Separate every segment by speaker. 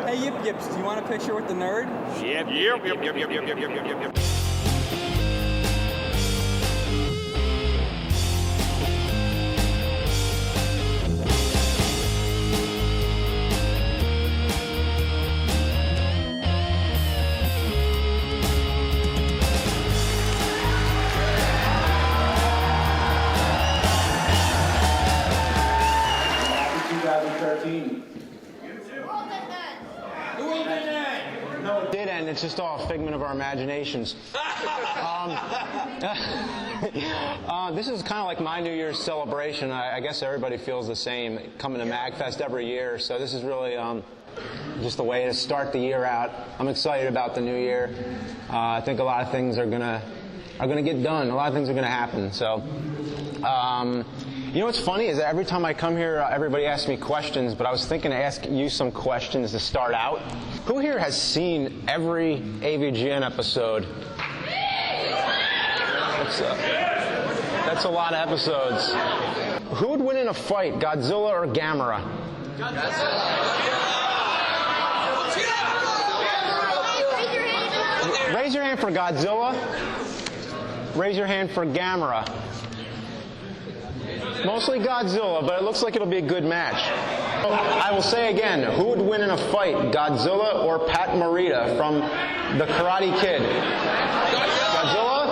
Speaker 1: Hey, Yip Yips, do you want a picture with the nerd?
Speaker 2: Yep.
Speaker 3: Happy 2013. No, it didn't. It's just all a figment of our imaginations. This is kind of like my New Year's celebration. I guess everybody feels the same coming to MagFest every year. So this is really just a way to start the year out. I'm excited about the new year. I think a lot of things are gonna get done. A lot of things are gonna happen. So. You know what's funny is that every time I come here, everybody asks me questions, but I was thinking to ask you some questions to start out. Who here has seen every AVGN episode? That's a lot of episodes. Who would win in a fight, Godzilla or Gamera? Raise your hand for Godzilla. Raise your hand for Gamera. Mostly Godzilla, but it looks like it'll be a good match. I will say again, who would win in a fight, Godzilla or Pat Morita from The Karate Kid? Godzilla?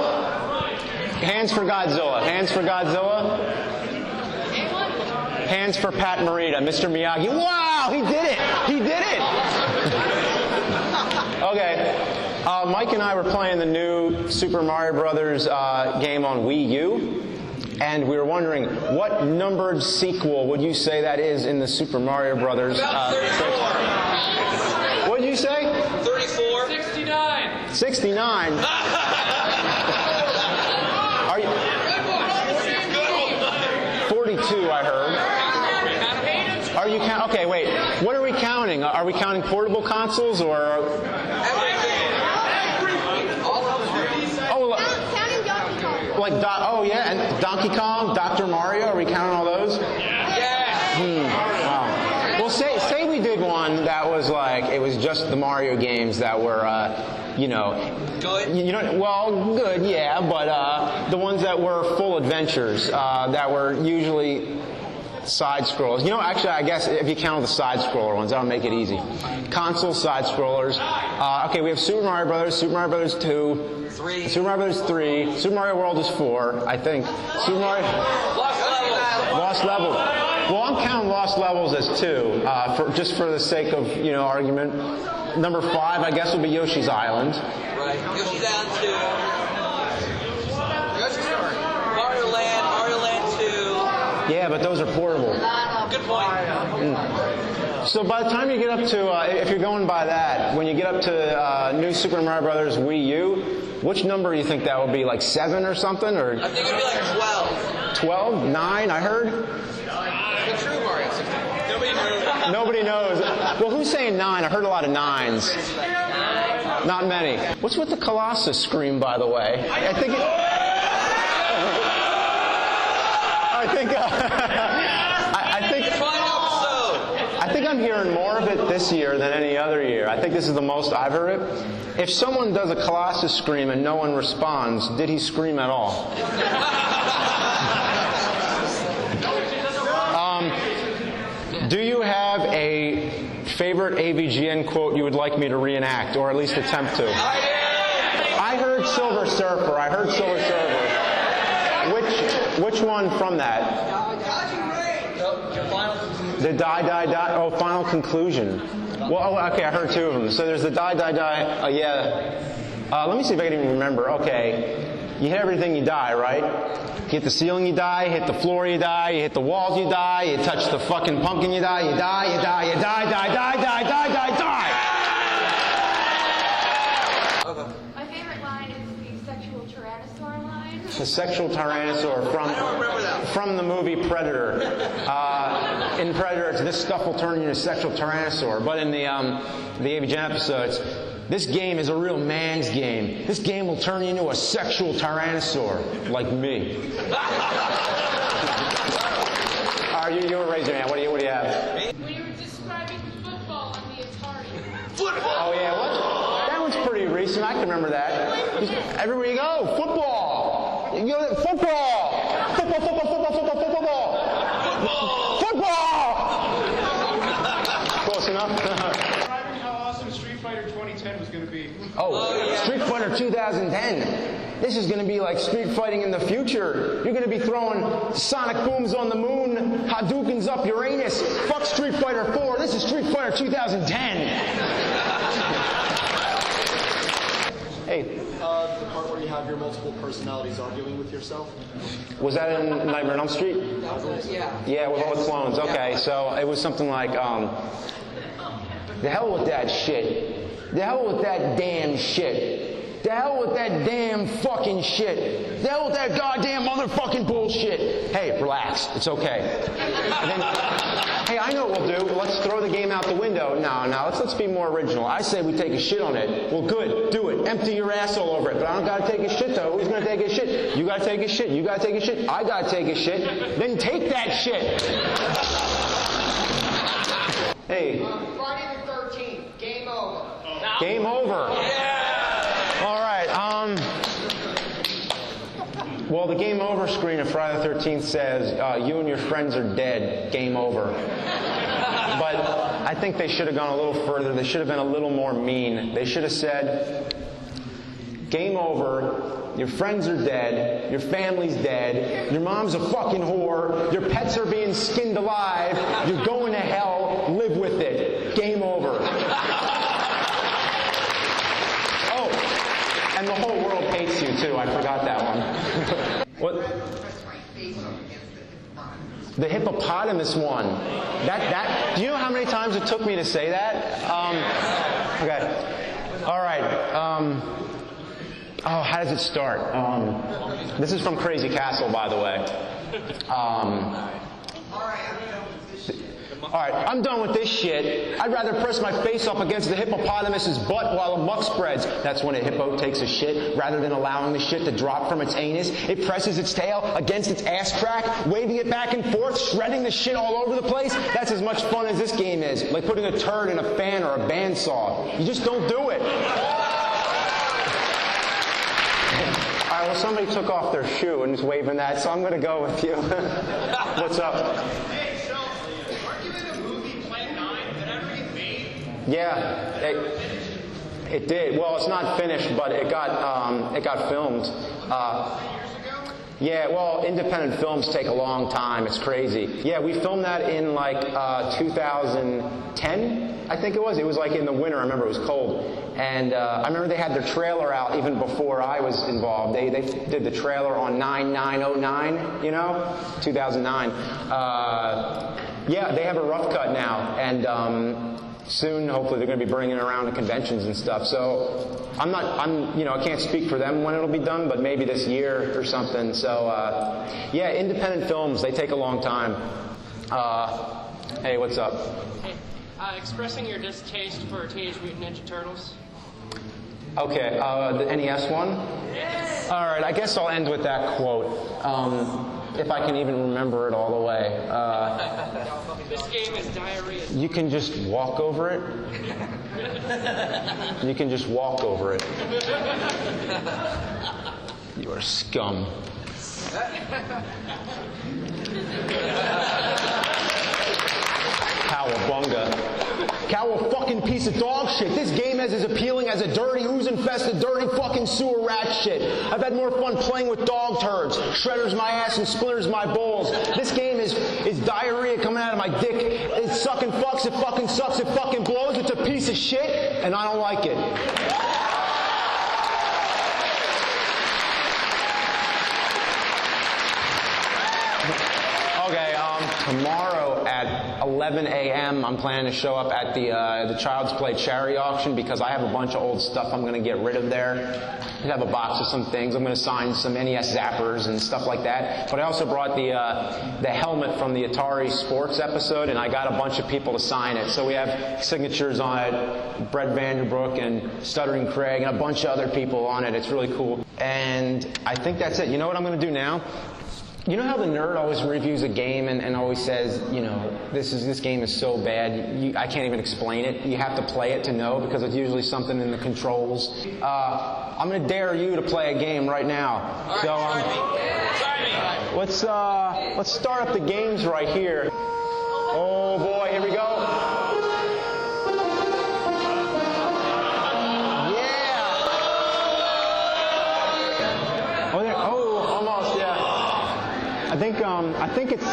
Speaker 3: Hands for Godzilla. Hands for Godzilla. Hands for Pat Morita. Mr. Miyagi. Wow, he did it! He did it! Okay. Mike and I were playing the new Super Mario Brothers game on Wii U. And we were wondering, what numbered sequel would you say that is in the Super Mario Brothers?
Speaker 4: 34.
Speaker 3: What did you say?
Speaker 4: 34.
Speaker 5: 69.
Speaker 3: 69? Are you... 42, I heard. Are you count? Okay, wait. What are we counting? Are we counting portable consoles or... Like, oh yeah, and Donkey Kong, Dr. Mario, are we counting all those?
Speaker 4: Yeah.
Speaker 3: Wow. Well, say we did one that was like, it was just the Mario games that were,
Speaker 4: Good?
Speaker 3: Well, good, yeah, but the ones that were full adventures, that were usually side scrollers. Actually, I guess if you count the side scroller ones, that'll make it easy. Console side scrollers. Okay, we have Super Mario Brothers, Super Mario Brothers 2.
Speaker 4: 3.
Speaker 3: Super Mario Brothers 3. Super Mario World is 4, I think. Super Mario... Lost Levels. Well, I'm counting Lost Levels as 2, just for the sake of, argument. Number 5, I guess, will be Yoshi's Island.
Speaker 4: Right. Yoshi's Island 2. Mario Land 2.
Speaker 3: Yeah, but those are portable.
Speaker 4: Good point.
Speaker 3: So by the time you get up to, if you're going by that, when you get up to new Super Mario Brothers Wii U, which number do you think that would be? Like 7 or something? Or
Speaker 4: I think it would be like 12.
Speaker 3: 12? 9, I heard?
Speaker 4: The true Mario 64. Nobody knows.
Speaker 3: Nobody knows. Well, who's saying 9? I heard a lot of 9s. Not many. What's with the Colossus scream, by the way? I think I'm hearing more of it this year than any other year. I think this is the most I've heard it. If someone does a Colossus scream and no one responds, did he scream at all? Do you have a favorite AVGN quote you would like me to reenact, or at least attempt to? I heard Silver Surfer. Which one from that? The die. Oh, Final Conclusion. Well, okay, I heard 2 of them. So there's the die. Let me see if I can even remember. Okay, you hit everything, you die, right? You hit the ceiling, you die. You hit the floor, you die. You hit the walls, you die. You touch the fucking pumpkin, you die. You die.
Speaker 6: My favorite line is the sexual tyrannosaur line.
Speaker 3: The sexual tyrannosaur from the movie Predator. In Predator, it's, this stuff will turn you into a sexual tyrannosaur. But in the AVGN episodes, this game is a real man's game. This game will turn you into a sexual tyrannosaur, like me. You raise your hand. What do you have?
Speaker 5: When you were describing football on the Atari.
Speaker 3: recent. I can remember that. Everywhere you go, football. You go, football. Football, football, football, football, football. Football. Close enough.
Speaker 2: Describing how awesome Street Fighter 2010 was going to be.
Speaker 3: Oh, Street Fighter 2010. This is going to be like street fighting in the future. You're going to be throwing sonic booms on the moon, Hadoukens up Uranus. Fuck Street Fighter 4. This is Street Fighter 2010. Hey.
Speaker 5: The part where you have your multiple personalities arguing with yourself?
Speaker 3: Was that in Nightmare on Elm Street?
Speaker 4: Yeah.
Speaker 3: Yeah, with all the clones. Okay, so it was something like, the hell with that shit. The hell with that damn shit. The hell with that damn fucking shit. The hell with that goddamn motherfucking bullshit. Hey, relax. It's okay. And then, hey, I know what we'll do. Let's throw the game out the window. No, let's be more original. I say we take a shit on it. Well, good. Do it. Empty your ass all over it. But I don't gotta take a shit, though. Who's gonna take a shit? You gotta take a shit. You gotta take a shit. I gotta take a shit. Then take that shit. Hey.
Speaker 7: Friday the 13th. Game over.
Speaker 3: Game over. All right. Well, the game over screen of Friday the 13th says, you and your friends are dead. Game over. But I think they should have gone a little further. They should have been a little more mean. They should have said, game over. Your friends are dead. Your family's dead. Your mom's a fucking whore. Your pets are being skinned alive. You're going to hell. Live with it. Game over. And the whole world hates you, too. I forgot that one. What? The hippopotamus one. Do you know how many times it took me to say that? Okay. All right. How does it start? This is from Crazy Castle, by the way. All right, I'm done with this shit. I'd rather press my face up against the hippopotamus's butt while a muck spreads. That's when a hippo takes a shit. Rather than allowing the shit to drop from its anus, it presses its tail against its ass crack, waving it back and forth, shredding the shit all over the place. That's as much fun as this game is. Like putting a turd in a fan or a bandsaw. You just don't do it. All right, well, somebody took off their shoe and is waving that, so I'm going to go with you. What's up? Yeah, it did. Well, it's not finished, but it got filmed. Yeah, well, independent films take a long time. It's crazy. Yeah, we filmed that in like 2010, I think it was. It was like in the winter. I remember it was cold, and I remember they had their trailer out even before I was involved. They did the trailer on 9/9/09, 2009. Yeah, they have a rough cut now, and soon, hopefully, they're going to be bringing it around to conventions and stuff. So I can't speak for them when it'll be done, but maybe this year or something. So, yeah, independent films, they take a long time. Hey, what's up?
Speaker 8: Hey, expressing your distaste for Teenage Mutant Ninja Turtles.
Speaker 3: Okay, the NES one?
Speaker 8: Yes.
Speaker 3: All right, I guess I'll end with that quote. If I can even remember it all the way.
Speaker 8: This game is diarrhea.
Speaker 3: You can just walk over it. You can just walk over it. You are scum. Cowabunga. Cow fucking piece of dog shit. This game is as appealing as a dirty, ooze-infested, dirty fucking sewer rat shit. I've had more fun playing with dog turds. Shredders my ass and splinters my balls. This game is diarrhea coming out of my dick. It sucking fucks, it fucking sucks, it fucking blows. It's a piece of shit, and I don't like it. Okay, tomorrow at 11 a.m. I'm planning to show up at the Child's Play charity auction because I have a bunch of old stuff I'm going to get rid of there. I have a box of some things. I'm going to sign some NES zappers and stuff like that. But I also brought the helmet from the Atari Sports episode, and I got a bunch of people to sign it. So we have signatures on it, Brett Vanderbrook and Stuttering Craig and a bunch of other people on it. It's really cool. And I think that's it. You know what I'm going to do now? You know how the nerd always reviews a game and always says, you know, this game is so bad, I can't even explain it. You have to play it to know because it's usually something in the controls. I'm going to dare you to play a game right now.
Speaker 4: All right, try me.
Speaker 3: Let's start up the games right here. Oh boy, here we go. I think it's,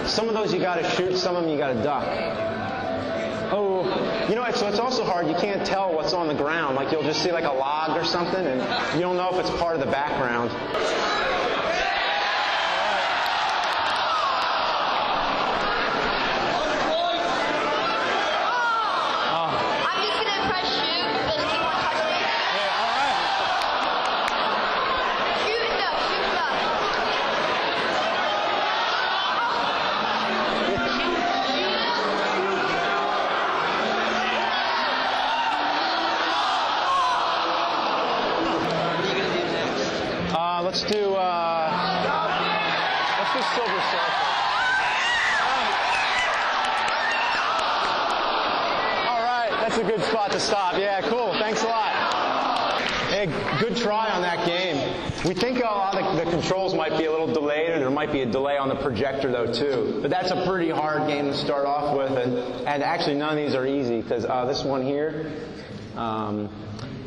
Speaker 3: some of those you gotta shoot, some of them you gotta duck. You know, it's also hard, you can't tell what's on the ground. Like you'll just see like a log or something and you don't know if it's part of the background.
Speaker 6: I'm just gonna press shoot. Just keep on touching me.
Speaker 3: Yeah, all right.
Speaker 6: Shoot stuff.
Speaker 3: Let's do Silver Surfer. All right, that's a good spot to stop. Yeah, cool. Thanks a lot. Hey, good try on that game. We think a lot of the controls might be a little delayed, or there might be a delay on the projector though too. But that's a pretty hard game to start off with, and actually none of these are easy because this one here.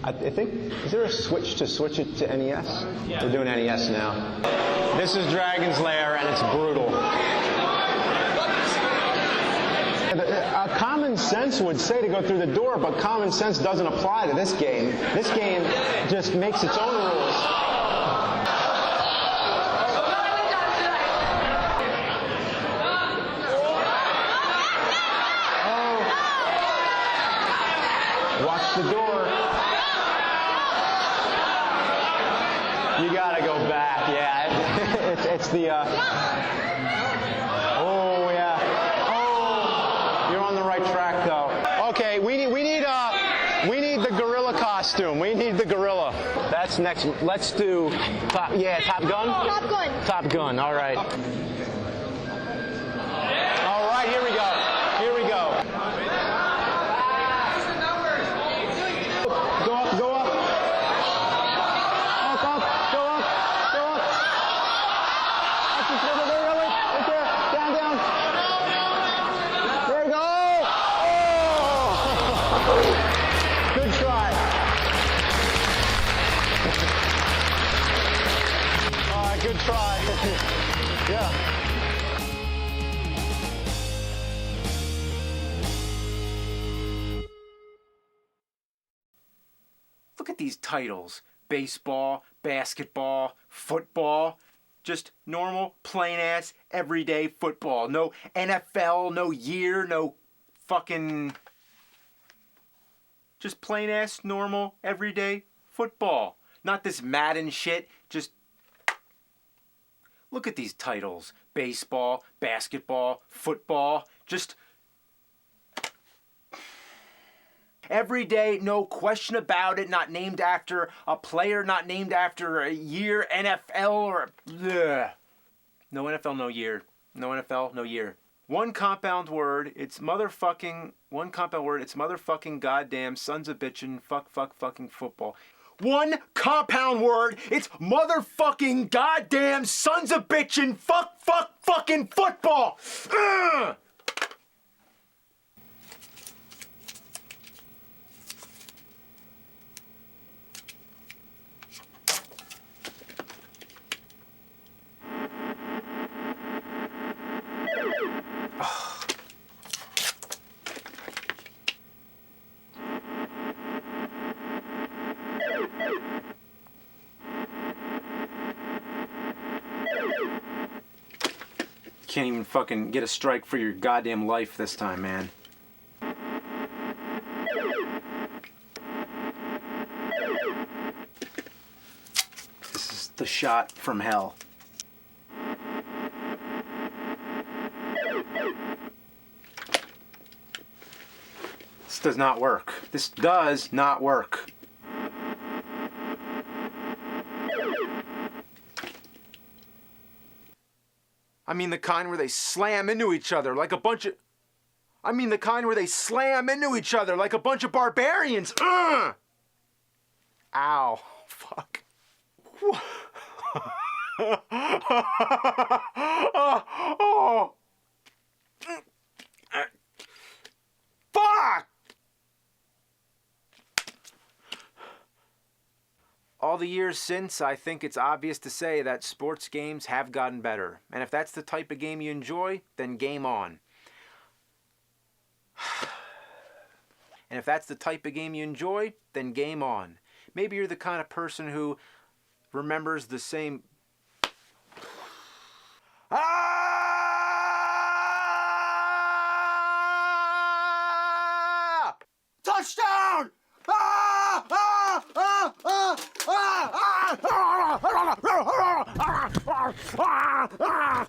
Speaker 3: I think, is there a switch to switch it to NES? Yeah. We're doing NES now. This is Dragon's Lair, and it's brutal. Common sense would say to go through the door, but common sense doesn't apply to this game. This game just makes its own rules. Watch the door. You gotta go back, yeah. It's the, oh yeah. Oh, you're on the right track though. Okay, we need the gorilla costume. We need the gorilla. That's next. Let's do Top Gun?
Speaker 6: Top Gun.
Speaker 3: Top Gun, all right. All right, here we go. Here we go. Go up, go up. Up, up, go up, go up. That's just right there, right there. Down, down. There we go. Oh! Good try. All right, good try. Yeah.
Speaker 9: Look at these titles. Baseball, basketball, football. Just normal, plain-ass, everyday football. No NFL, no year, no fucking... Just plain-ass, normal, everyday football. Not this Madden shit. Just... Look at these titles. Baseball, basketball, football. Just... Every day, no question about it, not named after a player, not named after a year, NFL or... Ugh. No NFL, no year. No NFL, no year. One compound word, it's motherfucking goddamn sons of bitchin' fucking football. One compound word, it's motherfucking goddamn sons of bitchin' fucking football! Ugh. Can't even fucking get a strike for your goddamn life this time, man. This is the shot from hell. This does not work. This does not work. I mean the kind where they slam into each other like a bunch of... I mean the kind where they slam into each other like a bunch of barbarians. Ugh! Ow. Fuck. Oh. Fuck! All the years since, I think it's obvious to say that sports games have gotten better. And if that's the type of game you enjoy, then game on. And if that's the type of game you enjoy, then game on. Maybe you're the kind of person who remembers the same... Ah! Touchdown! Ah! Ah! Ah! Ah! Ah!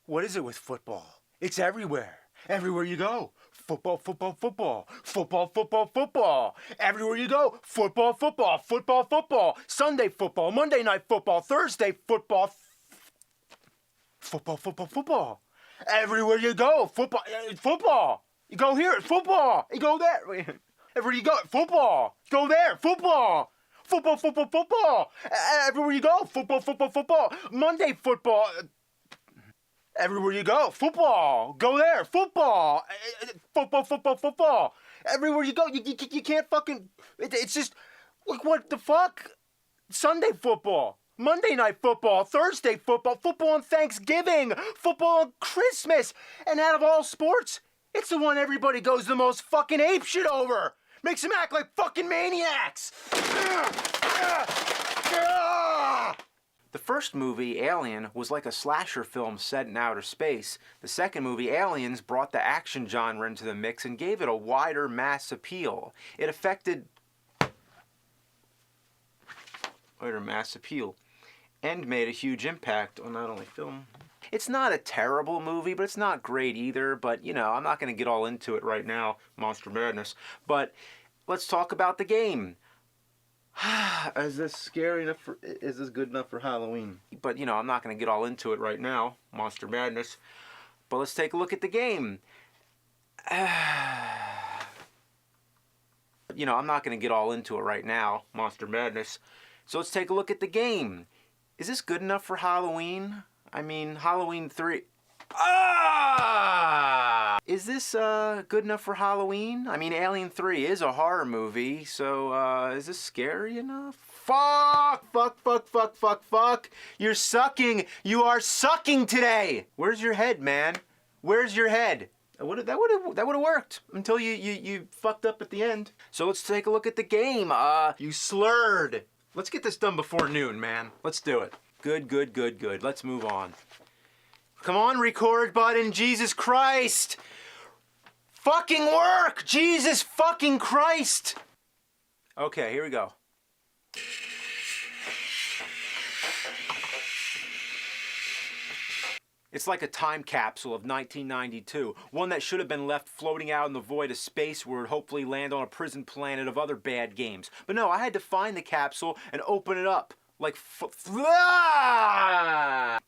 Speaker 9: What is it with football? It's everywhere. Everywhere you go. Football, football, football. Football, football, football. Everywhere you go. Football, football, football, football. Sunday football, Monday night football, Thursday football. Football, football, football. Everywhere you go. Football, football. You go here, football. You go there. Everywhere you go, football. Go there, football. Football, football, football. Everywhere you go, football, football, football. Monday football. Everywhere you go, football. Go there, football. Football, football, football. Everywhere you go, you can't fucking... It's just... Like, what the fuck? Sunday football. Monday night football. Thursday football. Football on Thanksgiving. Football on Christmas. And out of all sports, it's the one everybody goes the most fucking apeshit over. Makes them act like fucking maniacs. The first movie, Alien, was like a slasher film set in outer space. The second movie, Aliens, brought the action genre into the mix and gave it a wider mass appeal. It affected... wider mass appeal. And made a huge impact on not only film... It's not a terrible movie, but it's not great either. But, you know, I'm not going to get all into it right now, Monster Madness. But let's talk about the game. Is this scary enough for... Is this good enough for Halloween? But, you know, I'm not going to get all into it right now, Monster Madness. But let's take a look at the game. You know, I'm not going to get all into it right now, Monster Madness. So let's take a look at the game. Is this good enough for Halloween? I mean, Halloween 3... Ah! Is this good enough for Halloween? I mean, Alien 3 is a horror movie, so is this scary enough? Fuck! Fuck, fuck, fuck, fuck, fuck! You're sucking! You are sucking today! Where's your head, man? Where's your head? That would have worked until you fucked up at the end. So let's take a look at the game. You slurred. Let's get this done before noon, man. Let's do it. Good, good, good, good. Let's move on. Come on, record button. Jesus Christ. Fucking work. Jesus fucking Christ. Okay, here we go. It's like a time capsule of 1992, one that should have been left floating out in the void of space where it would hopefully land on a prison planet of other bad games. But no, I had to find the capsule and open it up. Like,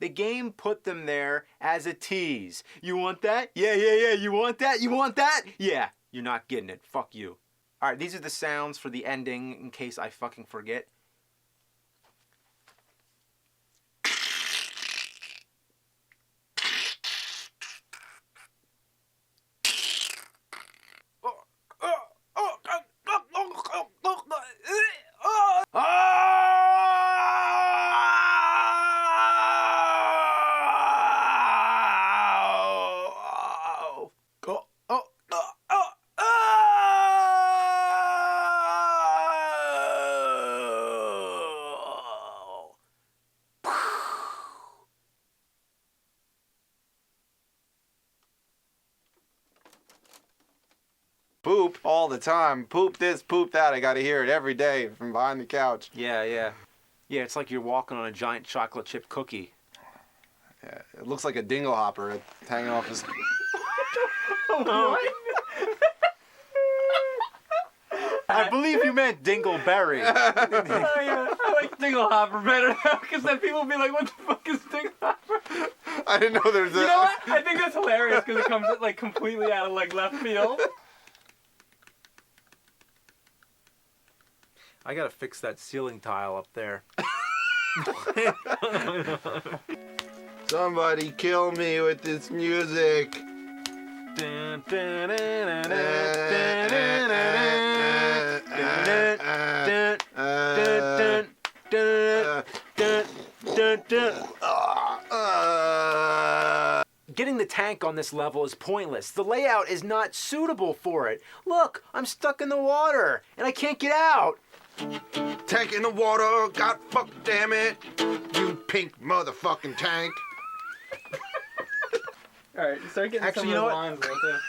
Speaker 9: the game put them there as a tease. You want that? Yeah, yeah, yeah. You want that? You want that? Yeah, you're not getting it. Fuck you. All right, these are the sounds for the ending in case I fucking forget.
Speaker 10: Poop all the time. Poop this, poop that. I gotta hear it every day from behind the couch.
Speaker 9: Yeah, yeah. Yeah, it's like you're walking on a giant chocolate chip cookie.
Speaker 10: Yeah, it looks like a dingle hopper. It's hanging off his...
Speaker 9: What? I believe you meant Dingleberry.
Speaker 1: Oh, yeah. I like Dinglehopper better now, because then people will be like, what the fuck is Dinglehopper?
Speaker 10: I didn't know there's a.
Speaker 1: You know what? I think that's hilarious, because it comes like completely out of like left field.
Speaker 9: I gotta fix that ceiling tile up there.
Speaker 10: Somebody kill me with this music.
Speaker 9: Getting the tank on this level is pointless. The layout is not suitable for it. Look, I'm stuck in the water and I can't get out.
Speaker 10: Tank in the water, God fuck damn it. You pink motherfucking tank.
Speaker 1: Alright, start getting
Speaker 9: Actually,
Speaker 1: some
Speaker 9: you know
Speaker 1: of
Speaker 9: what?
Speaker 1: the lines right there.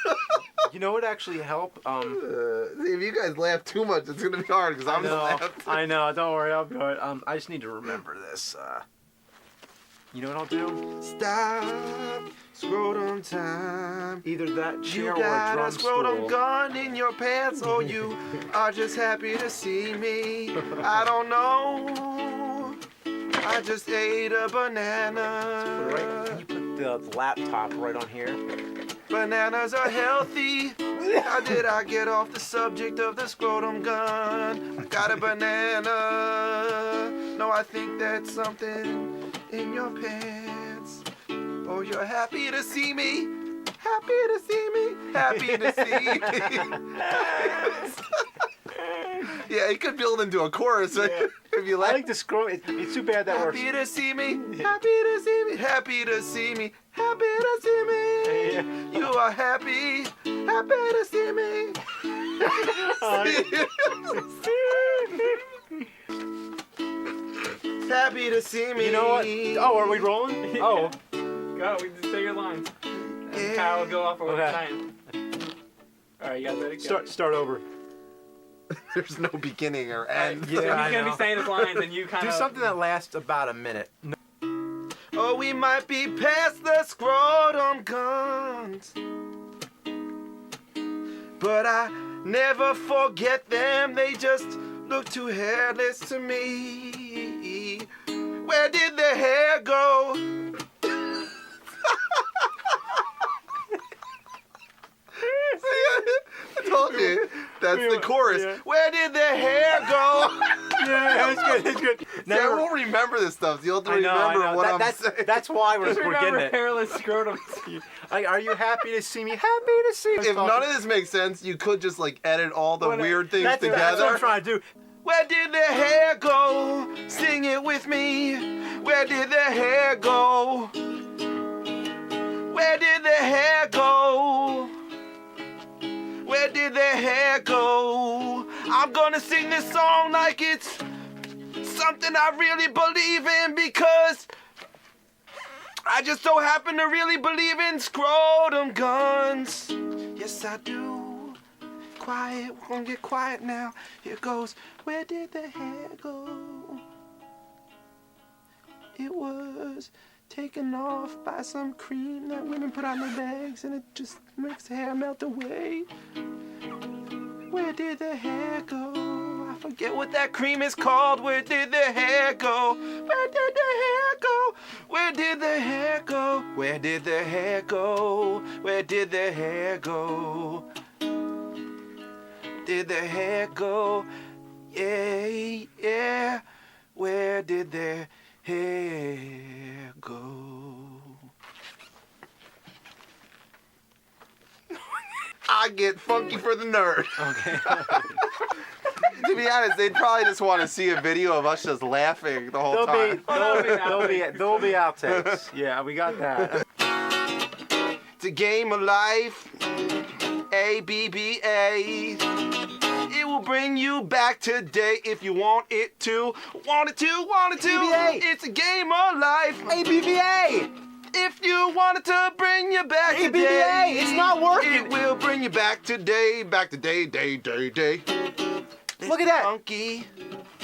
Speaker 9: You know what actually help?
Speaker 10: See, if you guys laugh too much, it's gonna be hard because I'm laughing.
Speaker 9: I know. Don't worry, I'll do it. I just need to remember this. You know what I'll do?
Speaker 10: Stop, scrotum time.
Speaker 9: Either that
Speaker 10: You
Speaker 9: chair or a
Speaker 10: got a
Speaker 9: drum
Speaker 10: scrotum
Speaker 9: stool.
Speaker 10: gun in your pants, or you are just happy to see me. I don't know. I just ate a banana.
Speaker 9: Right, you put the laptop right on here.
Speaker 10: Bananas are healthy. How did I get off the subject of the scrotum gun? I got a banana. No, I think that's something in your pants. Oh, you're happy to see me. Happy to see me. Happy to see me. Yeah, it could build into a chorus if you
Speaker 9: I
Speaker 10: like.
Speaker 9: like the scroll. It's too bad that works.
Speaker 10: Happy to see me. Happy to see me. Happy to see me. Happy to see me. You are happy. Happy to see me. Happy to see me.
Speaker 9: You know what? Oh, are we rolling? Oh.
Speaker 1: Go, we just say your lines. And
Speaker 10: Yeah.
Speaker 1: Kyle will go off over
Speaker 9: Okay.
Speaker 1: time. Alright, you guys ready? Go.
Speaker 9: Start over.
Speaker 10: There's no beginning or end.
Speaker 1: So he's
Speaker 9: I
Speaker 1: gonna
Speaker 9: know.
Speaker 1: be saying his lines and you kind
Speaker 9: Do
Speaker 1: of...
Speaker 9: something that lasts about a minute.
Speaker 10: Oh, we might be past the scrotum guns, but I never forget them. They just look too hairless to me. Where did the hair go? I told you. That's the chorus.
Speaker 9: Yeah.
Speaker 10: Where did the hair go?
Speaker 9: Yeah, it's good. It's good.
Speaker 10: See, I won't remember this stuff. You'll have to
Speaker 9: I know.
Speaker 10: remember what I'm saying.
Speaker 9: That's why we're
Speaker 1: Just
Speaker 9: getting
Speaker 1: remember
Speaker 9: it.
Speaker 1: hairless scrotum.
Speaker 9: Are you happy to see me? Happy to see me.
Speaker 10: If none of this makes sense, you could just like edit all the weird things
Speaker 9: That's
Speaker 10: together.
Speaker 9: what I'm trying to do.
Speaker 10: Where did the hair go? Sing it with me. Where did the hair go? Where did the hair go? Where did the hair go? I'm gonna sing this song like it's something I really believe in because I just so happen to really believe in scrotum guns. Yes, I do. Quiet, we're gonna get quiet now. Here goes. Where did the hair go? It was taken off by some cream that women put on their legs and it just makes the hair melt away. Where did the hair go? I forget what that cream is called. Where did the hair go? Where did the hair go? Where did the hair go? Where did the hair go? Where did the hair go? Did the hair go? Yeah, yeah. Where did the hair go? I get funky for the nerd.
Speaker 9: Okay.
Speaker 10: To be honest, they'd probably just want to see a video of us just laughing the whole time.
Speaker 9: There'll be outtakes. Yeah, we got that.
Speaker 10: It's a game of life. ABBA. It will bring you back today if you want it to. Want it to, want it to.
Speaker 9: ABBA.
Speaker 10: It's a game of life.
Speaker 9: ABBA.
Speaker 10: If you want it to bring you back
Speaker 9: ABBA,
Speaker 10: today.
Speaker 9: it's not working.
Speaker 10: It will bring you back today. Back today, day. Let's
Speaker 9: Look at
Speaker 10: get
Speaker 9: that.
Speaker 10: Funky.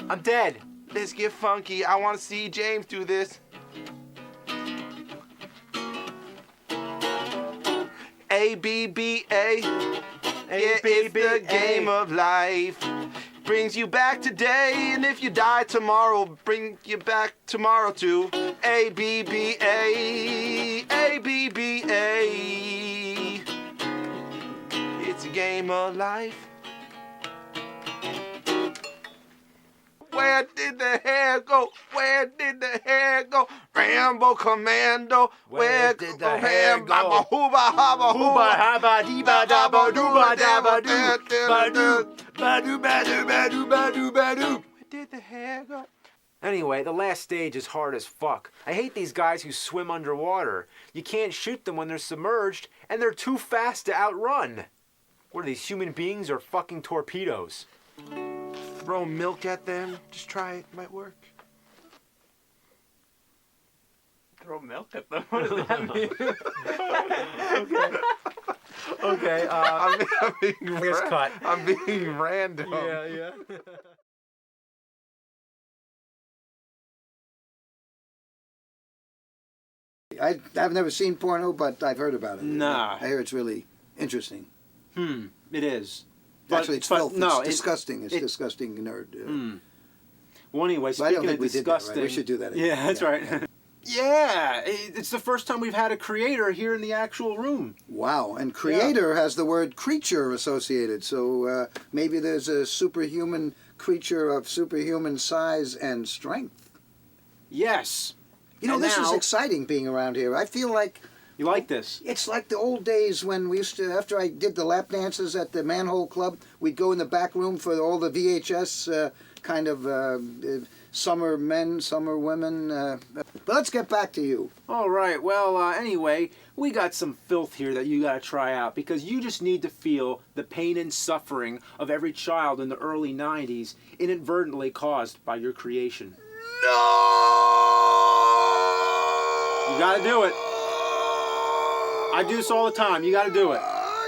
Speaker 9: I'm dead.
Speaker 10: Let's get funky. I want to see James do this. ABBA. It's the game of life. Brings you back today, and if you die tomorrow, bring you back tomorrow too. A-B-B-A, A-B-B-A. It's a game of life. Where did the hair go? Where did the hair go? Rambo Commando. Where did the hair go? Hooba haba hooba
Speaker 9: haba diba daba dooba daba doo. Badu badu badu badu badu badu.
Speaker 10: Where did the hair go?
Speaker 9: Anyway, the last stage is hard as fuck. I hate these guys who swim underwater. You can't shoot them when they're submerged, and they're too fast to outrun. What are these, human beings or fucking torpedoes?
Speaker 10: Throw milk at them. Just try it. Might work.
Speaker 1: Throw milk at them? What does that mean?
Speaker 9: Okay,
Speaker 10: I'm being
Speaker 9: here's cut.
Speaker 10: I'm being random.
Speaker 9: Yeah.
Speaker 11: I've never seen porno, but I've heard about it.
Speaker 9: Nah.
Speaker 11: I hear it's really interesting.
Speaker 9: It is.
Speaker 11: Actually, it's
Speaker 9: but
Speaker 11: filth.
Speaker 9: no,
Speaker 11: it's disgusting. It's disgusting, nerd.
Speaker 9: Well, anyway,
Speaker 11: But I don't
Speaker 9: speaking
Speaker 11: think
Speaker 9: of
Speaker 11: we did that, right?
Speaker 9: disgusting...
Speaker 11: We should do that again.
Speaker 9: Yeah, that's right. Yeah, it's the first time we've had a creator here in the actual room.
Speaker 11: Wow, and creator has the word creature associated, so maybe there's a superhuman creature of superhuman size and strength.
Speaker 9: Yes.
Speaker 11: You know,
Speaker 9: And
Speaker 11: this is
Speaker 9: now-
Speaker 11: exciting being around here. I feel like
Speaker 9: You like this?
Speaker 11: it's like the old days when we used to, after I did the lap dances at the Manhole Club, we'd go in the back room for all the VHS kind of summer men, summer women. But let's get back to you.
Speaker 9: All right, well, anyway, we got some filth here that you got to try out because you just need to feel the pain and suffering of every child in the early 90s inadvertently caused by your creation. You got to do it. I do this all the time. You got to do it.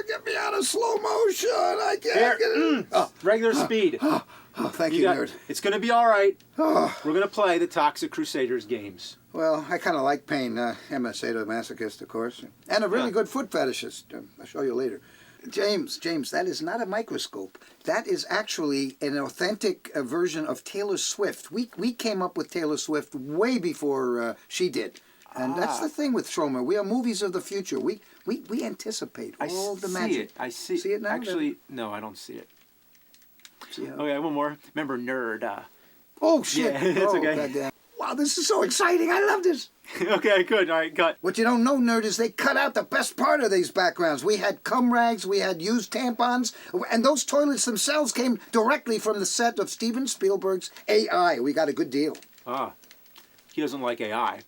Speaker 11: Get me out of slow motion. I can't
Speaker 9: Here,
Speaker 11: get it.
Speaker 9: regular speed.
Speaker 11: Oh, thank you, nerd.
Speaker 9: It's going to be all right.
Speaker 11: Oh.
Speaker 9: We're going to play the Toxic Crusaders games.
Speaker 11: Well, I kind of like pain. I'm a sadomasochist, of course. And a really good foot fetishist. I'll show you later. James, that is not a microscope. That is actually an authentic version of Taylor Swift. We came up with Taylor Swift way before she did. And that's the thing with Stromer. We are movies of the future. We anticipate all the magic.
Speaker 9: I see it.
Speaker 11: See it now?
Speaker 9: Actually, no, I don't see it.
Speaker 11: See how...
Speaker 9: Okay, one more. Remember Nerd.
Speaker 11: Oh, shit.
Speaker 9: Yeah, it's okay.
Speaker 11: Goddamn. Wow, this is so exciting. I love this.
Speaker 9: Okay, good. All right, cut.
Speaker 11: What you don't know, nerd, is they cut out the best part of these backgrounds. We had cum rags, we had used tampons, and those toilets themselves came directly from the set of Steven Spielberg's AI. We got a good deal.
Speaker 9: He doesn't like AI.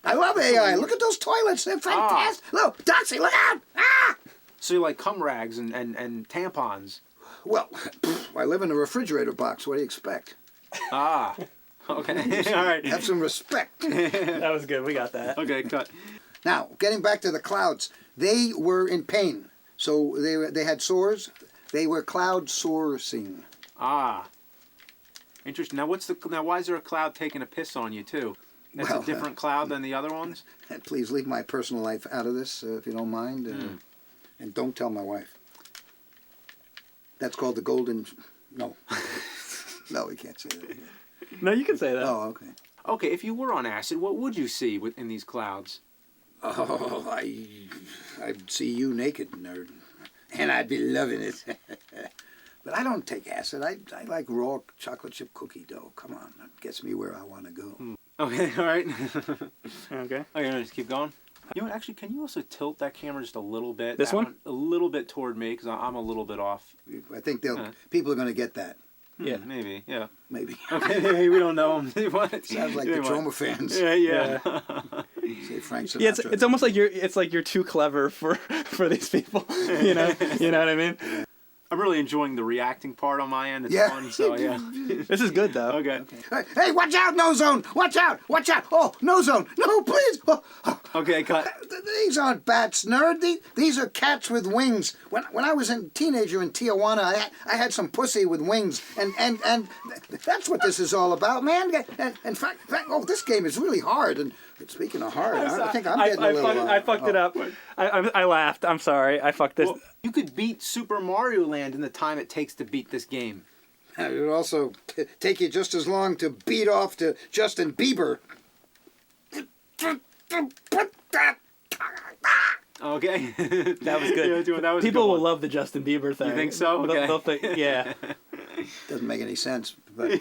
Speaker 11: I love AI. Look at those toilets. They're fantastic. Look, Doxy, look out. Ah!
Speaker 9: So you like cum rags and tampons?
Speaker 11: Well, I live in a refrigerator box. What do you expect?
Speaker 9: Okay. All right.
Speaker 11: Have some respect.
Speaker 1: That was good. We got that.
Speaker 9: Okay, cut.
Speaker 11: Now, getting back to the clouds, they were in pain. So they had sores. They were cloud sourcing.
Speaker 9: Interesting. Now why is there a cloud taking a piss on you too? That's a different cloud than the other ones?
Speaker 11: Please leave my personal life out of this, if you don't mind. And don't tell my wife. That's called the golden... No. No, we can't say that.
Speaker 1: No, you can say that.
Speaker 11: Oh, okay.
Speaker 9: Okay, if you were on acid, what would you see in these clouds?
Speaker 11: Oh, I'd see you naked, nerd. And I'd be loving it. But I don't take acid. I like raw chocolate chip cookie dough. Come on, that gets me where I want to go.
Speaker 9: Okay, all right.
Speaker 1: Okay.
Speaker 9: Okay, just keep going. You know what, actually, can you also tilt that camera just a little bit?
Speaker 1: This one?
Speaker 9: A little bit toward me, because I'm a little bit off.
Speaker 11: I think people are going to get that.
Speaker 1: Yeah.
Speaker 9: Maybe, yeah.
Speaker 11: Maybe.
Speaker 9: Okay, maybe we don't know them.
Speaker 11: Sounds like the Troma fans.
Speaker 9: Yeah.
Speaker 11: Say Frank Sinatra.
Speaker 1: Yeah, it's almost like you're too clever for these people. You know what I mean?
Speaker 9: I'm really enjoying the reacting part on my end. It's fun, so yeah.
Speaker 1: This is good though.
Speaker 9: Okay.
Speaker 11: Hey, watch out, no zone! Watch out! Watch out! Oh, no zone! No, please! Oh,
Speaker 1: Okay, cut.
Speaker 11: These aren't bats, nerd. These are cats with wings. When I was a teenager in Tijuana, I had some pussy with wings, and that's what this is all about, man. And in fact, this game is really hard. And speaking of hard, I think I'm getting a little.
Speaker 1: I fucked it up. I laughed. I'm sorry. I fucked this.
Speaker 3: Well, you could beat Super Mario Land in the time it takes to beat this game.
Speaker 11: It would also take you just as long to beat off to Justin Bieber.
Speaker 3: Okay.
Speaker 1: That was good.
Speaker 3: Yeah, that was
Speaker 1: People
Speaker 3: a good
Speaker 1: will
Speaker 3: one.
Speaker 1: love the Justin Bieber thing.
Speaker 3: You think so? Okay.
Speaker 1: They'll think, yeah.
Speaker 11: Doesn't make any sense, but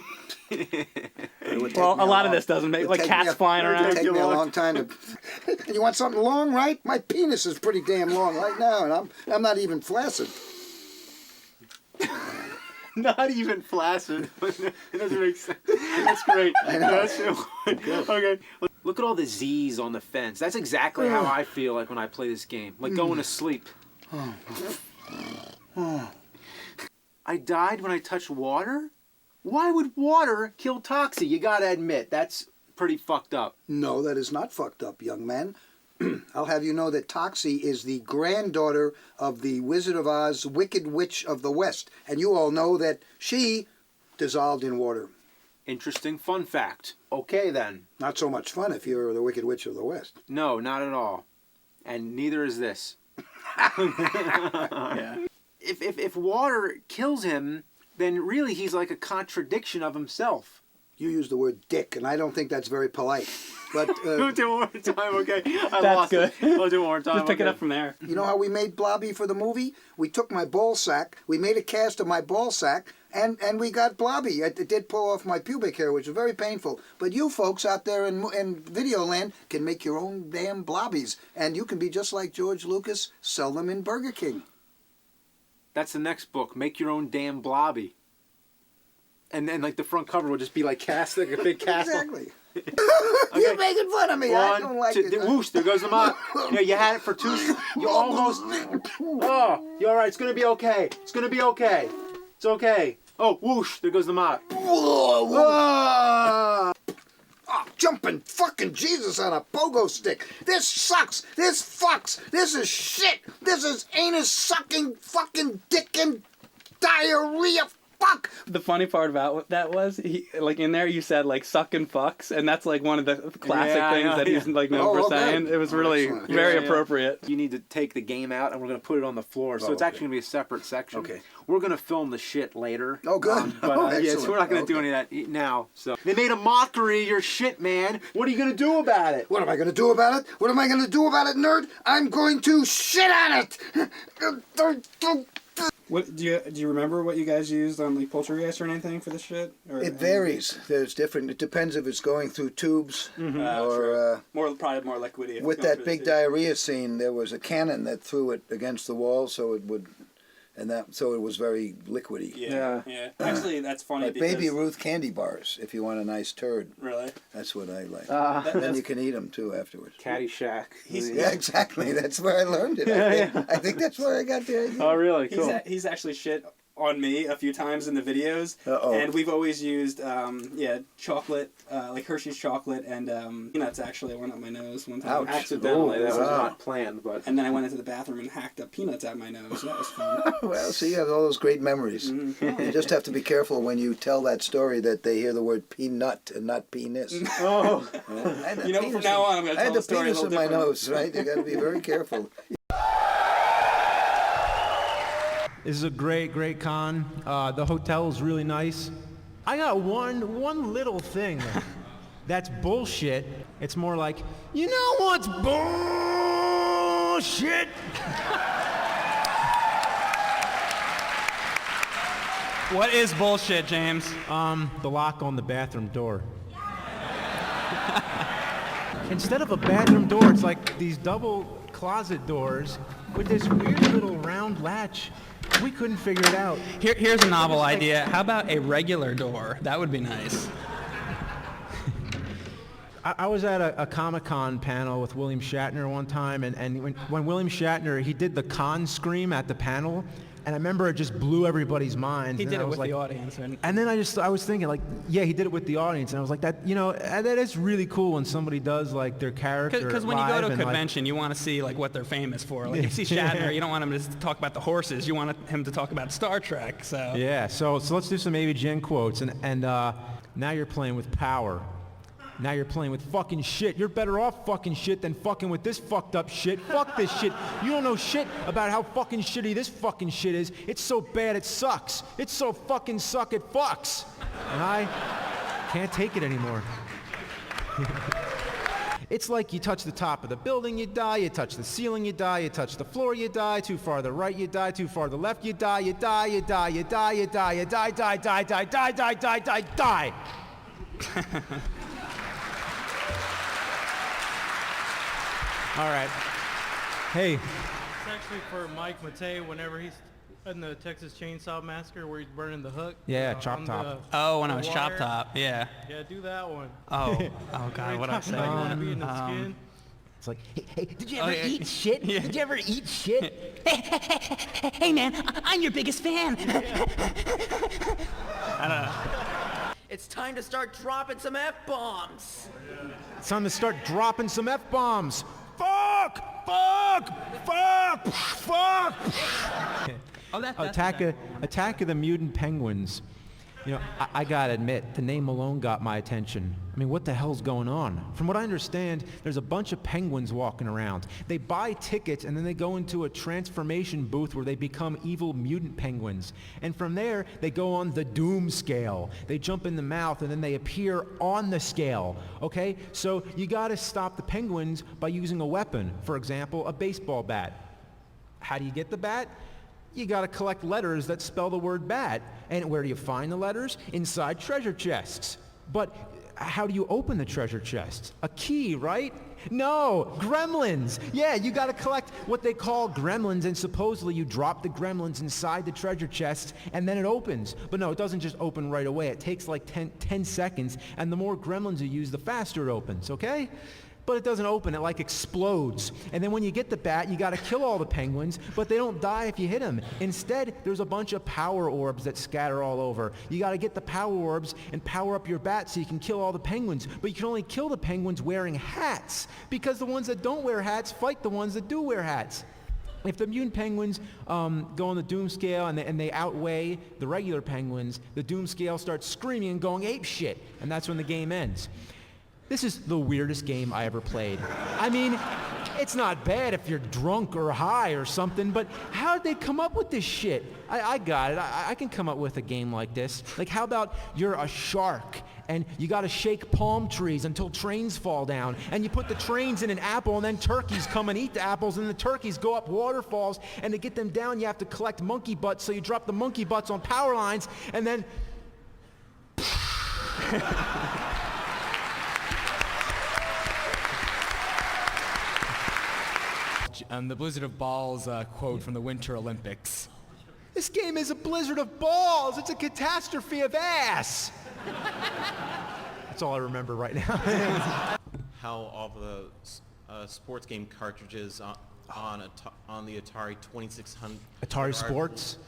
Speaker 1: Well, a lot of this doesn't make, like cats flying around.
Speaker 11: It would take me a long time to. You want something long, right? My penis is pretty damn long right now, and I'm not even flaccid.
Speaker 3: Not even flaccid. It doesn't make sense. That's great. That's okay. Look at all the Z's on the fence. That's exactly how I feel like when I play this game. Like going to sleep. I died when I touched water? Why would water kill Toxie? You gotta admit, that's pretty fucked up.
Speaker 11: No, that is not fucked up, young man. I'll have you know that Toxie is the granddaughter of the Wizard of Oz, Wicked Witch of the West. And you all know that she dissolved in water.
Speaker 3: Interesting fun fact. Okay then.
Speaker 11: Not so much fun if you're the Wicked Witch of the West.
Speaker 3: No, not at all. And neither is this.
Speaker 1: Yeah.
Speaker 3: If water kills him, then really he's like a contradiction of himself.
Speaker 11: You use the word dick, and I don't think that's very polite. But
Speaker 3: Do it one more time, okay? I
Speaker 1: That's
Speaker 3: lost
Speaker 1: good.
Speaker 3: it. I'll do it one more time.
Speaker 1: Just pick it
Speaker 3: okay.
Speaker 1: up from there.
Speaker 11: you know how we made Blobby for the movie? We took my ball sack, we made a cast of my ball sack, and we got Blobby. It did pull off my pubic hair, which was very painful. But you folks out there in Videoland can make your own damn Blobbies, and you can be just like George Lucas, sell them in Burger King.
Speaker 3: That's the next book. Make your own damn Blobby. And then like the front cover will just be like cast, like a big cast.
Speaker 11: Exactly. You're making fun of me. I don't like it.
Speaker 3: Whoosh, there goes the mop. Yeah, you had it for two. You almost. Oh, you all right? It's gonna be okay. It's gonna be okay. It's okay. Oh, whoosh, there goes the mop.
Speaker 11: Oh, jumping fucking Jesus on a pogo stick. This sucks. This fucks. This is shit. This is anus sucking fucking dick and diarrhea. Fuck.
Speaker 1: The funny part about that was, like in there you said like sucking fucks, and that's like one of the classic things that he's like known for saying. It was really very appropriate.
Speaker 3: You need to take the game out, and we're gonna put it on the floor. So it's actually gonna be a separate section.
Speaker 11: Okay.
Speaker 3: We're gonna film the shit later.
Speaker 11: Oh, good.
Speaker 3: Yeah, so we're not gonna do any of that now. So they made a mockery of your shit, man. What are you gonna do about it?
Speaker 11: What am I going to do about it? What am I going to do about it, nerd? I'm going to shit on it.
Speaker 12: What do you remember what you guys used on like Poltergeist or anything for this shit? Or
Speaker 11: It varies. There's different. It depends if it's going through tubes or
Speaker 12: probably more liquidy.
Speaker 11: with that big diarrhea scene. There was a cannon that threw it against the wall, so it would, so it was very liquidy.
Speaker 12: Yeah. Actually, that's funny.
Speaker 11: Like Baby Ruth candy bars, if you want a nice turd.
Speaker 12: Really?
Speaker 11: That's what I like.
Speaker 12: That's
Speaker 11: you can eat them too afterwards.
Speaker 3: Caddyshack.
Speaker 11: Yeah, exactly. That's where I learned it. I think that's where I got the idea.
Speaker 3: Oh, really? Cool.
Speaker 12: He's actually shit on me a few times in the videos. And we've always used, chocolate, like Hershey's chocolate and peanuts. Actually, I went up my nose one time.
Speaker 11: Ouch.
Speaker 3: Accidentally. That was not planned, but.
Speaker 12: And then I went into the bathroom and hacked up peanuts out my nose. That was fun.
Speaker 11: Well, see, you have all those great memories. You just have to be careful when you tell that story that they hear the word peanut and not penis.
Speaker 12: Oh. From now on, I'm going to tell the story a little different.
Speaker 11: I had the penis in my nose, right? You got to be very careful.
Speaker 13: This is a great con. The hotel is really nice. I got one little thing that's bullshit. It's more like, you know what's bullshit?
Speaker 1: What is bullshit, James?
Speaker 13: The lock on the bathroom door. Instead of a bathroom door, it's like these double closet doors with this weird little round latch. We couldn't figure it out.
Speaker 1: Here's a novel idea. How about a regular door? That would be nice.
Speaker 13: I was at a Comic-Con panel with William Shatner one time, and when William Shatner, he did the con scream at the panel, And I remember it just blew everybody's minds.
Speaker 1: He
Speaker 13: and
Speaker 1: did
Speaker 13: I
Speaker 1: it
Speaker 13: was
Speaker 1: with
Speaker 13: like,
Speaker 1: the audience.
Speaker 13: And then I was thinking, like, yeah, he did it with the audience. And I was like, that is really cool when somebody does, like, their character
Speaker 1: Because when you go to a
Speaker 13: live,
Speaker 1: convention, you want to see, like, what they're famous for. Like, if you see Shatner, you don't want him to talk about the horses. You want him to talk about Star Trek, so.
Speaker 13: Yeah, so let's do some AVGN quotes. And now you're playing with power. Now you're playing with fucking shit. You're better off fucking shit than fucking with this fucked up shit. Fuck this shit. You don't know shit about how fucking shitty this fucking shit is. It's so bad it sucks. It's so fucking suck it fucks. And I can't take it anymore. It's like you touch the top of the building, you die. You touch the ceiling, you die. You touch the floor, you die. Too far to the right, you die. Too far to the left, you die. You die, you die, you die, you die, you die, die, die, die, die, die, die, die, die. All right. Hey.
Speaker 14: It's actually for Mike Matei whenever he's in the Texas Chainsaw Massacre where he's burning the hook.
Speaker 13: Yeah, Chop Top.
Speaker 1: When I was Chop Top, yeah.
Speaker 14: Yeah, do that one.
Speaker 1: Oh God, what I say?
Speaker 14: You want to be in the skin?
Speaker 13: It's like, hey, did you ever eat shit?
Speaker 1: Yeah.
Speaker 13: Did you ever eat shit?
Speaker 15: Hey man, I'm your biggest fan.
Speaker 1: I don't know.
Speaker 15: It's time to start dropping some F-bombs.
Speaker 13: It's time to start dropping some F-bombs. Fuck! Fuck! Fuck! Fuck! Attack of the Mutant Penguins. You know, I gotta admit, the name alone got my attention. I mean, what the hell's going on? From what I understand, there's a bunch of penguins walking around. They buy tickets and then they go into a transformation booth where they become evil mutant penguins. And from there, they go on the doom scale. They jump in the mouth and then they appear on the scale, okay? So you gotta stop the penguins by using a weapon. For example, a baseball bat. How do you get the bat? You gotta collect letters that spell the word bat. And where do you find the letters? Inside treasure chests. But how do you open the treasure chests? A key, right? No, gremlins. Yeah, you gotta collect what they call gremlins, and supposedly you drop the gremlins inside the treasure chests and then it opens. But no, it doesn't just open right away. It takes like 10 seconds, and the more gremlins you use, the faster it opens, okay? But it doesn't open, it like explodes. And then when you get the bat, you gotta kill all the penguins, but they don't die if you hit them. Instead, there's a bunch of power orbs that scatter all over. You gotta get the power orbs and power up your bat so you can kill all the penguins. But you can only kill the penguins wearing hats, because the ones that don't wear hats fight the ones that do wear hats. If the mutant penguins go on the doom scale and they outweigh the regular penguins, the doom scale starts screaming and going ape shit, and that's when the game ends. This is the weirdest game I ever played. I mean, it's not bad if you're drunk or high or something, but how did they come up with this shit? I got it. I can come up with a game like this. Like, how about you're a shark and you gotta shake palm trees until trains fall down, and you put the trains in an apple, and then turkeys come and eat the apples, and the turkeys go up waterfalls, and to get them down you have to collect monkey butts, so you drop the monkey butts on power lines, and then...
Speaker 16: The Blizzard of Balls quote from the Winter Olympics.
Speaker 13: This game is a blizzard of balls. It's a catastrophe of ass. That's all I remember right now.
Speaker 17: How all the sports game cartridges on the Atari 2600.
Speaker 13: Atari Sports?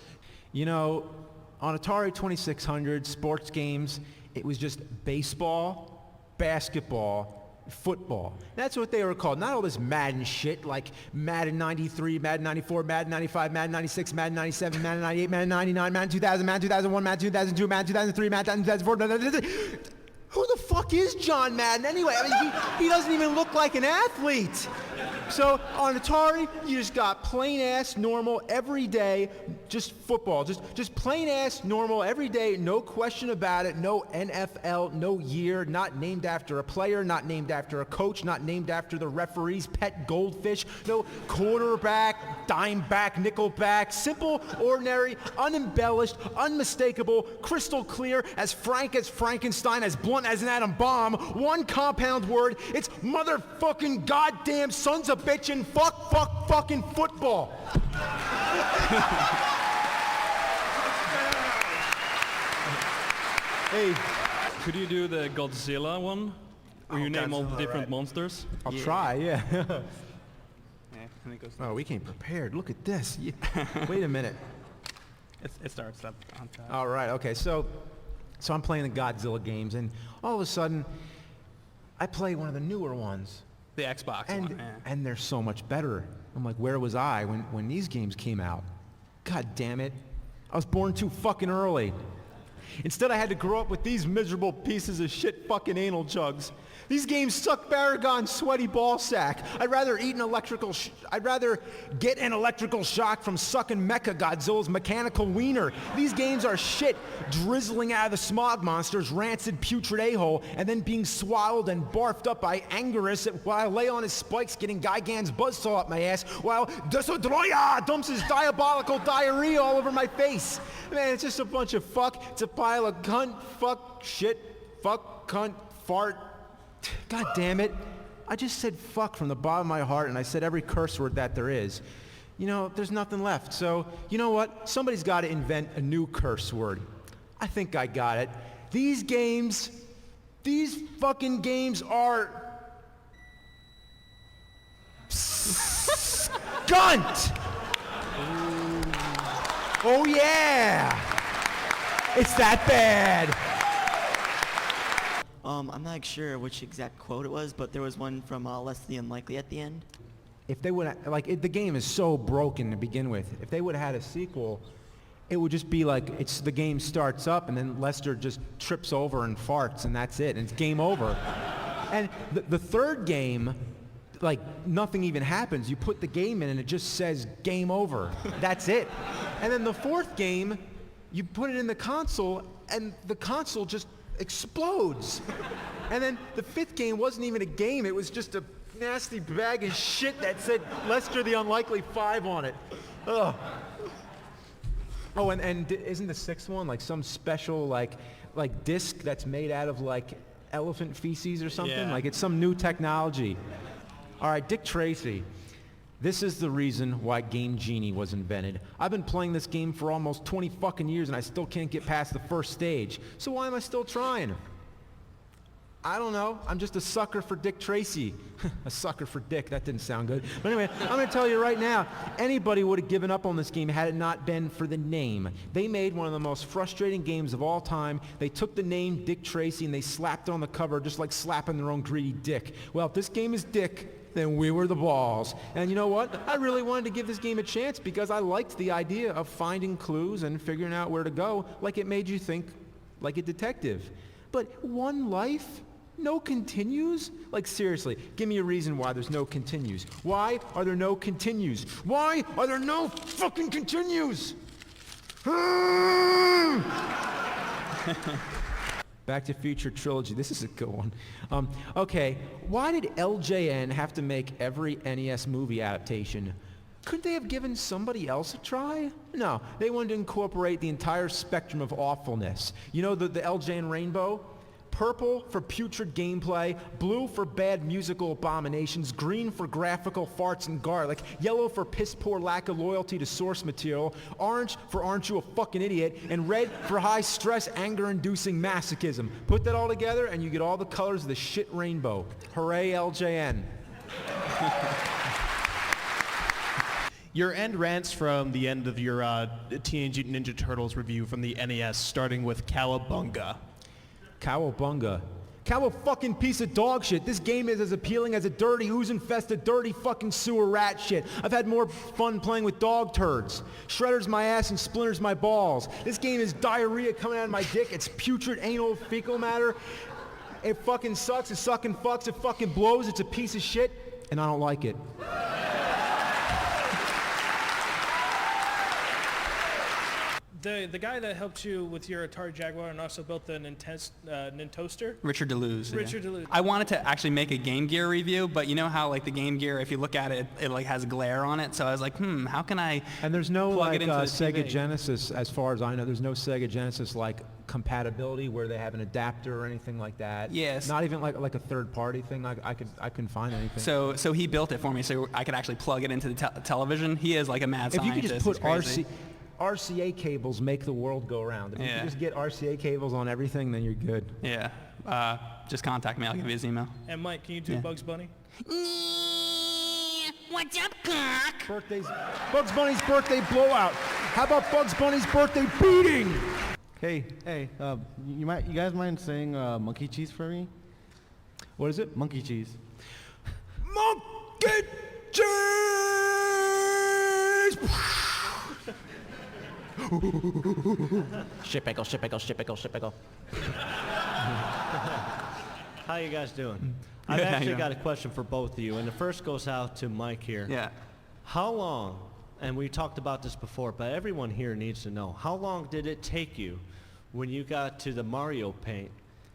Speaker 13: You know, on Atari 2600 sports games, it was just baseball, basketball, football. That's what they were called. Not all this Madden shit like Madden 93, Madden 94, Madden 95, Madden 96, Madden 97, Madden 98, Madden 99, Madden 2000, Madden 2001, Madden 2002, Madden 2003, Madden 2004. Who the fuck is John Madden anyway? I mean, he doesn't even look like an athlete. So on Atari, you just got plain ass, normal, everyday, just football. Just plain ass, normal, everyday, no question about it, no NFL, no year, not named after a player, not named after a coach, not named after the referee's pet goldfish, no quarterback, dime back, nickel back, simple, ordinary, unembellished, unmistakable, crystal clear, as frank as Frankenstein, as blunt as an atom bomb, one compound word, it's motherfucking goddamn sons of bitch and fucking football.
Speaker 14: Hey, could you do the Godzilla one? Where you name all the different monsters?
Speaker 13: I'll try, yeah. Oh, we came prepared. Look at this. Yeah. Wait a minute.
Speaker 1: It starts up on top.
Speaker 13: All right, okay. So I'm playing the Godzilla games, and all of a sudden, I play one of the newer ones.
Speaker 1: The Xbox
Speaker 13: and,
Speaker 1: one, yeah.
Speaker 13: And they're so much better. I'm like, where was I when these games came out? God damn it. I was born too fucking early. Instead, I had to grow up with these miserable pieces of shit fucking anal jugs. These games suck Baragon's sweaty ball sack. I'd rather get an electrical shock from sucking Mechagodzilla's mechanical wiener. These games are shit drizzling out of the smog monster's rancid putrid a-hole and then being swallowed and barfed up by Anguirus while I lay on his spikes getting Gigan's buzzsaw up my ass while Desodroya dumps his diabolical diarrhea all over my face. Man, it's just a bunch of fuck. It's a pile of cunt, fuck, shit, fuck, cunt, fart. God damn it. I just said fuck from the bottom of my heart, and I said every curse word that there is. You know, there's nothing left. So, you know what? Somebody's got to invent a new curse word. I think I got it. These fucking games are... Skunt! Oh yeah! It's that bad!
Speaker 18: I'm not sure which exact quote it was, but there was one from Less Than Unlikely at the end.
Speaker 13: If they would, the game is so broken to begin with. If they would have had a sequel, it would just be like the game starts up and then Lester just trips over and farts and that's it, and it's game over. And the third game, like nothing even happens. You put the game in and it just says game over. That's it. And then the fourth game, you put it in the console and the console just explodes. And then the fifth game wasn't even a game, it was just a nasty bag of shit that said Lester the Unlikely 5 on it. Ugh. Oh, and isn't the sixth one like some special like disc that's made out of like elephant feces or something?
Speaker 1: Yeah.
Speaker 13: Like it's some new technology. All right, Dick Tracy. This is the reason why Game Genie was invented. I've been playing this game for almost 20 fucking years and I still can't get past the first stage. So why am I still trying? I don't know. I'm just a sucker for Dick Tracy. A sucker for Dick. That didn't sound good. But anyway, I'm going to tell you right now, anybody would have given up on this game had it not been for the name. They made one of the most frustrating games of all time. They took the name Dick Tracy and they slapped it on the cover just like slapping their own greedy dick. Well, if this game is Dick, then we were the balls. And you know what? I really wanted to give this game a chance because I liked the idea of finding clues and figuring out where to go like it made you think like a detective. But one life? No continues? Like seriously, give me a reason why there's no continues. Why are there no continues? Why are there no fucking continues? Back to Future Trilogy. This is a good one. Okay, why did LJN have to make every NES movie adaptation? Couldn't they have given somebody else a try? No, they wanted to incorporate the entire spectrum of awfulness. You know the LJN rainbow? Purple for putrid gameplay, blue for bad musical abominations, green for graphical farts and garlic, yellow for piss-poor lack of loyalty to source material, orange for aren't you a fucking idiot, and red for high-stress, anger-inducing masochism. Put that all together and you get all the colors of the shit rainbow. Hooray, LJN.
Speaker 19: Your end rants from the end of your Teenage Mutant Ninja Turtles review from the NES, starting with Cowabunga.
Speaker 13: Cowabunga. Cow a fucking piece of dog shit. This game is as appealing as a dirty, ooze-infested, dirty fucking sewer rat shit. I've had more fun playing with dog turds. Shredders my ass and splinters my balls. This game is diarrhea coming out of my dick. It's putrid anal fecal matter. It fucking sucks. It sucking fucks. It fucking blows. It's a piece of shit. And I don't like it.
Speaker 14: The guy that helped you with your Atari Jaguar and also built the Nintoaster?
Speaker 1: Richard Deleuze.
Speaker 14: Richard
Speaker 1: yeah.
Speaker 14: Deleuze.
Speaker 1: I wanted to actually make a Game Gear review, but you know how like the Game Gear, if you look at it, it like has glare on it. So I was like, how can I?
Speaker 13: And there's no
Speaker 1: plug
Speaker 13: like
Speaker 1: it into the
Speaker 13: Sega
Speaker 1: TV?
Speaker 13: Genesis, as far as I know. There's no Sega Genesis like compatibility where they have an adapter or anything like that.
Speaker 1: Yes.
Speaker 13: Not even like a third party thing. I couldn't find anything.
Speaker 1: So he built it for me, so I could actually plug it into the television. He is like a mad scientist.
Speaker 13: If you could just put
Speaker 1: it's crazy.
Speaker 13: RCA cables make the world go round. If you could just get RCA cables on everything, then you're good.
Speaker 1: Yeah. Just contact me. I'll give you his email.
Speaker 14: And Mike, can you do Bugs Bunny?
Speaker 15: What's up, cock?
Speaker 13: Bugs Bunny's birthday blowout. How about Bugs Bunny's birthday beating?
Speaker 20: Hey, you guys mind saying monkey cheese for me?
Speaker 13: What is it?
Speaker 20: Monkey cheese.
Speaker 13: Monkey cheese!
Speaker 18: Shit pickle, shit pickle, shit pickle, shit pickle.
Speaker 21: How you guys doing?
Speaker 1: Good,
Speaker 21: I've
Speaker 1: how you
Speaker 21: actually
Speaker 1: doing?
Speaker 21: got a question for both of you, and the first goes out to Mike here.
Speaker 1: Yeah.
Speaker 21: How long, and we talked about this before, but everyone here needs to know, how long did it take you when you got to the Mario paint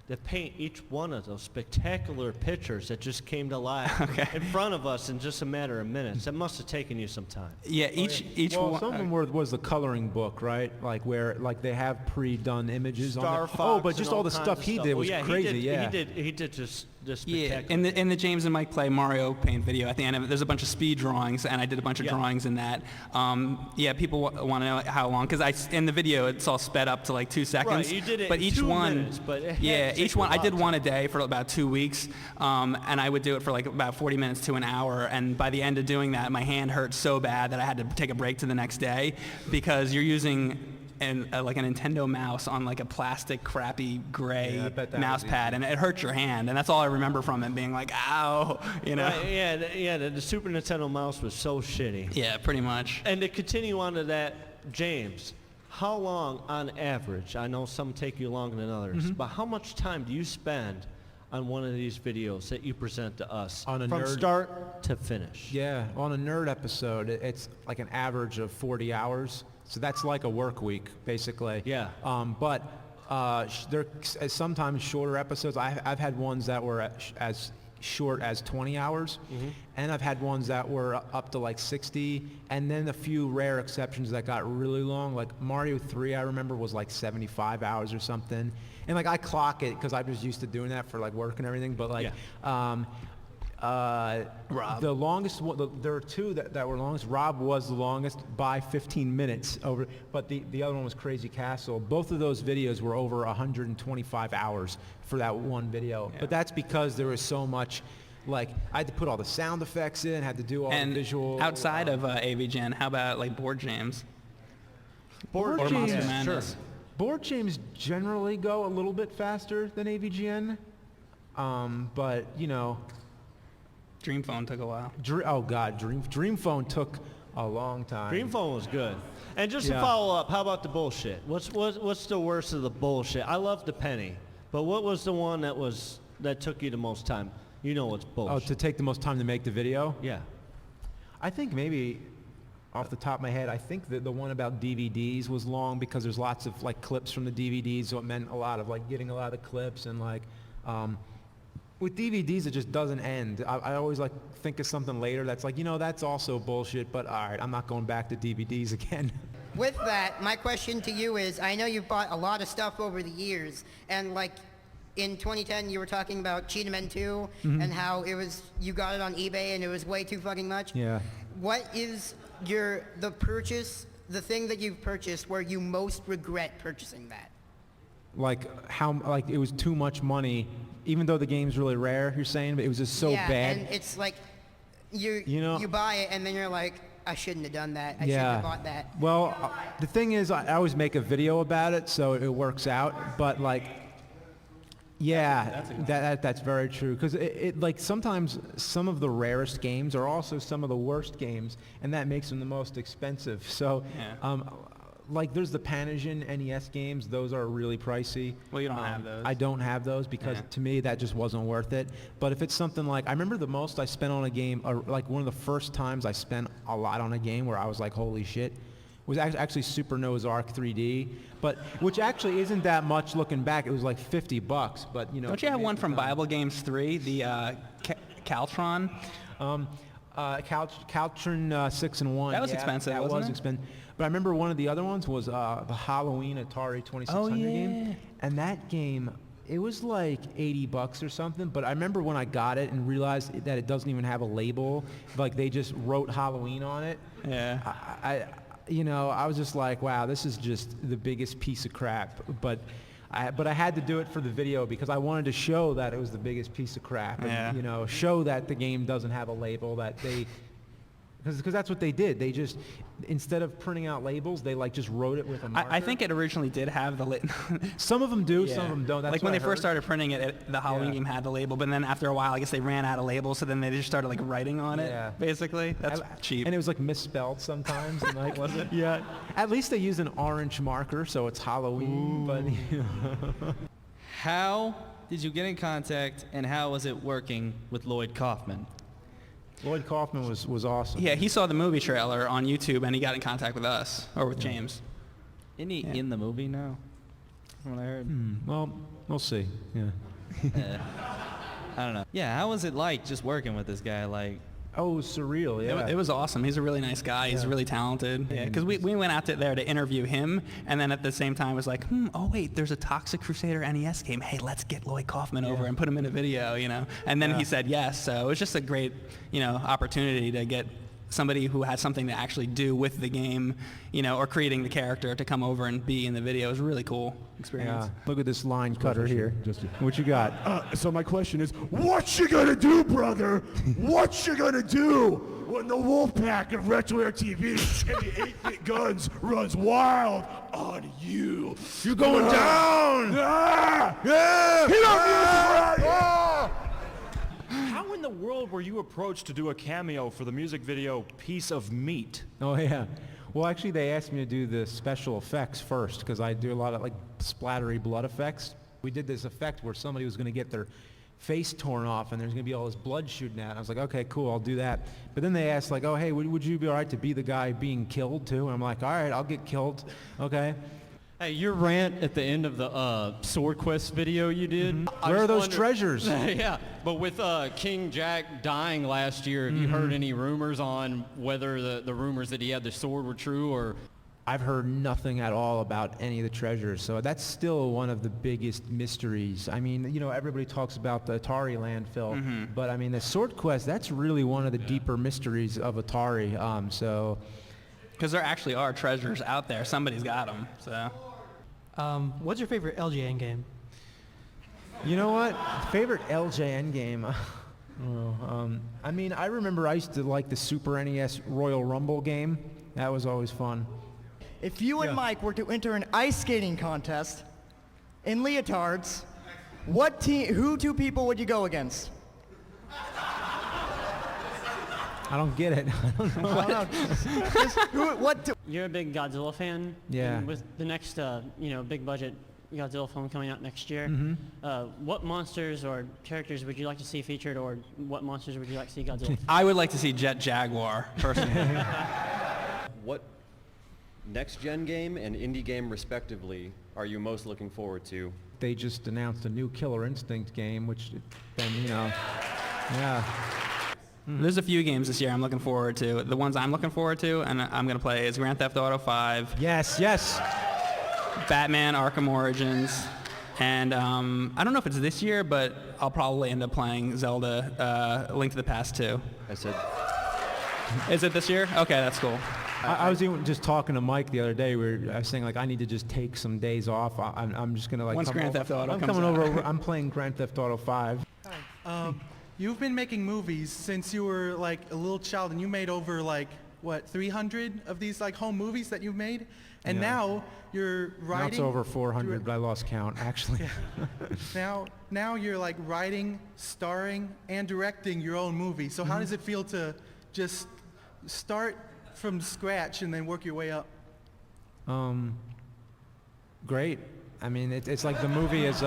Speaker 21: to paint each one of those spectacular pictures that just came to life in front of us in just a matter of minutes? That must have taken you some time.
Speaker 1: Yeah, each
Speaker 13: well,
Speaker 1: one.
Speaker 13: some of them was the coloring book, right? Like where they have pre-done images
Speaker 21: Star
Speaker 13: on there.
Speaker 21: Fox
Speaker 13: Oh, but
Speaker 21: and
Speaker 13: just all the
Speaker 21: kinds
Speaker 13: stuff
Speaker 21: of
Speaker 13: he did was
Speaker 21: Well,
Speaker 13: crazy.
Speaker 21: He did just
Speaker 1: Yeah,
Speaker 21: spectacular.
Speaker 1: in the James and Mike Play Mario Paint video, at the end of it, there's a bunch of speed drawings, and I did a bunch of drawings in that. Yeah, people want to know how long, because in the video it's all sped up to like 2 seconds.
Speaker 21: Right, you did it
Speaker 1: but
Speaker 21: in
Speaker 1: each
Speaker 21: 2
Speaker 1: one,
Speaker 21: minutes, but it had
Speaker 1: yeah,
Speaker 21: to take
Speaker 1: each one
Speaker 21: a
Speaker 1: I did
Speaker 21: lot.
Speaker 1: one a day for about 2 weeks, and I would do it for like about 40 minutes to an hour. And by the end of doing that, my hand hurt so bad that I had to take a break to the next day, because you're using like a Nintendo mouse on like a plastic crappy gray mouse pad, and it hurts your hand, and that's all I remember from it, being like, ow, you know.
Speaker 21: Right, the Super Nintendo mouse was so shitty.
Speaker 1: Yeah, pretty much.
Speaker 21: And to continue on to that, James, how long on average, I know some take you longer than others, but how much time do you spend on one of these videos that you present to us
Speaker 13: On a
Speaker 21: from
Speaker 13: nerd-
Speaker 21: start to finish?
Speaker 13: Yeah, on a nerd episode, it's like an average of 40 hours. So that's like a work week, basically.
Speaker 21: Yeah.
Speaker 13: But there sometimes shorter episodes. I've had ones that were as short as 20 hours, and I've had ones that were up to like 60, and then a few rare exceptions that got really long. Like Mario 3, I remember, was like 75 hours or something. And like I clock it because I'm just used to doing that for like work and everything. But like, the longest one, there are two that were longest. Rob was the longest by 15 minutes over, but the other one was Crazy Castle. Both of those videos were over 125 hours for that one video.
Speaker 1: Yeah.
Speaker 13: But that's because there was so much, like I had to put all the sound effects in, had to do all the visual.
Speaker 1: Outside of AVGen, how about like Board James?
Speaker 13: Board
Speaker 1: or
Speaker 13: James,
Speaker 1: Monster Madness.
Speaker 13: Board James generally go a little bit faster than AVGN, but you know.
Speaker 1: Dream Phone took a while.
Speaker 13: Dream Phone took a long time.
Speaker 21: Dream Phone was good. And just to follow up, how about the bullshit? What's the worst of the bullshit? I love the penny, but what was the one that took you the most time? You know what's bullshit.
Speaker 13: Oh, to take the most time to make the video?
Speaker 21: Yeah.
Speaker 13: I think maybe, off the top of my head, I think that the one about DVDs was long because there's lots of like clips from the DVDs, so it meant a lot of like getting a lot of clips and like. With DVDs, it just doesn't end. I always like think of something later that's like, that's also bullshit, but all right, I'm not going back to DVDs again.
Speaker 22: With that, my question to you is, I know you've bought a lot of stuff over the years, and like in 2010, you were talking about Cheetah Men 2 and how you got it on eBay and it was way too fucking much.
Speaker 13: Yeah.
Speaker 22: What is the thing that you've purchased where you most regret purchasing that?
Speaker 13: Like it was too much money, even though the game's really rare, you're saying, but it was just so bad.
Speaker 22: And it's like you buy it and then you're like, I shouldn't have done that. I shouldn't have bought that.
Speaker 13: Well, the thing is, I always make a video about it, so it works out. But like, that's very true. Because it like sometimes some of the rarest games are also some of the worst games, and that makes them the most expensive. So. Like there's the Panavision NES games; those are really pricey.
Speaker 1: Well, you don't have those.
Speaker 13: I don't have those because to me that just wasn't worth it. But if it's something like, I remember the most I spent on a game, or like one of the first times I spent a lot on a game where I was like, holy shit, was actually Super Noah's Ark 3D. But which actually isn't that much looking back. It was like $50, but
Speaker 1: Don't you have one from Bible Games 3, the Caltron?
Speaker 13: Caltron 6 and 1.
Speaker 1: That was expensive,
Speaker 13: That
Speaker 1: wasn't
Speaker 13: was
Speaker 1: it?
Speaker 13: expensive. But I remember one of the other ones was the Halloween Atari 2600 game. And that game, it was like $80 or something. But I remember when I got it and realized that it doesn't even have a label. Like they just wrote Halloween on it.
Speaker 1: Yeah.
Speaker 13: I was just like, wow, this is just the biggest piece of crap. But I had to do it for the video because I wanted to show that it was the biggest piece of crap. And, show that the game doesn't have a label, that Because that's what they did. They just, instead of printing out labels, they like just wrote it with a marker.
Speaker 1: I think it originally did have the
Speaker 13: some of them do,
Speaker 1: Yeah.
Speaker 13: some of them don't. That's
Speaker 1: like when
Speaker 13: what
Speaker 1: they
Speaker 13: I
Speaker 1: first
Speaker 13: heard.
Speaker 1: started printing it, the Halloween game had the label, but then after a while, I guess they ran out of labels, so then they just started like writing on it.
Speaker 13: Yeah.
Speaker 1: Basically, that's cheap.
Speaker 13: And it was like misspelled sometimes. And like, was it? Yeah. At least they use an orange marker, so it's Halloween. But you know.
Speaker 2: How did you get in contact, and how was it working with Lloyd Kaufman?
Speaker 13: Lloyd Kaufman was awesome.
Speaker 1: Yeah, he saw the movie trailer on YouTube, and he got in contact with us or with James.
Speaker 2: Isn't he in the movie now? From what I heard.
Speaker 13: Well, we'll see. Yeah.
Speaker 2: I don't know. Yeah, how was it like just working with this guy? Like,
Speaker 13: oh, surreal. Yeah.
Speaker 1: It was awesome. He's a really nice guy. He's really talented. Yeah, because we went out there to interview him, and then at the same time was like, oh wait, there's a Toxic Crusader NES game. Hey, let's get Lloyd Kaufman over and put him in a video, you know. And then he said yes. So it was just a great, opportunity to get somebody who had something to actually do with the game, or creating the character to come over and be in the video. It was a really cool experience.
Speaker 13: Yeah. Look at this line cutter here. What you got?
Speaker 5: So my question is, what you gonna do, brother? What you gonna do when the wolf pack of Retroair TV and the 8-bit guns runs wild on you? You're going down! Yeah! Hit on music!
Speaker 21: How in the world were you approached to do a cameo for the music video Piece of Meat?
Speaker 13: Oh, yeah. Well, actually, they asked me to do the special effects first because I do a lot of like splattery blood effects. We did this effect where somebody was going to get their face torn off and there's going to be all this blood shooting out. I was like, okay, cool, I'll do that. But then they asked like, oh, hey, would you be all right to be the guy being killed too? And I'm like, all right, I'll get killed. Okay.
Speaker 2: hey, your rant at the end of the Sword Quest video you did.
Speaker 13: Where are those treasures?
Speaker 2: Yeah, but with King Jack dying last year, have you heard any rumors on whether the rumors that he had the sword were true or?
Speaker 13: I've heard nothing at all about any of the treasures, so that's still one of the biggest mysteries. I mean, everybody talks about the Atari landfill, but I mean, the Sword Quest, that's really one of the deeper mysteries of Atari, so.
Speaker 1: Because there actually are treasures out there. Somebody's got them, so.
Speaker 23: What's your favorite LJN game?
Speaker 13: You know what? Favorite LJN game? I mean, I remember I used to like the Super NES Royal Rumble game. That was always fun.
Speaker 24: If you and Mike were to enter an ice skating contest in leotards, who two people would you go against?
Speaker 13: I don't get it. I don't know.
Speaker 25: You're a big Godzilla fan.
Speaker 13: Yeah.
Speaker 25: And with the next, big budget Godzilla film coming out next year, what monsters or characters would you like to see featured, or what monsters would you like to see Godzilla?
Speaker 1: I would like to see Jet Jaguar, personally.
Speaker 26: What next-gen game and indie game, respectively, are you most looking forward to?
Speaker 13: They just announced a new Killer Instinct game, which then, yeah.
Speaker 1: There's a few games this year I'm looking forward to. The ones I'm looking forward to and I'm going to play is Grand Theft Auto 5.
Speaker 13: Yes.
Speaker 1: Batman Arkham Origins. And I don't know if it's this year, but I'll probably end up playing Zelda Link to the Past 2.
Speaker 26: I said...
Speaker 1: Is it this year? Okay, that's cool.
Speaker 13: I was even just talking to Mike the other day where I was saying, like, I need to just take some days off. I'm just going to, like...
Speaker 1: Once Grand Theft Auto comes
Speaker 13: coming
Speaker 1: out.
Speaker 13: over. I'm playing Grand Theft Auto 5.
Speaker 27: You've been making movies since you were like a little child, and you made over 300 of these home movies that you've made, and now you're writing.
Speaker 13: Now it's over 400, but I lost count actually.
Speaker 27: Now you're writing, starring, and directing your own movie. So how does it feel to just start from scratch and then work your way up?
Speaker 13: Great. I mean, it's like the movie is.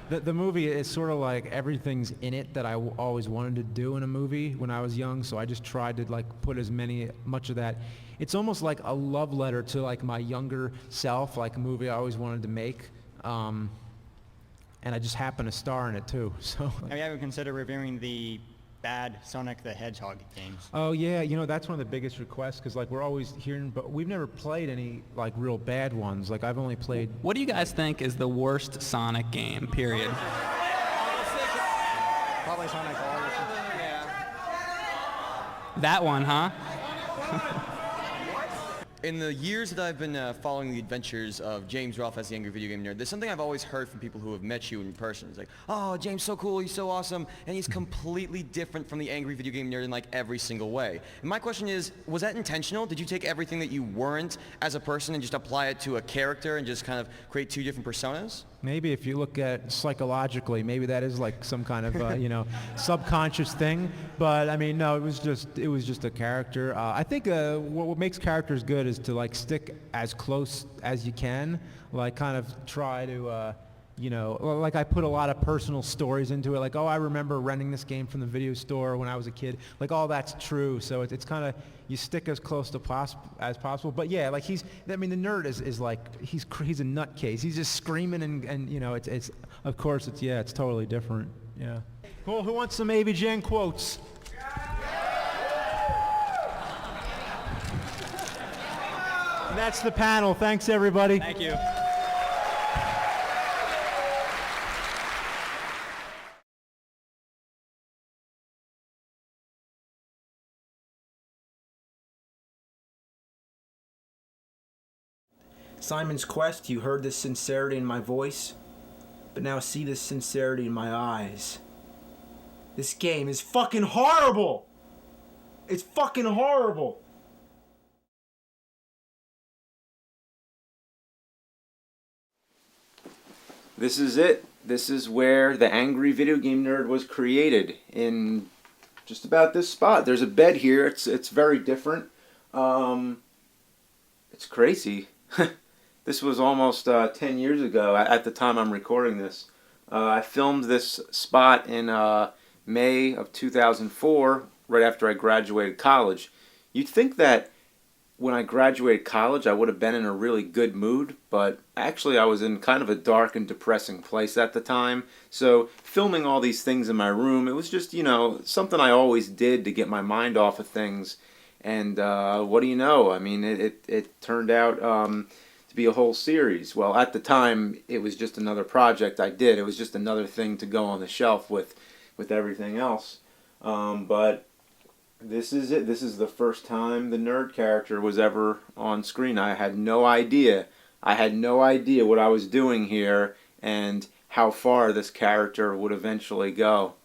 Speaker 13: The movie is sort of like everything's in it that I always wanted to do in a movie when I was young, so I just tried to put much of that. It's almost like a love letter to my younger self, like a movie I always wanted to make, and I just happened to star in it too. So.
Speaker 24: Have you ever considered reviewing the bad Sonic the Hedgehog games?
Speaker 13: Oh yeah, that's one of the biggest requests because we're always hearing, but we've never played any real bad ones. I've only played.
Speaker 1: What do you guys think is the worst Sonic game? Period.
Speaker 24: Probably Sonic Origins.
Speaker 1: That one, huh?
Speaker 3: In the years that I've been following the adventures of James Rolfe as the Angry Video Game Nerd, there's something I've always heard from people who have met you in person. It's like, oh, James, so cool, he's so awesome, and he's completely different from the Angry Video Game Nerd in like every single way. And my question is, was that intentional? Did you take everything that you weren't as a person and just apply it to a character and just kind of create two different personas?
Speaker 13: Maybe if you look at psychologically, maybe that is like some kind of subconscious thing. But I mean, no, it was just a character. I think what makes characters good is to like stick as close as you can, like kind of try to. Like I put a lot of personal stories into it, like, oh, I remember renting this game from the video store when I was a kid. Like, all that's true, so it's kind of, you stick as close to as possible. But yeah, like the nerd is like, he's a nutcase. He's just screaming and it's of course, it's totally different, yeah. Cool, who wants some AVGN quotes? And that's the panel, thanks everybody.
Speaker 1: Thank you.
Speaker 4: Simon's Quest, you heard this sincerity in my voice, but now see this sincerity in my eyes. This game is fucking horrible! It's fucking horrible!
Speaker 6: This is it. This is where the Angry Video Game Nerd was created, in just about this spot. There's a bed here. It's very different. It's crazy. This was almost 10 years ago at the time I'm recording this. I filmed this spot in May of 2004, right after I graduated college. You'd think that when I graduated college I would have been in a really good mood, but actually I was in kind of a dark and depressing place at the time. So filming all these things in my room, it was just, something I always did to get my mind off of things. And what do you know? I mean, it turned out to be a whole series. Well, at the time, it was just another project I did. It was just another thing to go on the shelf with everything else. But this is it. This is the first time the nerd character was ever on screen. I had no idea. I had no idea what I was doing here and how far this character would eventually go.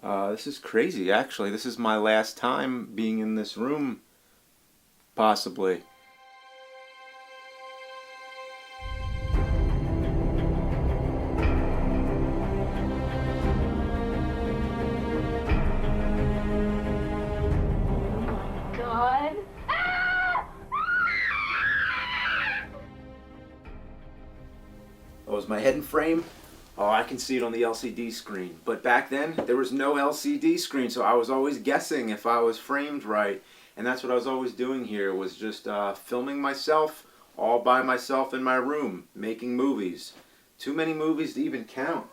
Speaker 6: This is crazy, actually. This is my last time being in this room, possibly.
Speaker 7: God.
Speaker 6: Oh, is my head in frame? Oh, I can see it on the LCD screen. But back then, there was no LCD screen, so I was always guessing if I was framed right. And that's what I was always doing here, was just filming myself, all by myself in my room, making movies. Too many movies to even count.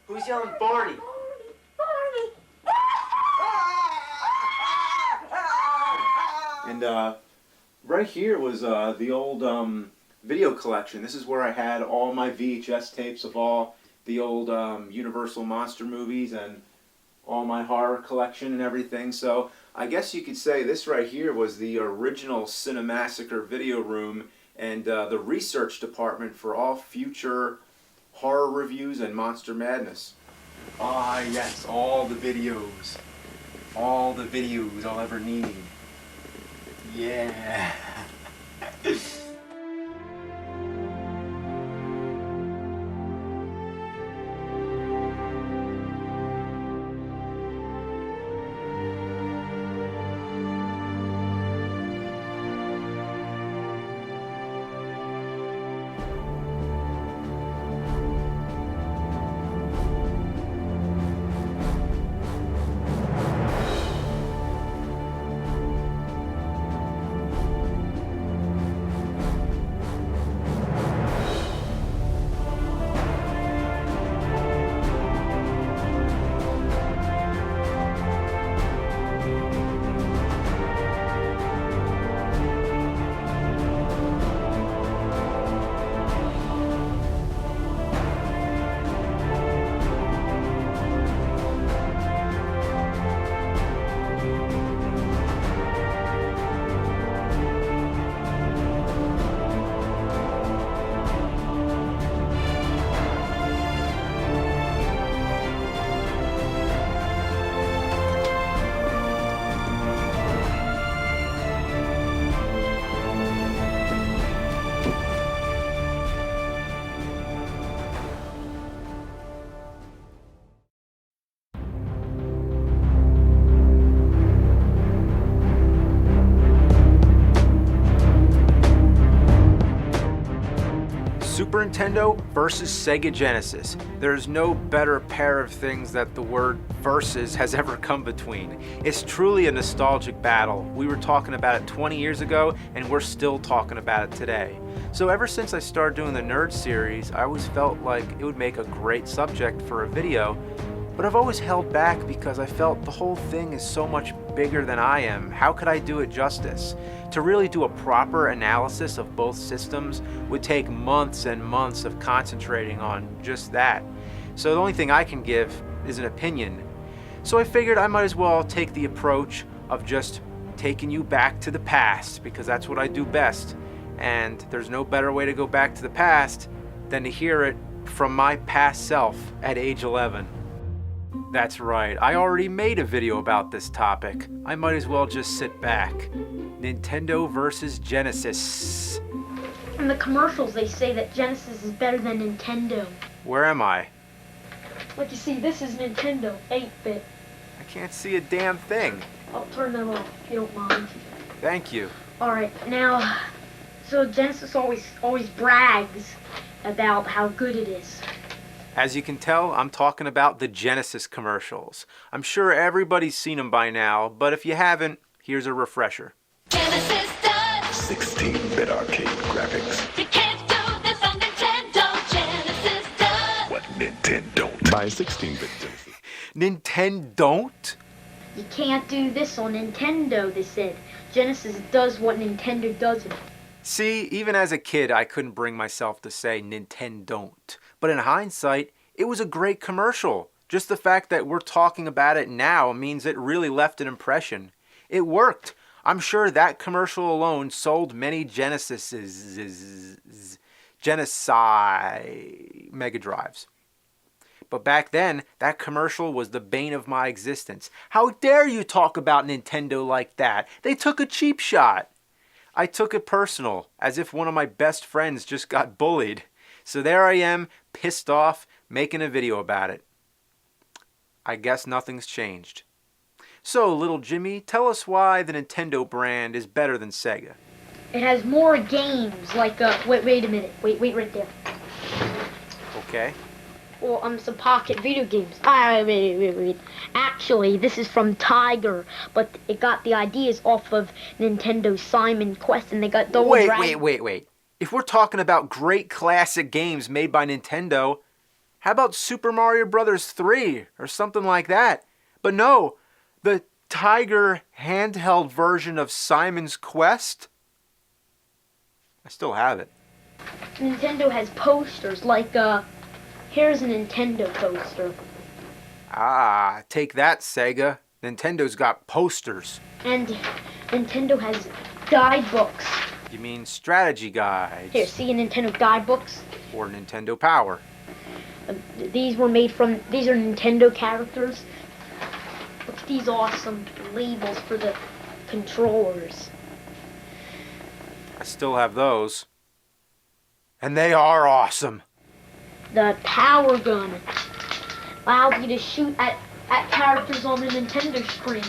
Speaker 7: Who's yelling Barney?
Speaker 6: And right here was the old video collection. This is where I had all my VHS tapes of all the old Universal monster movies and all my horror collection and everything. So I guess you could say this right here was the original Cinemassacre video room and the research department for all future horror reviews and Monster Madness. Ah, yes, all the videos. All the videos I'll ever need. Yeah. Super Nintendo versus Sega Genesis. There's no better pair of things that the word versus has ever come between. It's truly a nostalgic battle. We were talking about it 20 years ago, and we're still talking about it today. So ever since I started doing the Nerd series, I always felt like it would make a great subject for a video, but I've always held back because I felt the whole thing is so much bigger than I am. How could I do it justice? To really do a proper analysis of both systems would take months and months of concentrating on just that. So the only thing I can give is an opinion. So I figured I might as well take the approach of just taking you back to the past, because that's what I do best. And there's no better way to go back to the past than to hear it from my past self at age 11. That's right, I already made a video about this topic. I might as well just sit back. Nintendo versus Genesis.
Speaker 8: In the commercials, they say that Genesis is better than Nintendo.
Speaker 6: Where am I?
Speaker 8: Like you see, this is Nintendo 8-bit.
Speaker 6: I can't see a damn thing.
Speaker 8: I'll turn that off if you don't mind.
Speaker 6: Thank you.
Speaker 8: Alright, now, so Genesis always brags about how good it is.
Speaker 6: As you can tell, I'm talking about the Genesis commercials. I'm sure everybody's seen them by now, but if you haven't, here's a refresher.
Speaker 9: Genesis does 16-bit arcade graphics. You can't do this on Nintendo. Genesis does what Nintendo don't. By 16-bit Genesis.
Speaker 6: Nintendo don't?
Speaker 8: You can't do this on Nintendo, they said. Genesis does what Nintendo doesn't.
Speaker 6: See, even as a kid, I couldn't bring myself to say Nintendo don't. But in hindsight, it was a great commercial. Just the fact that we're talking about it now means it really left an impression. It worked. I'm sure that commercial alone sold many Genesis Mega Drives. But back then, that commercial was the bane of my existence. How dare you talk about Nintendo like that? They took a cheap shot. I took it personal, as if one of my best friends just got bullied. So there I am, pissed off, making a video about it. I guess nothing's changed. So, little Jimmy, tell us why the Nintendo brand is better than Sega.
Speaker 8: It has more games, like, wait a minute. Wait right there.
Speaker 6: Okay.
Speaker 8: Well, some pocket video games. Wait. Actually, this is from Tiger, but it got the ideas off of Nintendo's Simon Quest, and they got Double Dragon.
Speaker 6: Wait. If we're talking about great classic games made by Nintendo, how about Super Mario Bros. 3 or something like that? But no, the Tiger handheld version of Simon's Quest? I still have it.
Speaker 8: Nintendo has posters, like, here's a Nintendo poster.
Speaker 6: Ah, take that, Sega. Nintendo's got posters.
Speaker 8: And Nintendo has guidebooks.
Speaker 6: You mean strategy guides?
Speaker 8: Here, see Nintendo guidebooks?
Speaker 6: Or Nintendo Power.
Speaker 8: These are Nintendo characters. Look at these awesome labels for the controllers.
Speaker 6: I still have those. And they are awesome.
Speaker 8: The Power Gun allows you to shoot at characters on the Nintendo screen.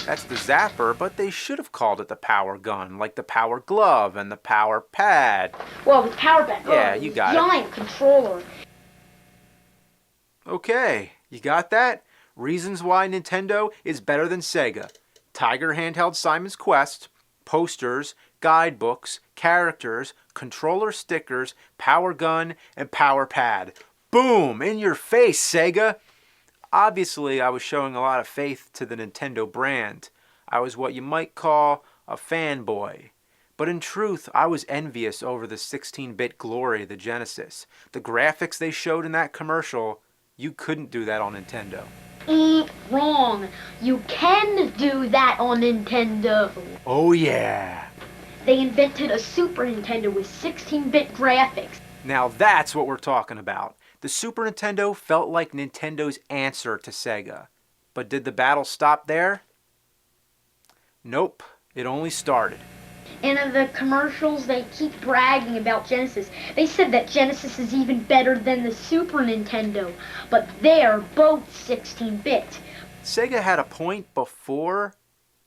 Speaker 6: That's the Zapper, but they should have called it the Power Gun, like the Power Glove and the Power Pad.
Speaker 8: Well, the Power Pad.
Speaker 6: Yeah, you got it.
Speaker 8: Giant controller.
Speaker 6: Okay, you got that? Reasons why Nintendo is better than Sega. Tiger handheld Simon's Quest, posters, guidebooks, characters, controller stickers, Power Gun, and Power Pad. Boom! In your face, Sega! Obviously, I was showing a lot of faith to the Nintendo brand. I was what you might call a fanboy. But in truth, I was envious over the 16-bit glory of the Genesis. The graphics they showed in that commercial, you couldn't do that on Nintendo.
Speaker 8: Wrong. You can do that on Nintendo.
Speaker 6: Oh yeah.
Speaker 8: They invented a Super Nintendo with 16-bit graphics.
Speaker 6: Now that's what we're talking about. The Super Nintendo felt like Nintendo's answer to Sega. But did the battle stop there? Nope, it only started.
Speaker 8: In the commercials, they keep bragging about Genesis. They said that Genesis is even better than the Super Nintendo, but they're both 16-bit.
Speaker 6: Sega had a point before,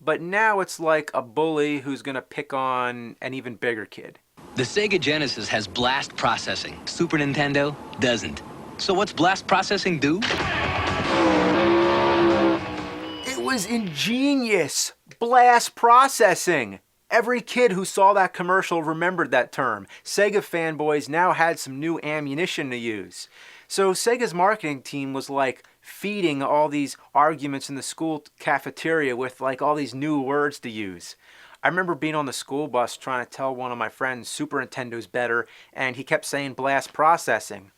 Speaker 6: but now it's like a bully who's gonna pick on an even bigger kid.
Speaker 10: The Sega Genesis has blast processing. Super Nintendo doesn't. So what's blast processing do?
Speaker 4: It was ingenious. Blast processing. Every kid who saw that commercial remembered that term. Sega fanboys now had some new ammunition to use. So Sega's marketing team was like feeding all these arguments in the school cafeteria with like all these new words to use. I remember being on the school bus trying to tell one of my friends Super Nintendo's better, and he kept saying blast processing.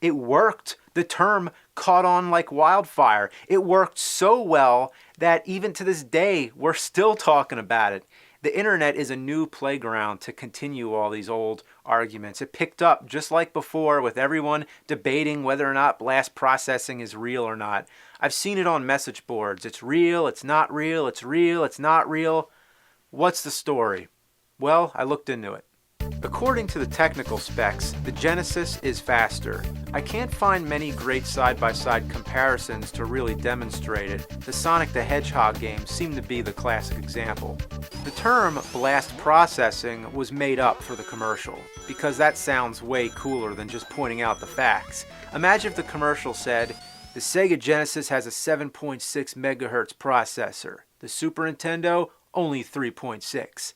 Speaker 4: It worked. The term caught on like wildfire. It worked so well that even to this day, we're still talking about it. The internet is a new playground to continue all these old arguments. It picked up just like before with everyone debating whether or not blast processing is real or not. I've seen it on message boards. It's real, it's not real, it's real, it's not real. What's the story? Well, I looked into it. According to the technical specs, the Genesis is faster. I can't find many great side-by-side comparisons to really demonstrate it. The Sonic the Hedgehog games seem to be the classic example. The term blast processing was made up for the commercial, because that sounds way cooler than just pointing out the facts. Imagine if the commercial said, the Sega Genesis has a 7.6 megahertz processor. The Super Nintendo, only 3.6.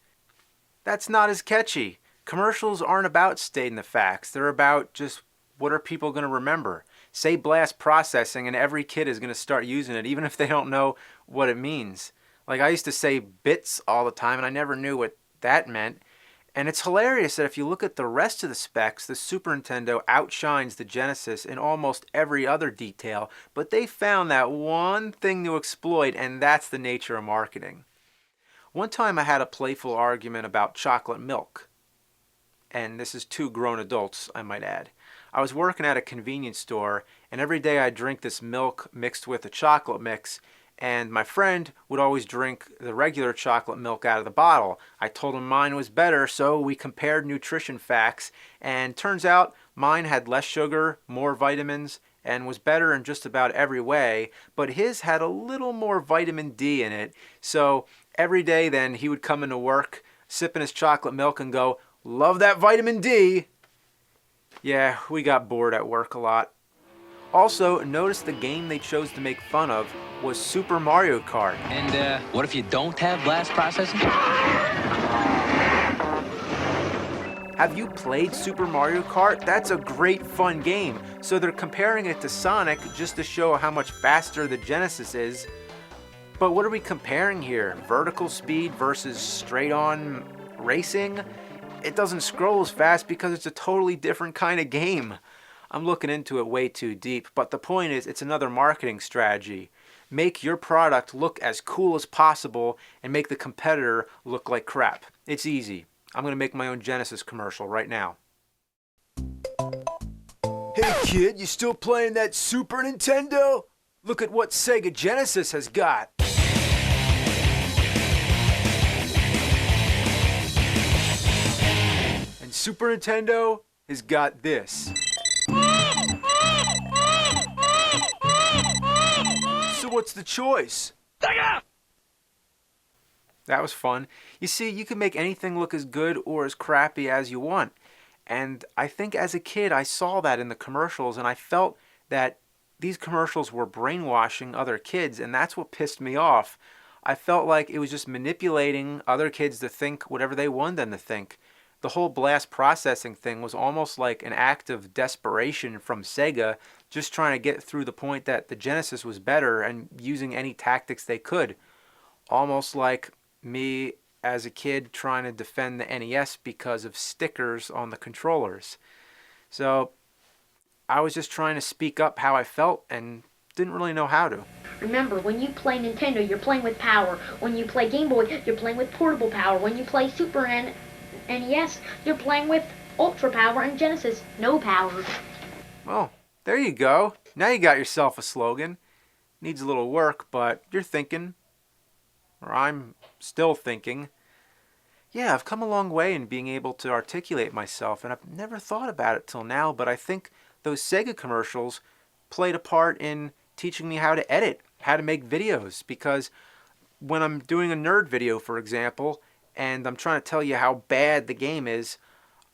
Speaker 4: That's not as catchy. Commercials aren't about stating the facts. They're about just what are people going to remember. Say blast processing and every kid is going to start using it even if they don't know what it means. Like I used to say bits all the time and I never knew what that meant. And it's hilarious that if you look at the rest of the specs, the Super Nintendo outshines the Genesis in almost every other detail, but they found that one thing to exploit, and that's the nature of marketing. One time I had a playful argument about chocolate milk. And this is two grown adults, I might add. I was working at a convenience store, and every day I'd drink this milk mixed with a chocolate mix, and my friend would always drink the regular chocolate milk out of the bottle. I told him mine was better, so we compared nutrition facts, and turns out mine had less sugar, more vitamins, and was better in just about every way, but his had a little more vitamin D in it. So every day then he would come into work, sipping his chocolate milk and go, "Love that vitamin D." Yeah, we got bored at work a lot. Also, notice the game they chose to make fun of was Super Mario Kart.
Speaker 10: And what if you don't have blast processing?
Speaker 4: Have you played Super Mario Kart? That's a great fun game. So they're comparing it to Sonic just to show how much faster the Genesis is. But what are we comparing here? Vertical speed versus straight-on racing? It doesn't scroll as fast because it's a totally different kind of game. I'm looking into it way too deep, but the point is it's another marketing strategy. Make your product look as cool as possible and make the competitor look like crap. It's easy. I'm going to make my own Genesis commercial right now. Hey kid, you still playing that Super Nintendo? Look at what Sega Genesis has got. And Super Nintendo has got this. So what's the choice? That was fun. You see, you can make anything look as good or as crappy as you want. And I think as a kid, I saw that in the commercials, and I felt that these commercials were brainwashing other kids, and that's what pissed me off. I felt like it was just manipulating other kids to think whatever they wanted them to think. The whole blast processing thing was almost like an act of desperation from Sega, just trying to get through the point that the Genesis was better and using any tactics they could. Almost like me as a kid trying to defend the NES because of stickers on the controllers. So I was just trying to speak up how I felt and didn't really know how to.
Speaker 8: Remember, when you play Nintendo, you're playing with power. When you play Game Boy, you're playing with portable power. When you play Super NES, you're playing with Ultra Power, and Genesis, no power.
Speaker 4: Well, there you go. Now you got yourself a slogan. Needs a little work, but you're thinking, or I'm still thinking. Yeah, I've come a long way in being able to articulate myself, and I've never thought about it till now, but I think those Sega commercials played a part in teaching me how to edit, how to make videos, because when I'm doing a nerd video, for example, and I'm trying to tell you how bad the game is,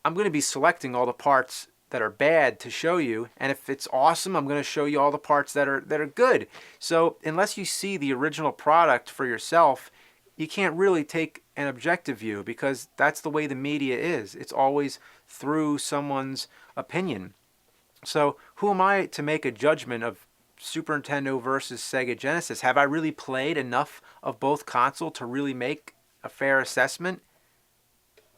Speaker 6: I'm going to be selecting all the parts that are bad to show you, and if it's awesome, I'm going to show you all the parts that are good. So unless you see the original product for yourself, you can't really take an objective view, because that's the way the media is. It's always through someone's opinion. So who am I to make a judgment of Super Nintendo versus Sega Genesis? Have I really played enough of both console to really make a fair assessment?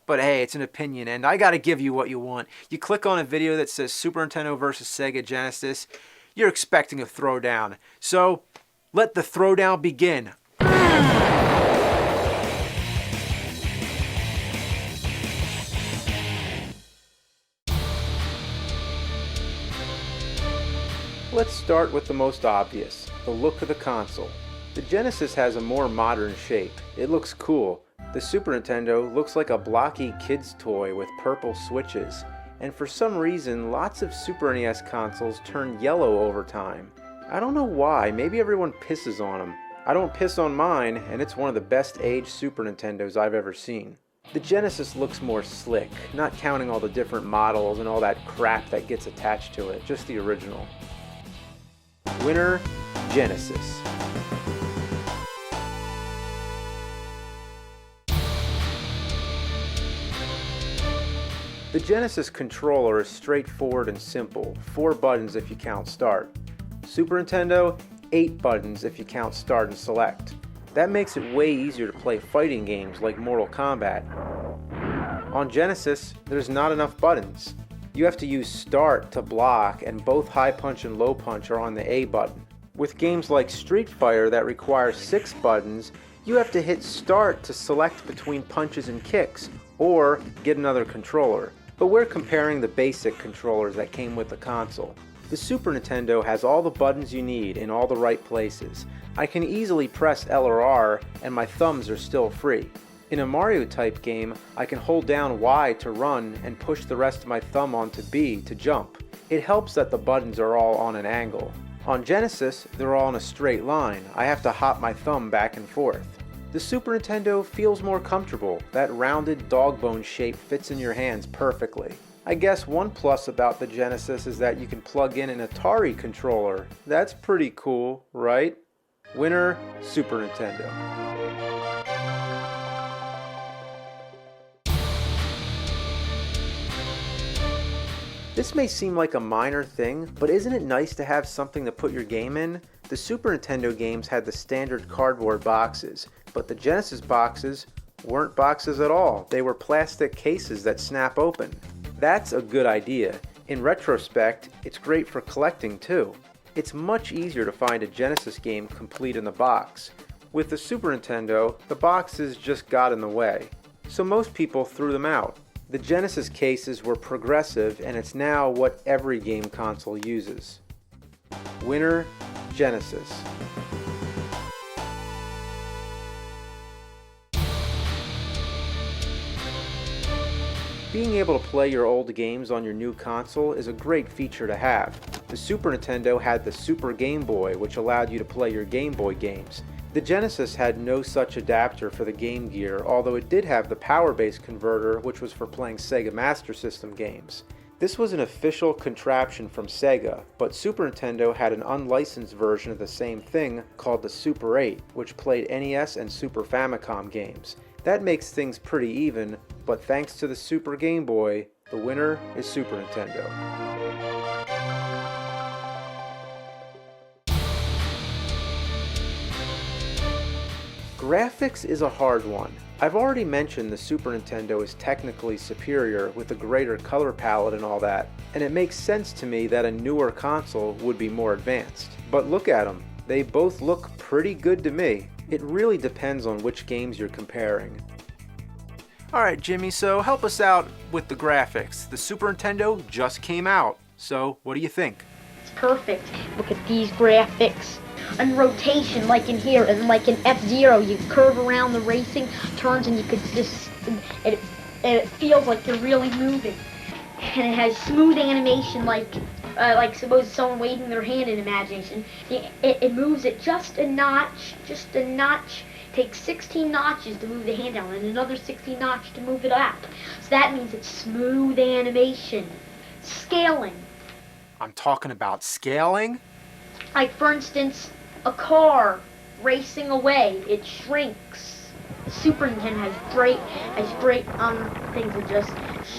Speaker 6: But hey, it's an opinion, and I gotta give you what you want. You click on a video that says Super Nintendo versus Sega Genesis, you're expecting a throwdown. So let the throwdown begin. Let's start with the most obvious, the look of the console. The Genesis has a more modern shape. It looks cool. The Super Nintendo looks like a blocky kid's toy with purple switches. And for some reason, lots of Super NES consoles turn yellow over time. I don't know why, maybe everyone pisses on them. I don't piss on mine, and it's one of the best aged Super Nintendos I've ever seen. The Genesis looks more slick, not counting all the different models and all that crap that gets attached to it, just the original. Winner, Genesis. The Genesis controller is straightforward and simple, 4 buttons if you count start. Super Nintendo, 8 buttons if you count start and select. That makes it way easier to play fighting games like Mortal Kombat. On Genesis, there's not enough buttons. You have to use start to block, and both high punch and low punch are on the A button. With games like Street Fighter that require 6 buttons, you have to hit start to select between punches and kicks, or get another controller. But we're comparing the basic controllers that came with the console. The Super Nintendo has all the buttons you need in all the right places. I can easily press L or R, and my thumbs are still free. In a Mario type game, I can hold down Y to run and push the rest of my thumb onto B to jump. It helps that the buttons are all on an angle. On Genesis, they're all in a straight line. I have to hop my thumb back and forth. The Super Nintendo feels more comfortable. That rounded dog bone shape fits in your hands perfectly. I guess one plus about the Genesis is that you can plug in an Atari controller. That's pretty cool, right? Winner, Super Nintendo. This may seem like a minor thing, but isn't it nice to have something to put your game in? The Super Nintendo games had the standard cardboard boxes, but the Genesis boxes weren't boxes at all. They were plastic cases that snap open. That's a good idea. In retrospect, it's great for collecting too. It's much easier to find a Genesis game complete in the box. With the Super Nintendo, the boxes just got in the way, so most people threw them out. The Genesis cases were progressive, and it's now what every game console uses. Winner, Genesis. Being able to play your old games on your new console is a great feature to have. The Super Nintendo had the Super Game Boy, which allowed you to play your Game Boy games. The Genesis had no such adapter for the Game Gear, although it did have the power-base converter, which was for playing Sega Master System games. This was an official contraption from Sega, but Super Nintendo had an unlicensed version of the same thing called the Super 8, which played NES and Super Famicom games. That makes things pretty even, but thanks to the Super Game Boy, the winner is Super Nintendo. Graphics is a hard one. I've already mentioned the Super Nintendo is technically superior with a greater color palette and all that, and it makes sense to me that a newer console would be more advanced. But look at them. They both look pretty good to me. It really depends on which games you're comparing. Alright Jimmy, so help us out with the graphics. The Super Nintendo just came out, so what do you think?
Speaker 8: It's perfect. Look at these graphics. And rotation, like in here, and like in F-Zero, you curve around the racing turns and you could just, it feels like you're really moving. And it has smooth animation, like suppose someone waving their hand in imagination. It moves it just a notch, takes 16 notches to move the hand down and another 16 notches to move it up. So that means it's smooth animation. Scaling.
Speaker 4: I'm talking about scaling?
Speaker 8: Like, for instance, a car racing away, it shrinks. The Super Nintendo has great things that just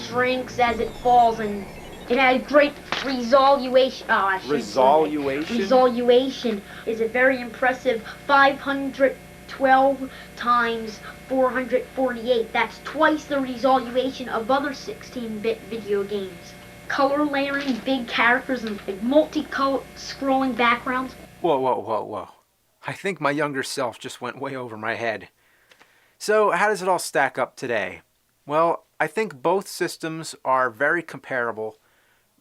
Speaker 8: shrinks as it falls, and it has great resolution. Resolution is a very impressive 512 times 448. That's twice the resolution of other 16-bit video games. Color layering, big characters, and multi-color scrolling backgrounds.
Speaker 4: Whoa. I think my younger self just went way over my head. So how does it all stack up today? Well, I think both systems are very comparable,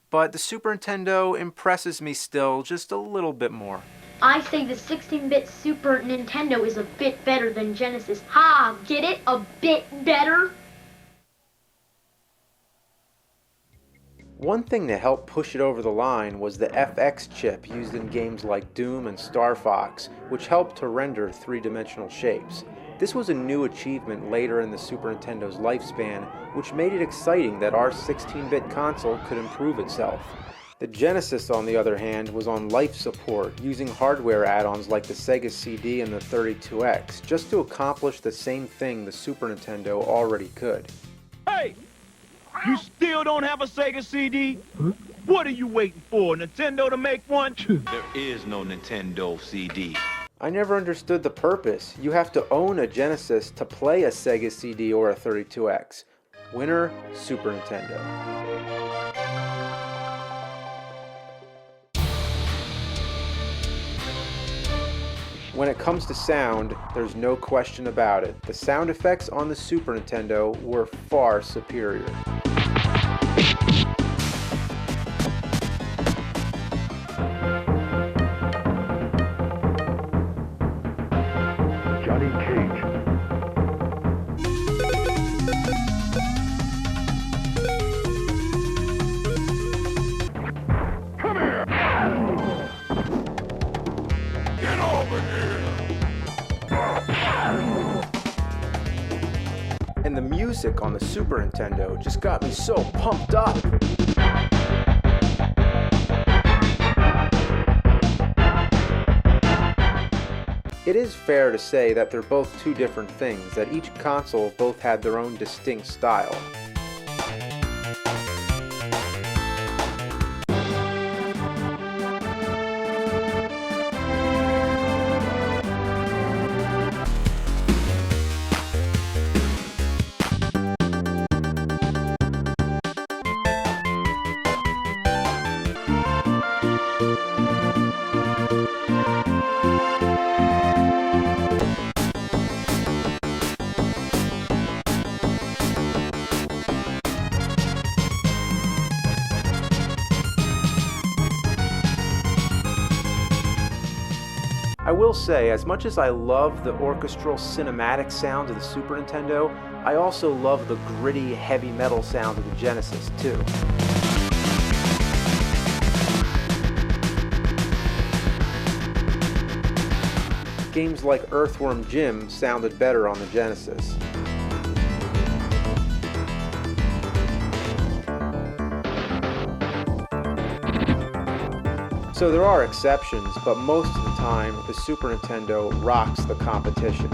Speaker 4: but the Super Nintendo impresses me still just a little bit more.
Speaker 8: I say the 16-bit Super Nintendo is a bit better than Genesis. Ha! Get it? A bit better?
Speaker 6: One thing that helped push it over the line was the FX chip used in games like Doom and Star Fox, which helped to render three-dimensional shapes. This was a new achievement later in the Super Nintendo's lifespan, which made it exciting that our 16-bit console could improve itself. The Genesis, on the other hand, was on life support, using hardware add-ons like the Sega CD and the 32X, just to accomplish the same thing the Super Nintendo already could.
Speaker 11: Hey! You still don't have a Sega CD? What are you waiting for, Nintendo to make one?
Speaker 12: There is no Nintendo CD.
Speaker 6: I never understood the purpose. You have to own a Genesis to play a Sega CD or a 32X. Winner, Super Nintendo. When it comes to sound, there's no question about it. The sound effects on the Super Nintendo were far superior.
Speaker 9: Johnny Cage. Come here! Get over here!
Speaker 6: And the music on the Super Nintendo just got me so pumped up. It is fair to say that they're both two different things, that each console both had their own distinct style. I will say, as much as I love the orchestral cinematic sound of the Super Nintendo, I also love the gritty heavy metal sound of the Genesis too. Games like Earthworm Jim sounded better on the Genesis. So there are exceptions, but most of the time, the Super Nintendo rocks the competition.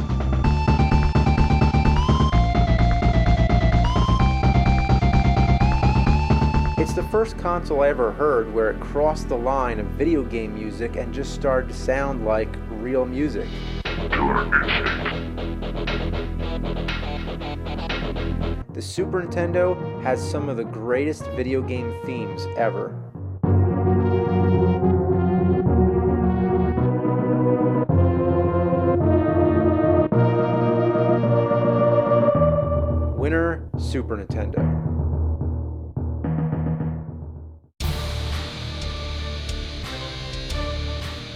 Speaker 6: It's the first console I ever heard where it crossed the line of video game music and just started to sound like real music. The Super Nintendo has some of the greatest video game themes ever. Winner, Super Nintendo.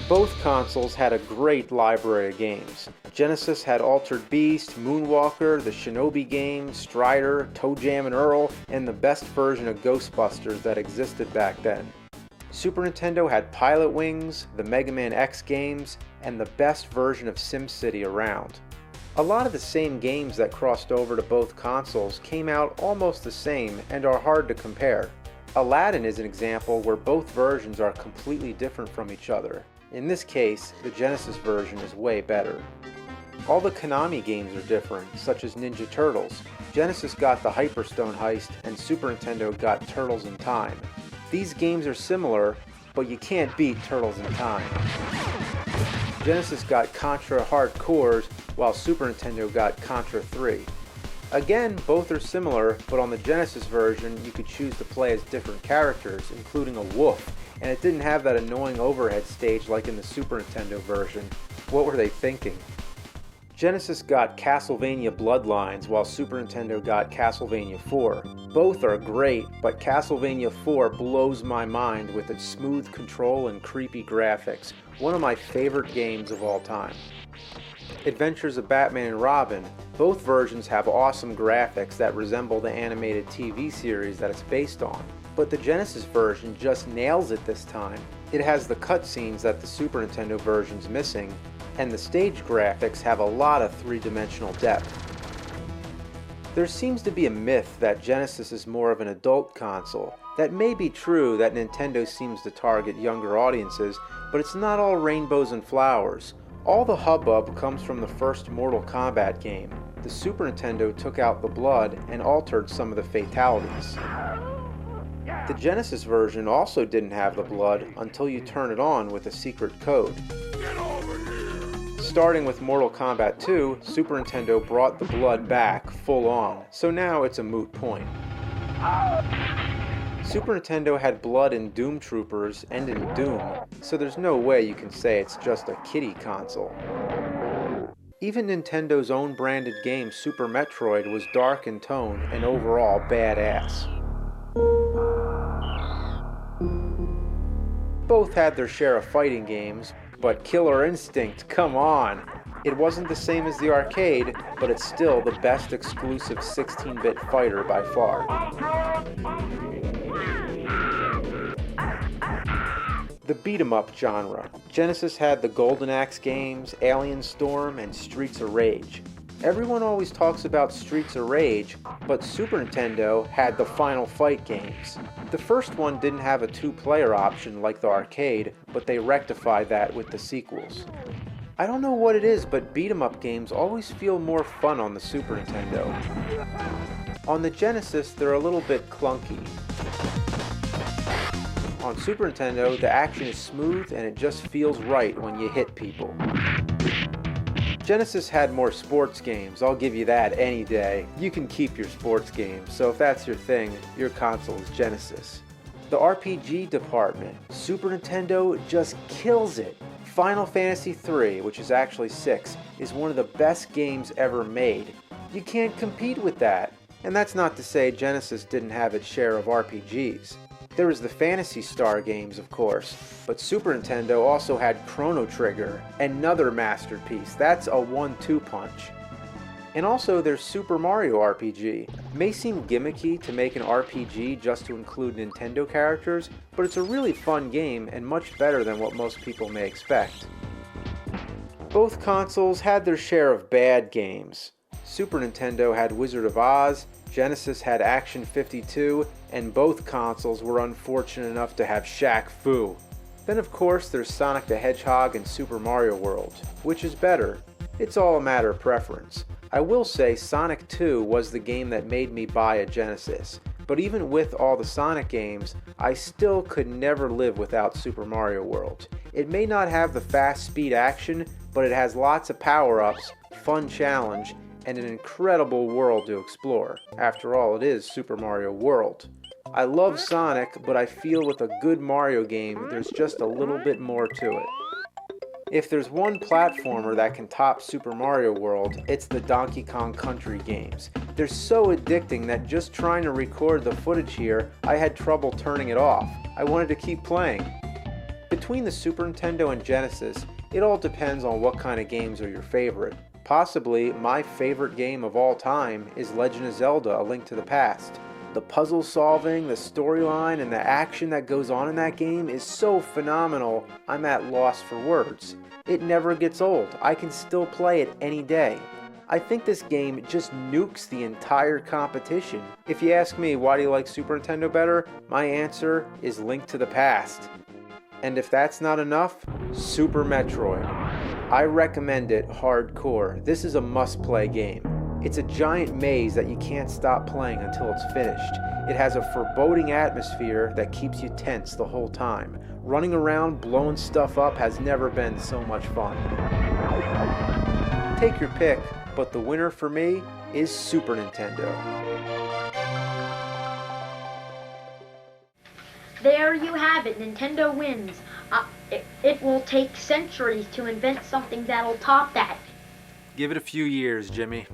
Speaker 6: Both consoles had a great library of games. Genesis had Altered Beast, Moonwalker, the Shinobi games, Strider, Toe Jam and Earl, and the best version of Ghostbusters that existed back then. Super Nintendo had Pilot Wings, the Mega Man X games, and the best version of SimCity around. A lot of the same games that crossed over to both consoles came out almost the same and are hard to compare. Aladdin is an example where both versions are completely different from each other. In this case, the Genesis version is way better. All the Konami games are different, such as Ninja Turtles. Genesis got the Hyperstone Heist and Super Nintendo got Turtles in Time. These games are similar, but you can't beat Turtles in Time. Genesis got Contra Hard Corps, while Super Nintendo got Contra 3. Again, both are similar, but on the Genesis version you could choose to play as different characters, including a wolf, and it didn't have that annoying overhead stage like in the Super Nintendo version. What were they thinking? Genesis got Castlevania Bloodlines, while Super Nintendo got Castlevania 4. Both are great, but Castlevania 4 blows my mind with its smooth control and creepy graphics. One of my favorite games of all time. Adventures of Batman and Robin. Both versions have awesome graphics that resemble the animated TV series that it's based on. But the Genesis version just nails it this time. It has the cutscenes that the Super Nintendo version's missing, and the stage graphics have a lot of three-dimensional depth. There seems to be a myth that Genesis is more of an adult console. That may be true that Nintendo seems to target younger audiences, but it's not all rainbows and flowers. All the hubbub comes from the first Mortal Kombat game. The Super Nintendo took out the blood and altered some of the fatalities. The Genesis version also didn't have the blood until you turn it on with a secret code. Starting with Mortal Kombat 2, Super Nintendo brought the blood back full on, so now it's a moot point. Super Nintendo had blood in Doom Troopers and in Doom, so there's no way you can say it's just a kiddie console. Even Nintendo's own branded game Super Metroid was dark in tone and overall badass. Both had their share of fighting games, but Killer Instinct, come on! It wasn't the same as the arcade, but it's still the best exclusive 16-bit fighter by far. The beat-em-up genre. Genesis had the Golden Axe games, Alien Storm, and Streets of Rage. Everyone always talks about Streets of Rage, but Super Nintendo had the Final Fight games. The first one didn't have a two-player option like the arcade, but they rectified that with the sequels. I don't know what it is, but beat-em-up games always feel more fun on the Super Nintendo. On the Genesis, they're a little bit clunky. On Super Nintendo, the action is smooth and it just feels right when you hit people. Genesis had more sports games, I'll give you that any day. You can keep your sports games, so if that's your thing, your console is Genesis. The RPG department, Super Nintendo just kills it. Final Fantasy III, which is actually 6, is one of the best games ever made. You can't compete with that. And that's not to say Genesis didn't have its share of RPGs. There was the Phantasy Star games, of course, but Super Nintendo also had Chrono Trigger, another masterpiece. That's a 1-2 punch. And also there's Super Mario RPG. It may seem gimmicky to make an RPG just to include Nintendo characters, but it's a really fun game and much better than what most people may expect. Both consoles had their share of bad games. Super Nintendo had Wizard of Oz, Genesis had Action 52, and both consoles were unfortunate enough to have Shaq Fu. Then of course there's Sonic the Hedgehog and Super Mario World. Which is better? It's all a matter of preference. I will say Sonic 2 was the game that made me buy a Genesis, but even with all the Sonic games, I still could never live without Super Mario World. It may not have the fast speed action, but it has lots of power-ups, fun challenge, and an incredible world to explore. After all, it is Super Mario World. I love Sonic, but I feel with a good Mario game, there's just a little bit more to it. If there's one platformer that can top Super Mario World, it's the Donkey Kong Country games. They're so addicting that just trying to record the footage here, I had trouble turning it off. I wanted to keep playing. Between the Super Nintendo and Genesis, it all depends on what kind of games are your favorite. Possibly my favorite game of all time is Legend of Zelda: A Link to the Past. The puzzle solving, the storyline, and the action that goes on in that game is so phenomenal, I'm at loss for words. It never gets old. I can still play it any day. I think this game just nukes the entire competition. If you ask me why do you like Super Nintendo better, my answer is Link to the Past. And if that's not enough, Super Metroid. I recommend it hardcore. This is a must-play game. It's a giant maze that you can't stop playing until it's finished. It has a foreboding atmosphere that keeps you tense the whole time. Running around blowing stuff up has never been so much fun. Take your pick, but the winner for me is Super Nintendo.
Speaker 8: There you have it. Nintendo wins. It will take centuries to invent something that'll top that.
Speaker 6: Give it a few years, Jimmy.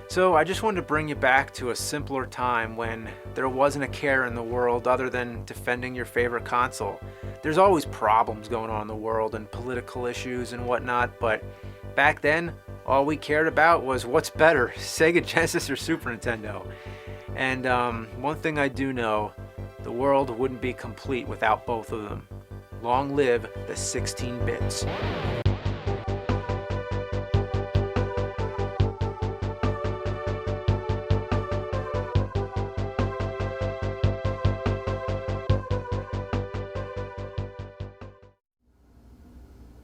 Speaker 6: So I just wanted to bring you back to a simpler time when there wasn't a care in the world other than defending your favorite console. There's always problems going on in the world and political issues and whatnot, but back then, all we cared about was what's better, Sega Genesis or Super Nintendo. And one thing I do know, the world wouldn't be complete without both of them. Long live the 16 bits.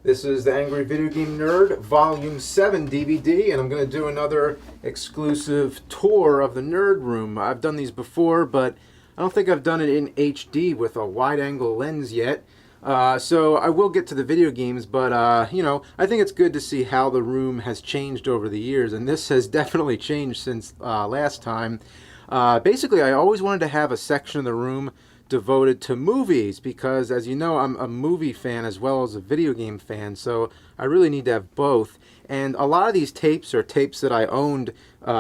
Speaker 6: This is the Angry Video Game Nerd Volume 7 DVD, and I'm going to do another exclusive tour of the Nerd Room. I've done these before, but I don't think I've done it in HD with a wide-angle lens yet. So I will get to the video games, but, you know, I think it's good to see how the room has changed over the years, and this has definitely changed since last time. Basically, I always wanted to have a section of the room devoted to movies because, as you know, I'm a movie fan as well as a video game fan, so I really need to have both. And a lot of these tapes are tapes that I owned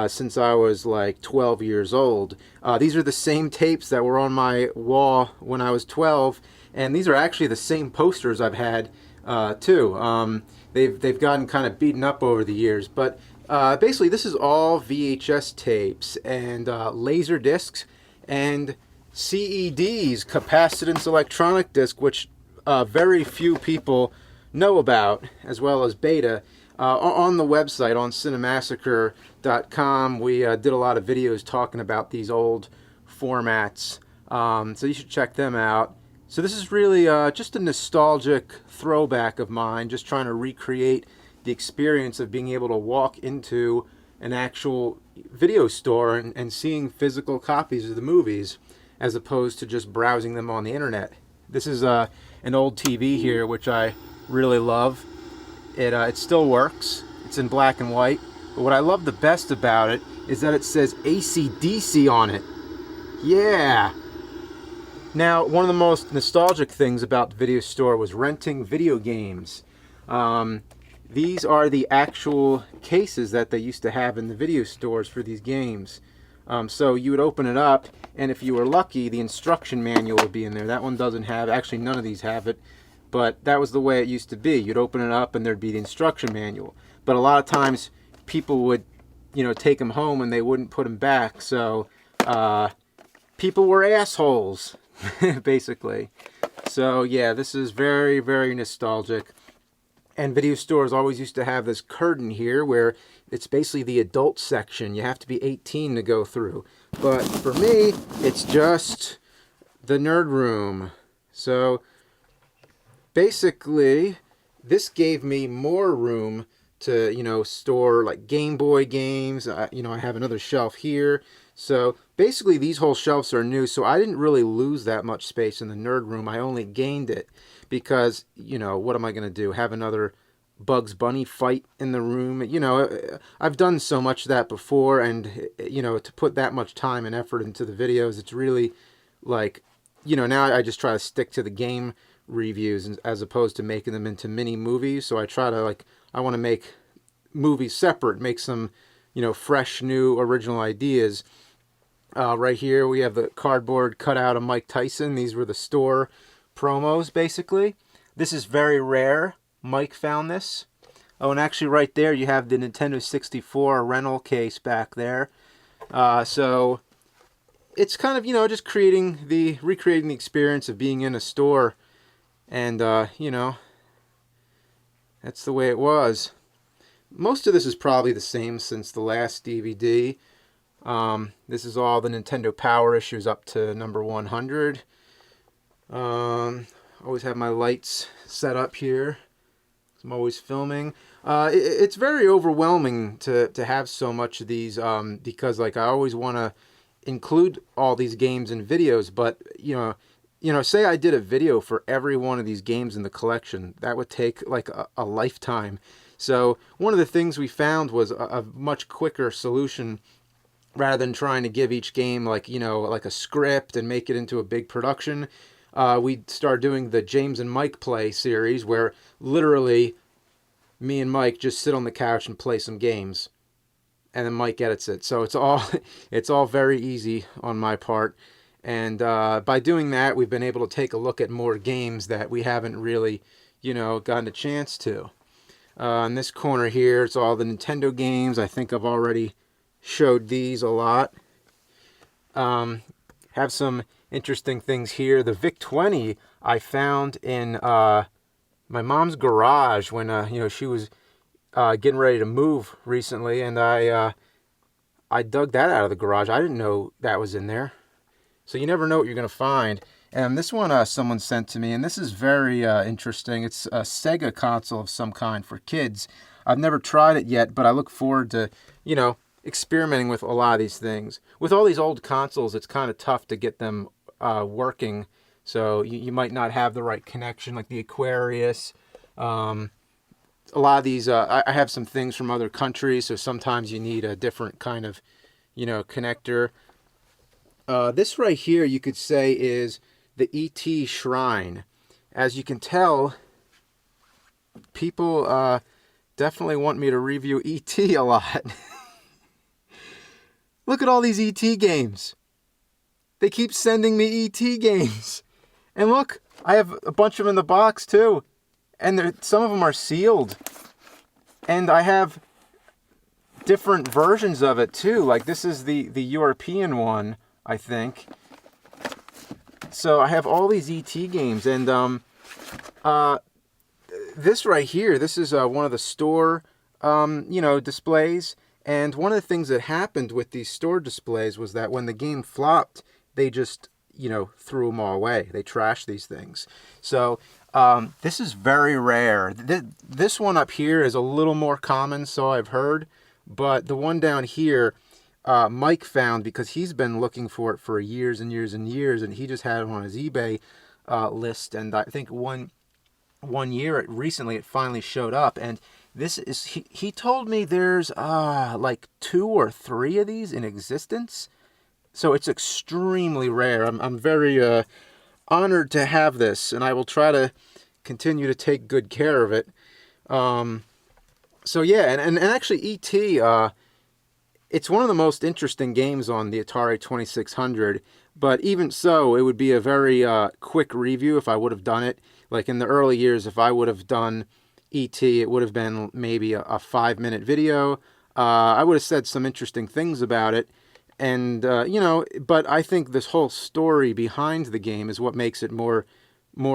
Speaker 6: since I was like 12 years old. These are the same tapes that were on my wall when I was 12, and these are actually the same posters I've had too. They've gotten kind of beaten up over the years, but basically this is all VHS tapes and laser discs and CEDs, capacitance electronic disc, which very few people know about, as well as beta. On the website, on Cinemassacre.com, we did a lot of videos talking about these old formats, so you should check them out. So this is really just a nostalgic throwback of mine, just trying to recreate the experience of being able to walk into an actual video store and seeing physical copies of the movies, as opposed to just browsing them on the internet. This is an old TV here, which I really love. It still works. It's in black and white. But what I love the best about it is that it says AC/DC on it. Yeah! Now, one of the most nostalgic things about the video store was renting video games. These are the actual cases that they used to have in the video stores for these games. So you would open it up, and if you were lucky, the instruction manual would be in there. That one doesn't have, actually none of these have it, but that was the way it used to be. You'd open it up and there'd be the instruction manual. But a lot of times people would, you know, take them home and they wouldn't put them back. So people were assholes, basically. So yeah, this is very, very nostalgic. And video stores always used to have this curtain here where it's basically the adult section. You have to be 18 to go through. But for me, it's just the nerd room. So basically, this gave me more room to, you know, store like Game Boy games. You know, I have another shelf here. So basically, these whole shelves are new. So I didn't really lose that much space in the nerd room. I only gained it because, you know, what am I going to do? Have another Bugs Bunny fight in the room? You know, I've done so much of that before, and, you know, to put that much time and effort into the videos, it's really like, you know, now I just try to stick to the game reviews as opposed to making them into mini movies. So I try to, like, I want to make movies separate, make some, you know, fresh, new, original ideas. Right here we have the cardboard cutout of Mike Tyson. These were the store promos, basically. This is very rare. Mike found this. Oh, and actually right there you have the Nintendo 64 rental case back there. So it's kind of, you know, just recreating the experience of being in a store. And, you know, that's the way it was. most of this is probably the same since the last DVD. This is all the Nintendo Power issues up to number 100. Always have my lights set up here. I'm always filming. It's very overwhelming to have so much of these because like I always want to include all these games and videos, but you know, say I did a video for every one of these games in the collection, that would take like a lifetime. So one of the things we found was a much quicker solution rather than trying to give each game like, you know, like a script and make it into a big production. We started doing the James and Mike Play series where literally me and Mike just sit on the couch and play some games, and then Mike edits it. So it's all very easy on my part. And by doing that, we've been able to take a look at more games that we haven't really, you know, gotten a chance to. In this corner here, it's all the Nintendo games. I think I've already showed these a lot. Have some interesting things here. The VIC-20 I found in my mom's garage when you know, she was getting ready to move recently, and I dug that out of the garage. I didn't know that was in there. So you never know what you're going to find. And this one someone sent to me, and this is very interesting. It's a Sega console of some kind for kids. I've never tried it yet, but I look forward to, you know, experimenting with a lot of these things. With all these old consoles, it's kind of tough to get them working. So you might not have the right connection, like the Aquarius. A lot of these, I have some things from other countries, so sometimes you need a different kind of, you know, connector. This right here, you could say, is the E.T. Shrine. As you can tell, people definitely want me to review E.T. a lot. Look at all these E.T. games. They keep sending me E.T. games. And look, I have a bunch of them in the box too. And some of them are sealed. And I have different versions of it too. Like this is the European one, I think. So I have all these E.T. games. And this right here, this is one of the store, you know, displays. And one of the things that happened with these store displays was that when the game flopped, they just, you know, threw them all away. They trashed these things. So this is very rare. This one up here is a little more common, so I've heard. But the one down here, Mike found because he's been looking for it for years and years and years, and he just had it on his eBay list. And I think one year recently it finally showed up. And this is, he told me there's like 2 or 3 of these in existence. So it's extremely rare. I'm very honored to have this, and I will try to continue to take good care of it. So yeah, and actually E.T., it's one of the most interesting games on the Atari 2600, but even so, it would be a very quick review if I would have done it. Like in the early years, if I would have done E.T., it would have been maybe a 5-minute video. I would have said some interesting things about it. And, you know, but I think this whole story behind the game is what makes it more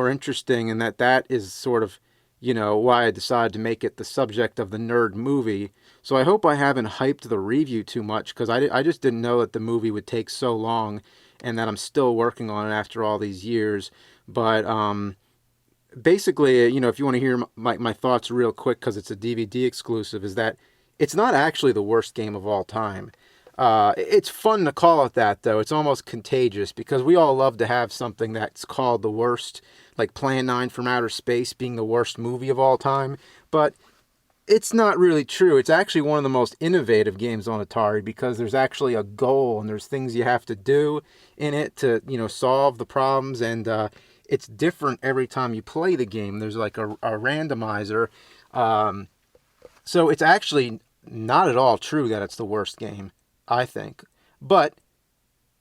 Speaker 6: interesting, and that is sort of, you know, why I decided to make it the subject of the nerd movie. So I hope I haven't hyped the review too much, because I just didn't know that the movie would take so long, and that I'm still working on it after all these years. But basically, you know, if you want to hear my thoughts real quick, because it's a DVD exclusive, is that it's not actually the worst game of all time. It's fun to call it that, though. It's almost contagious, because we all love to have something that's called the worst, like Plan 9 from Outer Space being the worst movie of all time. But it's not really true. It's actually one of the most innovative games on Atari, because there's actually a goal, and there's things you have to do in it to, you know, solve the problems, and it's different every time you play the game. There's like a randomizer. So it's actually not at all true that it's the worst game, I think. But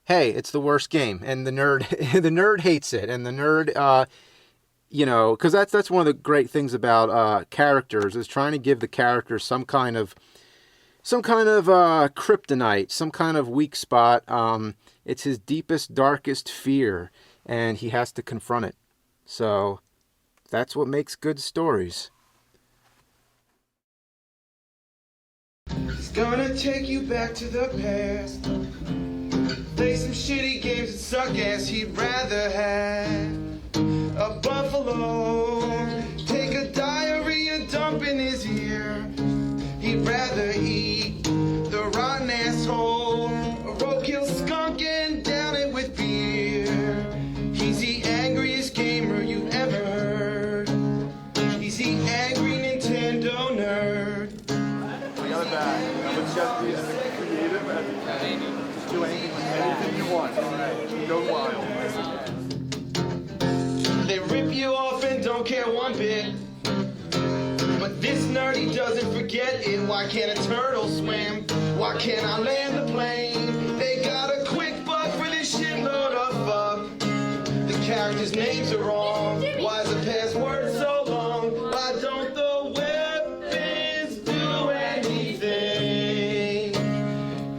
Speaker 6: hey, it's the worst game, and the nerd hates it, and the nerd, you know, because that's one of the great things about characters, is trying to give the character some kind of kryptonite, some kind of weak spot. It's his deepest, darkest fear, and he has to confront it. So that's what makes good stories.
Speaker 14: Gonna take you back to the past. Play some shitty games that suck ass. He'd rather have a buffalo. Take a diarrhea dump in his ear. He'd rather eat the rotten asshole. A roadkill skunk and down it with beer. He's the angriest gamer you've ever heard. He's the angry Nintendo nerd.
Speaker 5: The other bag. Let's just be creative and just do anything you want. All right. Go wild.
Speaker 14: They rip you off and don't care one bit. But this nerdy doesn't forget it. Why can't a turtle swim? Why can't I land the plane? They got a quick buck for this shitload of fuck. The characters' names are wrong. Why is the password so long? Why don't the weapons do anything?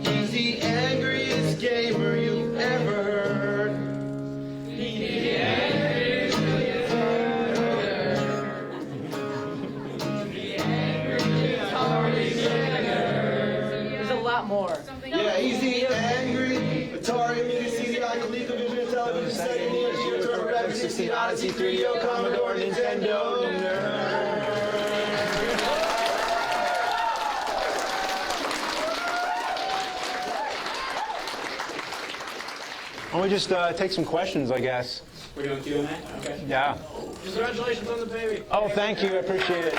Speaker 14: He's the angriest gamer you've ever heard. He's the angriest
Speaker 7: There's a lot more.
Speaker 14: Yeah, he's the angry Atari, Amiga, CDI, ColecoVision, television, Sega, Neo Geo, TurboGrafx, 16, Odyssey, 3DO, Commodore, Nintendo, nerd.
Speaker 6: Why don't we just take some questions, I guess?
Speaker 1: We're doing Q&A? Okay.
Speaker 6: Yeah.
Speaker 1: Congratulations on the baby.
Speaker 6: Oh, thank you. I appreciate it.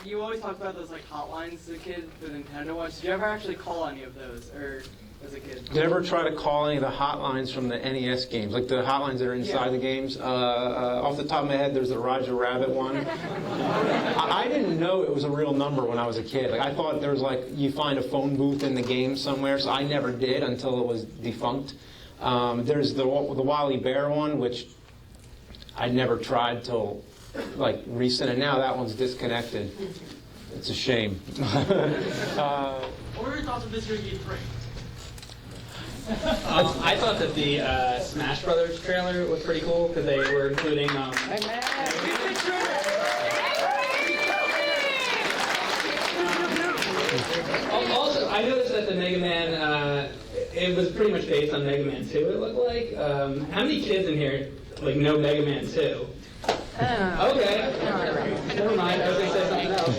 Speaker 15: You always talk about those like hotlines as a kid for the Nintendo Watch. Did you ever actually call any of those, or as a kid?
Speaker 6: Did you ever try to call any of the hotlines from the NES games, like the hotlines that are inside the games? Off the top of my head, there's the Roger Rabbit one. I didn't know it was a real number when I was a kid. Like I thought there was like you find a phone booth in the game somewhere, so I never did until it was defunct. There's the Wally Bear one, which I never tried till like recent, and now that one's disconnected. It's a shame.
Speaker 15: What were your thoughts of this year's E3?
Speaker 1: I thought that the Smash Brothers trailer was pretty cool because they were including. Also, I noticed that the Mega Man, it was pretty much based on Mega Man 2. It looked like. How many kids in here like know Mega Man 2? Okay. Never mind. I was gonna say something else.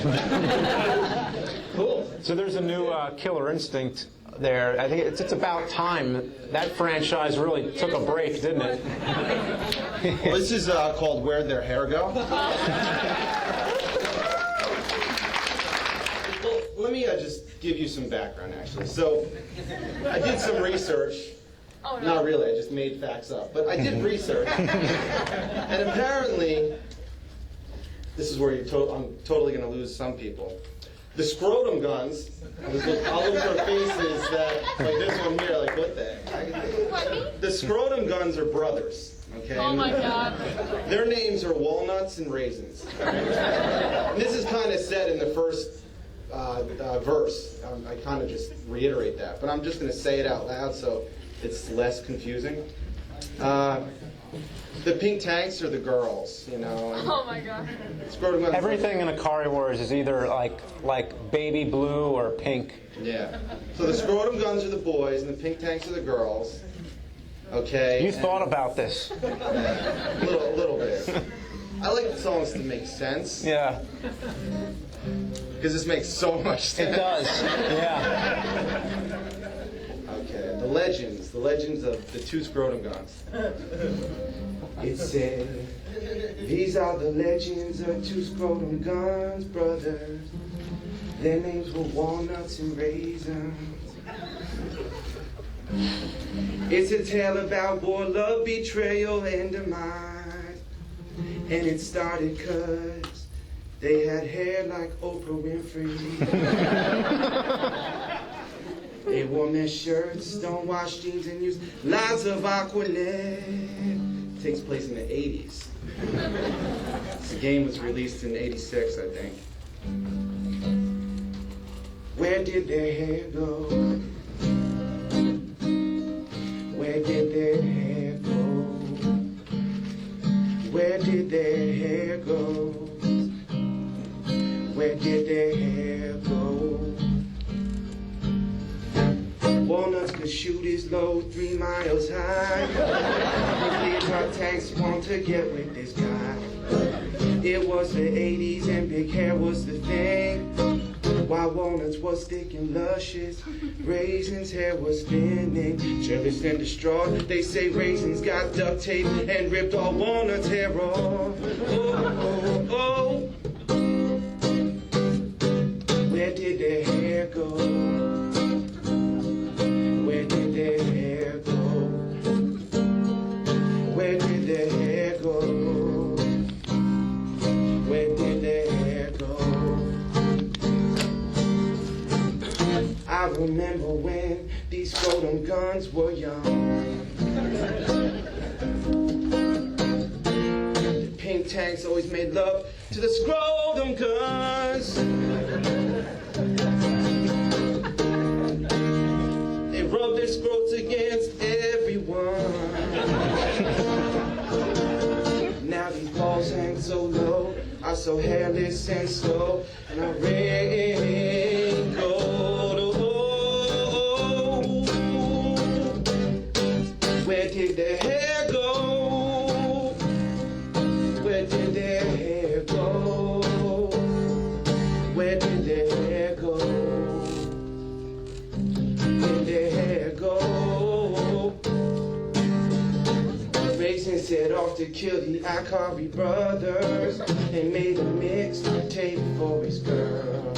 Speaker 1: Cool.
Speaker 6: So there's a new Killer Instinct there. I think it's about time. That franchise really took a break, didn't it?
Speaker 14: Well, this is called Where'd Their Hair Go? Well, let me just give you some background, actually. So, I did some research. Oh, no. Not really, I just made facts up. But I did research. And apparently, this is where I'm totally going to lose some people. The scrotum guns, all over their faces that, like this one here, like what the heck? The scrotum guns are brothers, okay?
Speaker 7: Oh my God.
Speaker 14: Their names are Walnuts and Raisins. And this is kind of said in the first verse. I kind of just reiterate that, but I'm just going to say it out loud so it's less confusing. The pink tanks are the girls, you know.
Speaker 7: Oh my God.
Speaker 6: Everything in Akari Wars is either like baby blue or pink.
Speaker 14: Yeah. So the scrotum guns are the boys and the pink tanks are the girls. Okay.
Speaker 6: You thought about this.
Speaker 14: A little bit. I like the songs to make sense.
Speaker 6: Yeah.
Speaker 14: Because this makes so much sense.
Speaker 6: It does. Yeah.
Speaker 14: Okay. The legends of the two scrotum guns. It said, these are the legends of two scrotum guns, brothers. Their names were Walnuts and Raisins. It's a tale about war, love, betrayal, and demise. And it started 'cause they had hair like Oprah Winfrey. They wore mesh shirts, don't wash jeans, and used lots of Aquanet. Takes place in the 80s. The game was released in 86, I think. Where did their hair go? Where did their hair go? Where did their hair go? Where did their hair go? is low, 3 miles high. Leotard tanks want to get with this guy. It was the 80s and big hair was the thing. While walnuts was thick and luscious, raisins' hair was thinning. Jealous and distraught, they say raisins got duct tape and ripped all walnuts' hair off. Oh, oh, oh. Where did their hair go? Where did their hair go? Where did their hair go? Where did their hair go? I remember when these scrotum guns were young. The pink tanks always made love to the scrotum guns. They rubbed their scrotes against everyone. Now these balls hang so low, are so hairless and slow, and I rain gold. Oh, where did their hair go? Where did their hair go? Where did their hair go? Where did their hair go? Raisin set off to kill the Akari brothers and made a mixtape for his girl.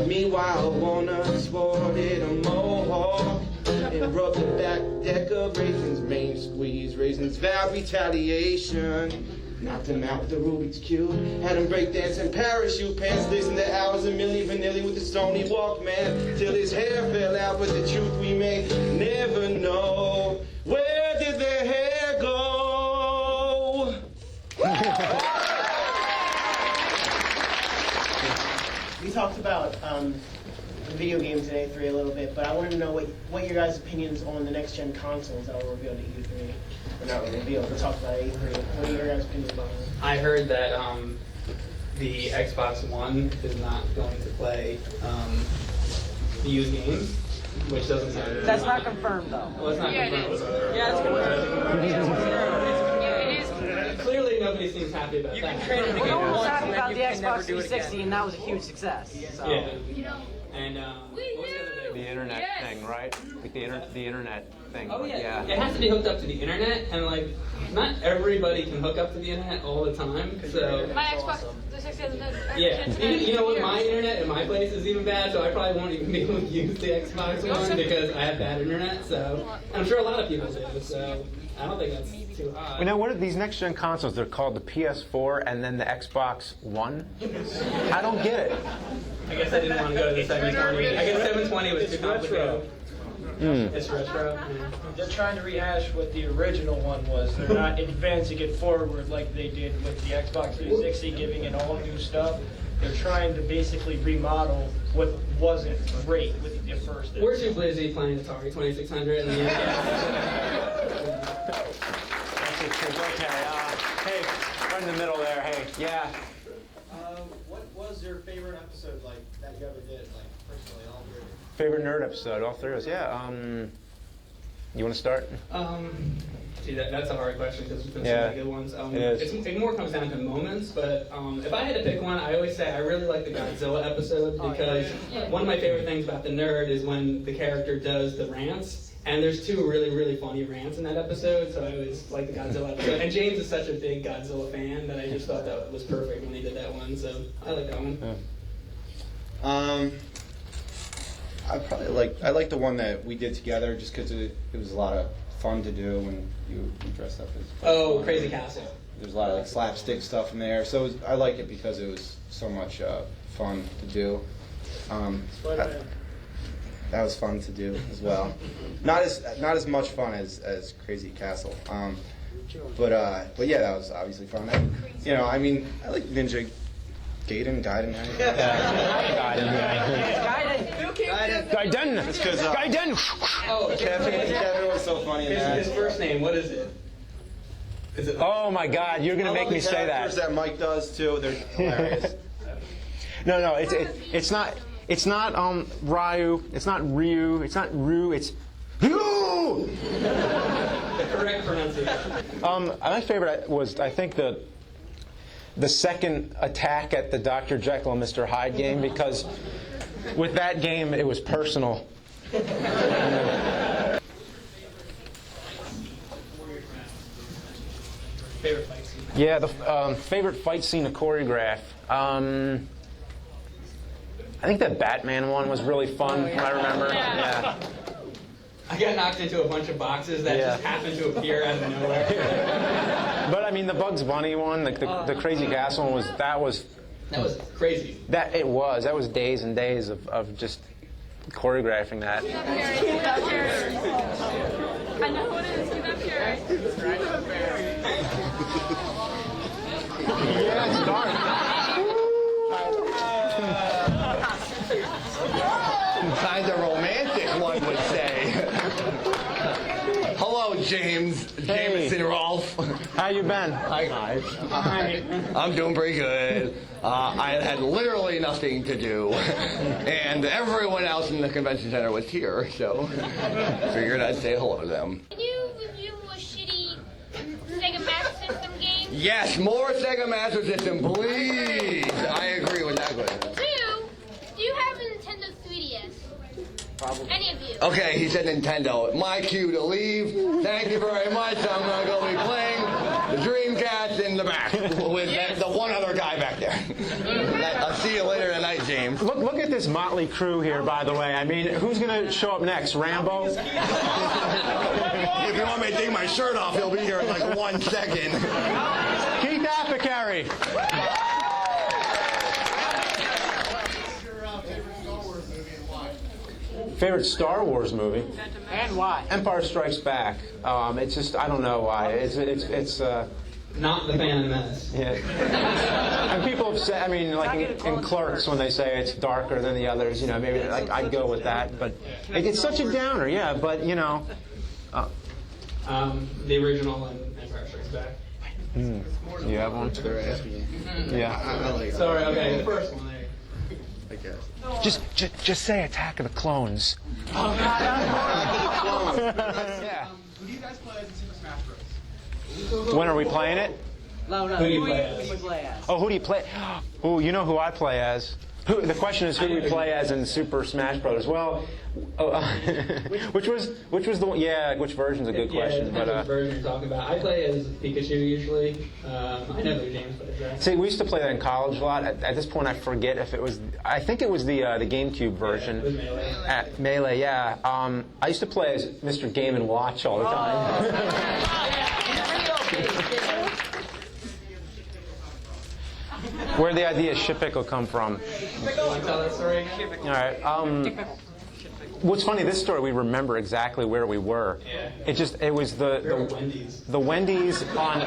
Speaker 14: Meanwhile, Walnut sported a mohawk and rubbed the back deck of Raisin's main squeeze. Raisin's vowed retaliation. Knocked him out with the Rubik's Cube. Had him breakdance in parachute pants. Listened to hours of Milli Vanilli with the Sony Walkman. Till his hair fell out, but the truth we may never know. Where did their hair go?
Speaker 16: We talked about the video games at A3 a little bit, but I wanted to know what your guys' opinions on the next-gen consoles that were revealed at E3. Or not really revealed, but talked about at E3. What are your guys' opinions about them?
Speaker 1: I heard that the Xbox One is not going to play used games, which doesn't sound.
Speaker 7: That's not confirmed, though.
Speaker 1: Well, it's not confirmed.
Speaker 7: Yeah, it's confirmed.
Speaker 1: Clearly, nobody seems happy about that.
Speaker 7: No one was happy about the Xbox 360, and that was a huge success. So.
Speaker 1: Yeah. And what was the other thing?
Speaker 6: The internet thing, right? Like the internet thing.
Speaker 1: Oh yeah. It has to be hooked up to the internet, and like, not everybody can hook up to the internet all the time. So
Speaker 17: My Xbox 360 has no
Speaker 1: yeah, you know what? My internet in my place is even bad, so I probably won't even be able to use the Xbox One because I have bad internet. So and I'm sure a lot of people do. So I don't think that's too high.
Speaker 6: Well, now, what are these next-gen consoles? They're called the PS4 and then the Xbox One? I don't get it.
Speaker 1: I guess I didn't want to go to the 720. I guess 720 was too complicated. It's retro.
Speaker 18: They're trying to rehash what the original one was. They're not advancing it forward like they did with the Xbox 360, giving it all new stuff. They're trying to basically remodel what wasn't great with the first.
Speaker 1: We're too busy playing Atari 2600 and the
Speaker 6: Okay, hey, right in the middle there, hey, yeah.
Speaker 16: What was your favorite episode like that you ever did, like personally, all three?
Speaker 6: Favorite nerd episode, all three of us, yeah. You want to start?
Speaker 1: See, that's a hard question because there's been so
Speaker 6: Yeah,
Speaker 1: many good ones.
Speaker 6: it is.
Speaker 1: It more comes down to moments, but if I had to pick one, I always say I really like the Godzilla episode because one of my favorite things about the nerd is when the character does the rants. And there's two really, really funny rants in that episode, so I always like the Godzilla episode. And James is such a big Godzilla fan that I just thought that was perfect when he did that one, so I like that one.
Speaker 19: I like the one that we did together just because it was a lot of fun to do when you dressed up as.
Speaker 1: Oh, Crazy Castle.
Speaker 19: There's a lot of like slapstick stuff in there, so I like it because it was so much fun to do. That was fun to do as well. Not as much fun as Crazy Castle. But yeah, that was obviously fun. I like Ninja Gaiden. Gaiden. It's because
Speaker 1: Gaiden. Oh,
Speaker 19: Kevin was so funny in that.
Speaker 1: His first name, what is it?
Speaker 6: Oh my God, you're gonna make me say that.
Speaker 19: That Mike does too. They're hilarious.
Speaker 6: No, it's not. It's not Ryu. It's not Ryu. It's not Ryu. It's Ryu.
Speaker 13: you!
Speaker 1: The correct pronunciation.
Speaker 13: My favorite was, I think, the second attack at the Dr. Jekyll and Mr. Hyde game, because with that game, it was personal.
Speaker 1: Favorite fight scene?
Speaker 13: Yeah, the favorite fight scene to choreograph. I think that Batman one was really fun, I remember. Yeah.
Speaker 1: I got knocked into a bunch of boxes that just happened to appear out of nowhere.
Speaker 13: But I mean, the Bugs Bunny one, the Crazy Castle one, that was
Speaker 1: crazy.
Speaker 13: That was days and days of just choreographing that.
Speaker 17: I know what it is. Get up here.
Speaker 13: Yeah, it's dark.
Speaker 14: Kind of romantic, one would say. Hello, James. Jameson Rolfe.
Speaker 13: How you been?
Speaker 14: Hi, guys. I'm doing pretty good. I had literally nothing to do, and everyone else in the convention center was here, so figured I'd say hello to them.
Speaker 17: Can you review a shitty Sega Master System game?
Speaker 14: Yes, more Sega Master System, please. I agree with that one.
Speaker 17: 2, do you have a Nintendo 3DS?
Speaker 14: Probably.
Speaker 17: Any of you?
Speaker 14: Okay, he said Nintendo. My cue to leave. Thank you very much. I'm going to go be playing the Dreamcast in the back with the one other guy back there. I'll see you later tonight, James.
Speaker 13: Look at this motley crew here, by the way. I mean, who's going to show up next? Rambo?
Speaker 14: If you want me to take my shirt off, he'll be here in like 1 second.
Speaker 13: Keith Apicary. Favorite Star Wars movie?
Speaker 15: And why?
Speaker 13: Empire Strikes Back. It's just, I don't know why. It's
Speaker 1: Not the Phantom Menace.
Speaker 13: Yeah. And people have said, I mean, like in Clerks, when they say it's darker than the others, you know, maybe like I'd go with that. But it's such a downer, yeah. But you know,
Speaker 1: the original and Empire Strikes Back.
Speaker 13: You have one? Yeah.
Speaker 14: I like
Speaker 1: Sorry. Okay. The first one. There.
Speaker 14: I guess.
Speaker 13: Just say Attack of the Clones.
Speaker 1: Oh God.
Speaker 13: Yeah.
Speaker 2: Who do you guys play as in Super Smash Bros?
Speaker 13: When are we playing it?
Speaker 15: No.
Speaker 1: Who do you play as?
Speaker 13: Oh, who do you play? Oh, you know who I play as. The question is, who do we play as in Super Smash Bros? Well, which was the one? Yeah, which version's a good question.
Speaker 1: Yeah,
Speaker 13: But
Speaker 1: which version you're talking about. I play as Pikachu usually. I know who James plays as.
Speaker 13: See, we used to play that in college a lot. At this point, I forget if it was. I think it was the GameCube version.
Speaker 1: Yeah, it was Melee.
Speaker 13: At Melee, yeah. I used to play as Mr. Game & Watch all the time. Where'd the idea of Shit Pickle come from?
Speaker 1: Tell that story again?
Speaker 13: All right. What's funny, this story we remember exactly where we were.
Speaker 1: Yeah.
Speaker 13: It was the Wendy's on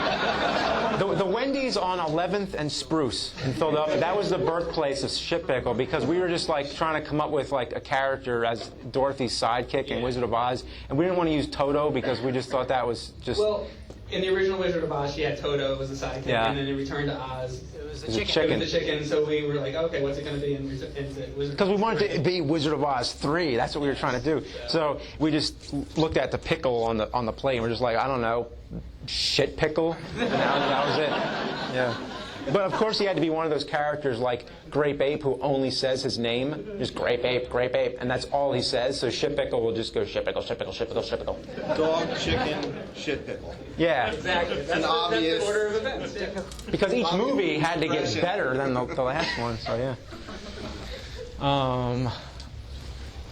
Speaker 13: the Wendy's on 11th and Spruce in Philadelphia. That was the birthplace of Shit Pickle, because we were just like trying to come up with like a character as Dorothy's sidekick in Wizard of Oz, and we didn't want to use Toto because we just thought that was just.
Speaker 1: Well, in the original Wizard of Oz, she had Toto as a sidekick, and then in Return to Oz, it was the chicken. It was the chicken. So we were like, okay, what's it going to be in Wizard of Oz?
Speaker 13: Because we wanted to be Wizard of Oz 3. That's what we were trying to do. So we just looked at the pickle on the plate, and we're just like, I don't know, Shit Pickle. And that was it. Yeah. But of course, he had to be one of those characters like Grape Ape, who only says his name, just Grape Ape, and that's all he says. So Shit Pickle will just go Shit Pickle, Shit Pickle, Shit Pickle, Shit Pickle.
Speaker 14: Dog, chicken, Shit Pickle.
Speaker 13: Yeah.
Speaker 1: Exactly. That's
Speaker 14: an obvious.
Speaker 1: That's the order of events. Yeah.
Speaker 13: Because each movie had to get better than the last one. So yeah.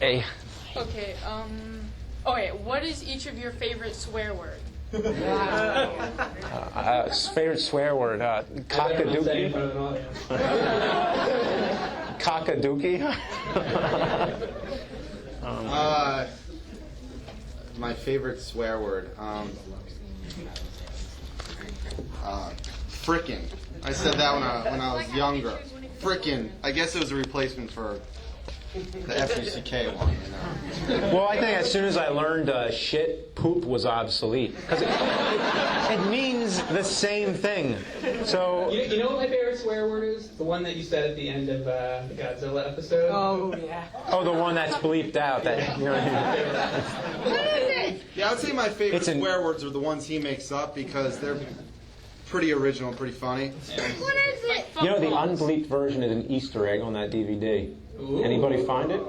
Speaker 13: A.
Speaker 17: Okay, okay, what is each of your favorite swear word?
Speaker 13: Favorite swear word, cockadookie. Cockadookie.
Speaker 19: My favorite swear word, frickin'. I said that when I was younger. Frickin'. I guess it was a replacement for The F-U-C-K one, you know.
Speaker 13: Well, I think as soon as I learned shit, poop was obsolete. Because it means the same thing. So.
Speaker 1: You know what my favorite swear word is? The one that you said at the end of the Godzilla episode.
Speaker 17: Oh, yeah.
Speaker 13: Oh, the one that's bleeped out. That, you know what I mean?
Speaker 19: Yeah, I would say my favorite swear words are the ones he makes up because they're pretty original, pretty funny.
Speaker 17: What is it?
Speaker 13: You know, the unbleeped version is an Easter egg on that DVD. Ooh. Anybody find it?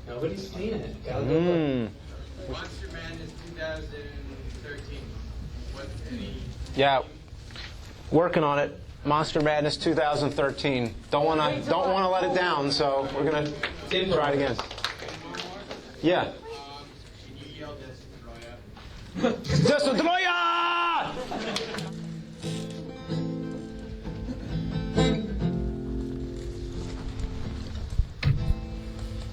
Speaker 1: Nobody's seen it. Gotta go
Speaker 2: Monster Madness 2013. What any?
Speaker 13: Yeah, working on it. Monster Madness 2013. Don't wanna let it down. So we're gonna try it again. Yeah.
Speaker 2: Can you yell Destroya?
Speaker 13: Destroya!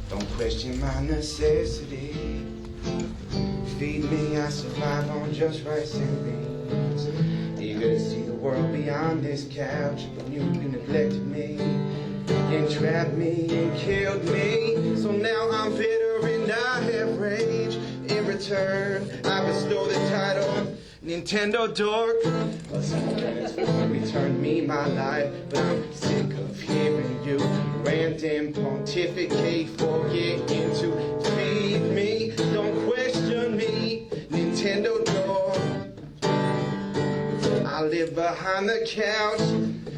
Speaker 14: Don't question my necessity. Feed me, I survive on just rice and beans. Eager to see the world beyond this couch, but you neglected me, entrapped me, and killed me. So now I'm bitter and I have rage. In return, I bestow the title Nintendo Dork. Some planets will return me my life, but I'm sick of hearing you random pontificate, forgetting to feed me. Don't question me, Nintendo Dork. I live behind the couch.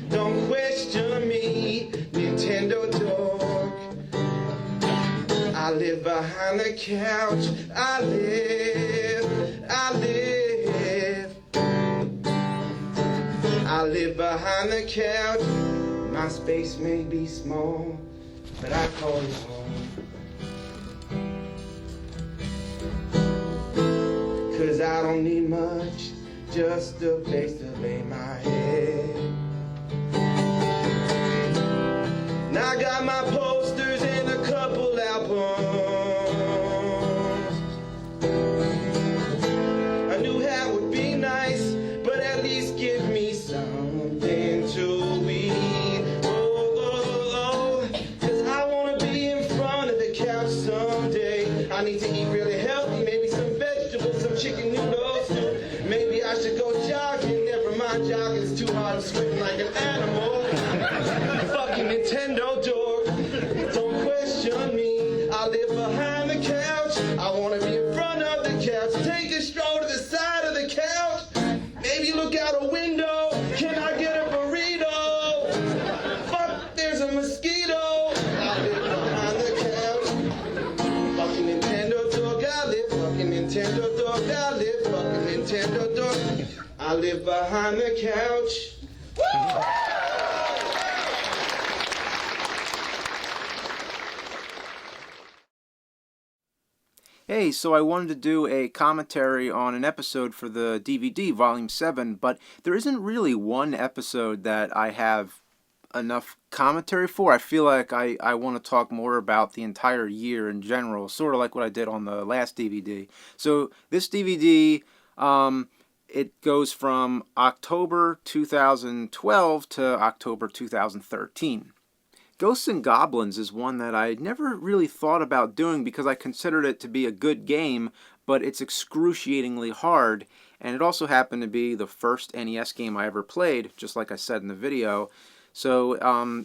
Speaker 14: Don't question me, Nintendo Dork. I live behind the couch. I live. I live behind the couch. My space may be small, but I call it home. 'Cause I don't need much, just a place to lay my head. Now I got my posters and a couple albums. I knew how would be nice, but at least give me something to eat. Oh, 'cause I wanna be in front of the couch someday. I need to eat really healthy, maybe some vegetables, some chicken noodles. Maybe I should go jogging. Never mind jogging, it's too hard, I'm sweating like an animal. Fucking Nintendo Dork, don't question me. I live behind the couch. I wanna be in front of the couch. Take a stroll to the side of the couch. Maybe look out a window. Can I get a burrito? Fuck, there's a mosquito. I live behind the couch. Fucking Nintendo Dork, I live. Fucking Nintendo Dork, I live. Fucking Nintendo Dork, I live behind the couch. Woo!
Speaker 6: Hey, so I wanted to do a commentary on an episode for the DVD, Volume 7, but there isn't really one episode that I have enough commentary for. I feel like I want to talk more about the entire year in general, sort of like what I did on the last DVD. So this DVD, it goes from October 2012 to October 2013. Ghosts and Goblins is one that I never really thought about doing because I considered it to be a good game, but it's excruciatingly hard, and it also happened to be the first NES game I ever played, just like I said in the video. So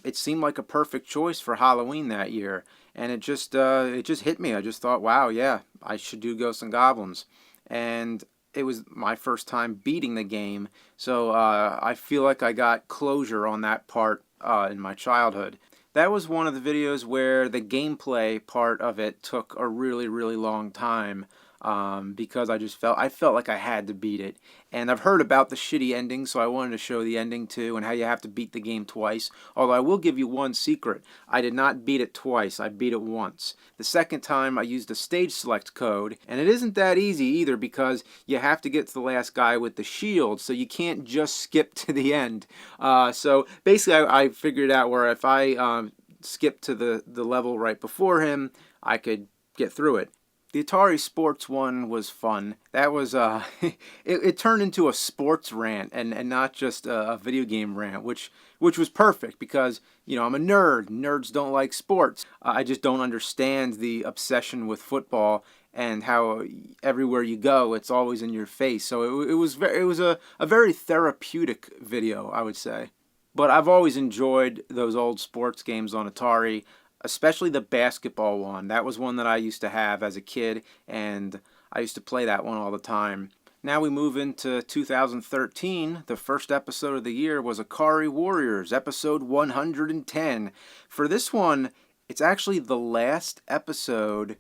Speaker 6: it seemed like a perfect choice for Halloween that year, and it just hit me. I just thought, wow, yeah, I should do Ghosts and Goblins. And it was my first time beating the game, so I feel like I got closure on that part in my childhood. That was one of the videos where the gameplay part of it took a really, really long time because I felt like I had to beat it. And I've heard about the shitty ending, so I wanted to show the ending too and how you have to beat the game twice. Although I will give you one secret. I did not beat it twice, I beat it once. The second time I used a stage select code, and it isn't that easy either because you have to get to the last guy with the shield, so you can't just skip to the end. So basically I figured out where if I skip to the level right before him, I could get through it. The Atari Sports one was fun. That was it turned into a sports rant and not just a video game rant, which was perfect because I'm a nerd. Nerds don't like sports. I just don't understand the obsession with football and how everywhere you go it's always in your face. So it was a very therapeutic video, I would say. But I've always enjoyed those old sports games on Atari, especially the basketball one. That was one that I used to have as a kid, and I used to play that one all the time. Now we move into 2013. The first episode of the year was Akari Warriors, episode 110. For this one, it's actually the last episode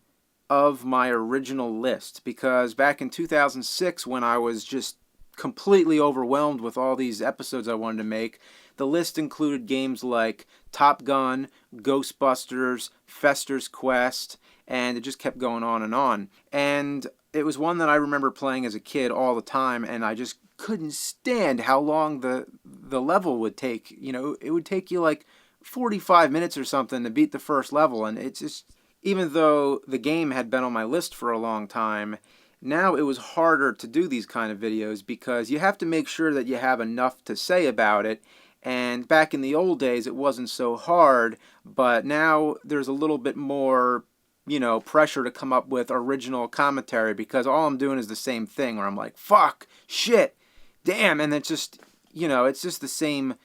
Speaker 6: of my original list, because back in 2006, when I was just completely overwhelmed with all these episodes I wanted to make, the list included games like Top Gun, Ghostbusters, Fester's Quest, and it just kept going on and on. And it was one that I remember playing as a kid all the time, and I just couldn't stand how long the level would take. It would take you like 45 minutes or something to beat the first level, and it's just, even though the game had been on my list for a long time, now it was harder to do these kind of videos because you have to make sure that you have enough to say about it. And back in the old days, it wasn't so hard, but now there's a little bit more, pressure to come up with original commentary, because all I'm doing is the same thing where I'm like, fuck, shit, damn, and it's just, it's just the same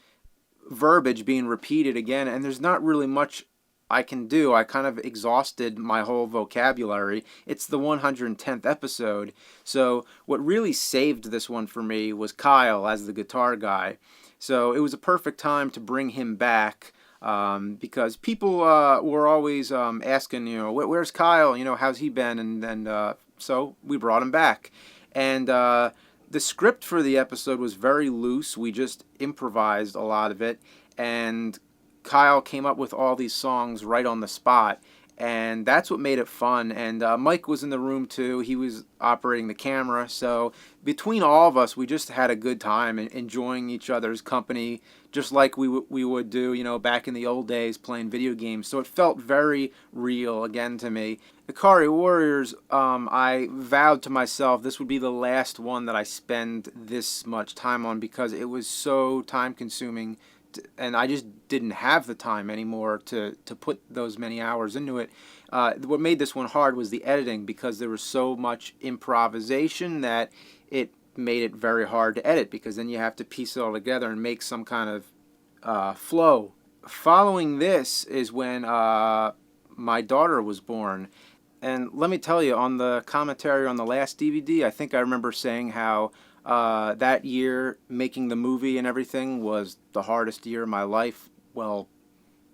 Speaker 6: verbiage being repeated again, and there's not really much I can do. I kind of exhausted my whole vocabulary. It's the 110th episode, so what really saved this one for me was Kyle as the guitar guy. So it was a perfect time to bring him back, because people were always asking, where's Kyle? How's he been? And so we brought him back. And the script for the episode was very loose. We just improvised a lot of it. And Kyle came up with all these songs right on the spot. And that's what made it fun. And Mike was in the room too. He was operating the camera. So between all of us, we just had a good time and enjoying each other's company, just like we would do, back in the old days playing video games. So it felt very real again to me. Akari Warriors, I vowed to myself this would be the last one that I spend this much time on, because it was so time consuming. And I just didn't have the time anymore to put those many hours into it. What made this one hard was the editing, because there was so much improvisation that it made it very hard to edit, because then you have to piece it all together and make some kind of flow. Following this is when my daughter was born. And let me tell you, on the commentary on the last DVD, I think I remember saying how that year, making the movie and everything, was the hardest year of my life. Well,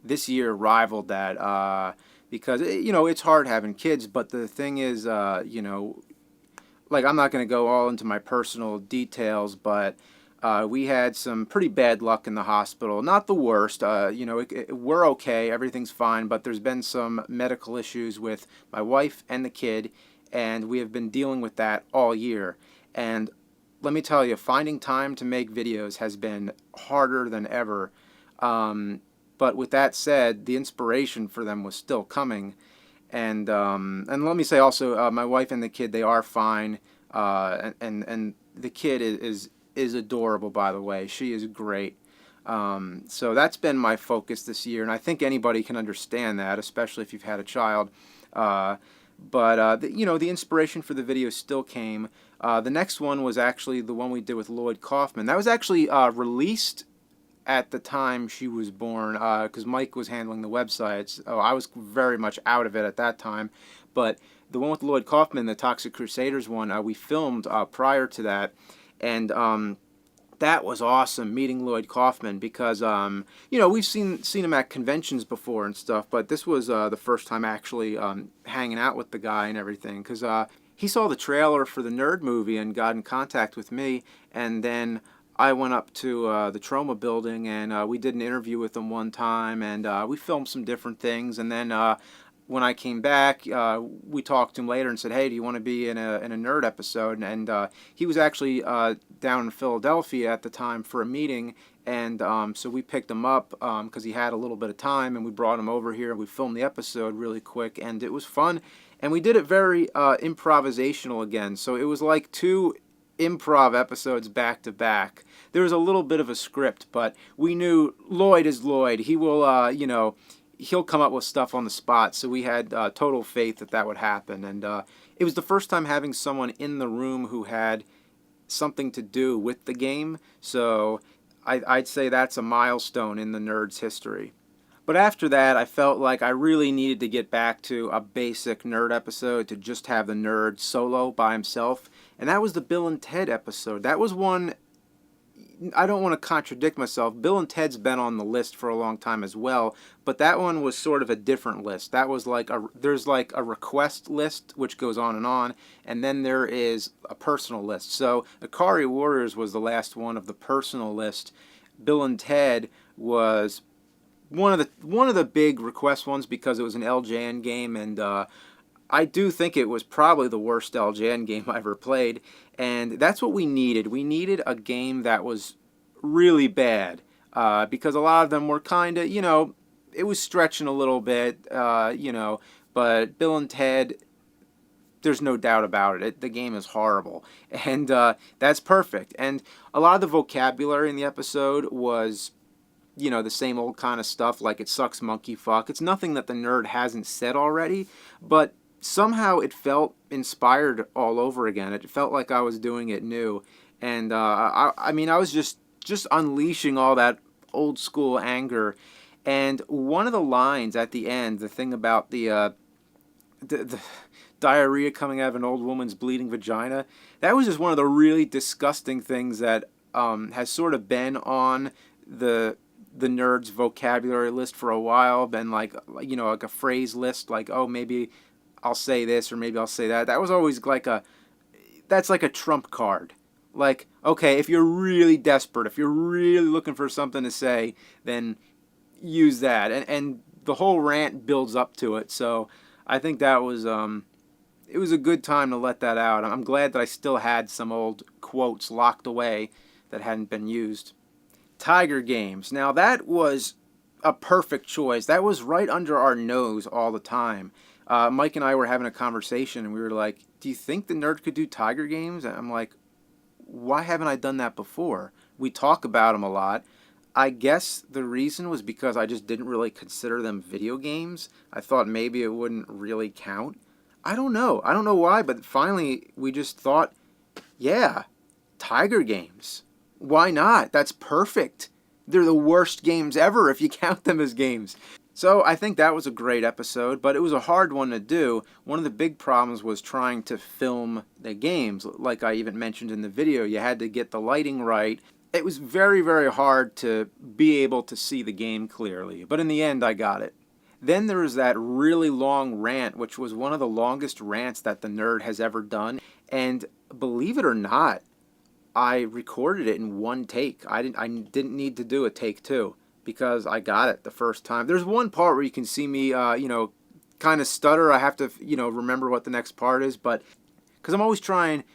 Speaker 6: this year rivaled that, because, it's hard having kids, but the thing is, like, I'm not going to go all into my personal details, but we had some pretty bad luck in the hospital. Not the worst, we're okay, everything's fine, but there's been some medical issues with my wife and the kid, and we have been dealing with that all year. And let me tell you, finding time to make videos has been harder than ever. But with that said, the inspiration for them was still coming. And let me say also, my wife and the kid, they are fine. And the kid is adorable, by the way. She is great. So that's been my focus this year. And I think anybody can understand that, especially if you've had a child. But the inspiration for the video still came. The next one was actually the one we did with Lloyd Kaufman. That was actually released at the time she was born, because Mike was handling the websites. I was very much out of it at that time. But the one with Lloyd Kaufman, the Toxic Crusaders one, we filmed prior to that. And that was awesome, meeting Lloyd Kaufman, because we've seen him at conventions before and stuff, but this was the first time actually hanging out with the guy and everything, because he saw the trailer for the Nerd movie and got in contact with me, and then I went up to the Troma building, and we did an interview with him one time, and we filmed some different things, and then when I came back, we talked to him later and said, "Hey, do you want to be in a nerd episode?" And he was actually down in Philadelphia at the time for a meeting, and so we picked him up because he had a little bit of time, and we brought him over here. We filmed the episode really quick, and it was fun. And we did it very improvisational again. So it was like 2 improv episodes back to back. There was a little bit of a script, but we knew Lloyd is Lloyd. He will, he'll come up with stuff on the spot. So we had total faith that that would happen. And it was the first time having someone in the room who had something to do with the game. So I'd say that's a milestone in the Nerds history. But after that, I felt like I really needed to get back to a basic nerd episode to just have the nerd solo by himself. And that was the Bill and Ted episode. That was one, I don't want to contradict myself. Bill and Ted's been on the list for a long time as well. But that one was sort of a different list. That was like there's like a request list, which goes on. And then there is a personal list. So Ikari Warriors was the last one of the personal list. Bill and Ted was one of the big request ones because it was an LJN game, and I do think it was probably the worst LJN game I ever played, and that's what we needed. We needed a game that was really bad because a lot of them were kind of, it was stretching a little bit, but Bill and Ted, there's no doubt about it. The game is horrible, and that's perfect. And a lot of the vocabulary in the episode was the same old kind of stuff, like it sucks monkey fuck. It's nothing that the nerd hasn't said already, but somehow it felt inspired all over again. It felt like I was doing it new. And I was just unleashing all that old school anger. And one of the lines at the end, the thing about the diarrhea coming out of an old woman's bleeding vagina, that was just one of the really disgusting things that has sort of been on the Nerds vocabulary list for a while, been like a phrase list, like, oh, maybe I'll say this or maybe I'll say that. That was always that's like a trump card. Like, okay, if you're really desperate, if you're really looking for something to say, then use that. And the whole rant builds up to it. So I think that was it was a good time to let that out. I'm glad that I still had some old quotes locked away that hadn't been used. Tiger Games. Now that was a perfect choice. That was right under our nose all the time. Mike and I were having a conversation and we were like, do you think the nerd could do Tiger Games? And I'm like, why haven't I done that before? We talk about them a lot. I guess the reason was because I just didn't really consider them video games. I thought maybe it wouldn't really count. I don't know. I don't know why, but finally we just thought, yeah, Tiger Games. Why not? That's perfect. They're the worst games ever if you count them as games. So I think that was a great episode, but it was a hard one to do. One of the big problems was trying to film the games. Like I even mentioned in the video, you had to get the lighting right. It was very, very hard to be able to see the game clearly, but in the end I got it. Then there was that really long rant, which was one of the longest rants that the nerd has ever done. And believe it or not, I recorded it in one take. I didn't need to do a take 2 because I got it the first time. There's one part where you can see me, kind of stutter. I have to, remember what the next part is, but because I'm always trying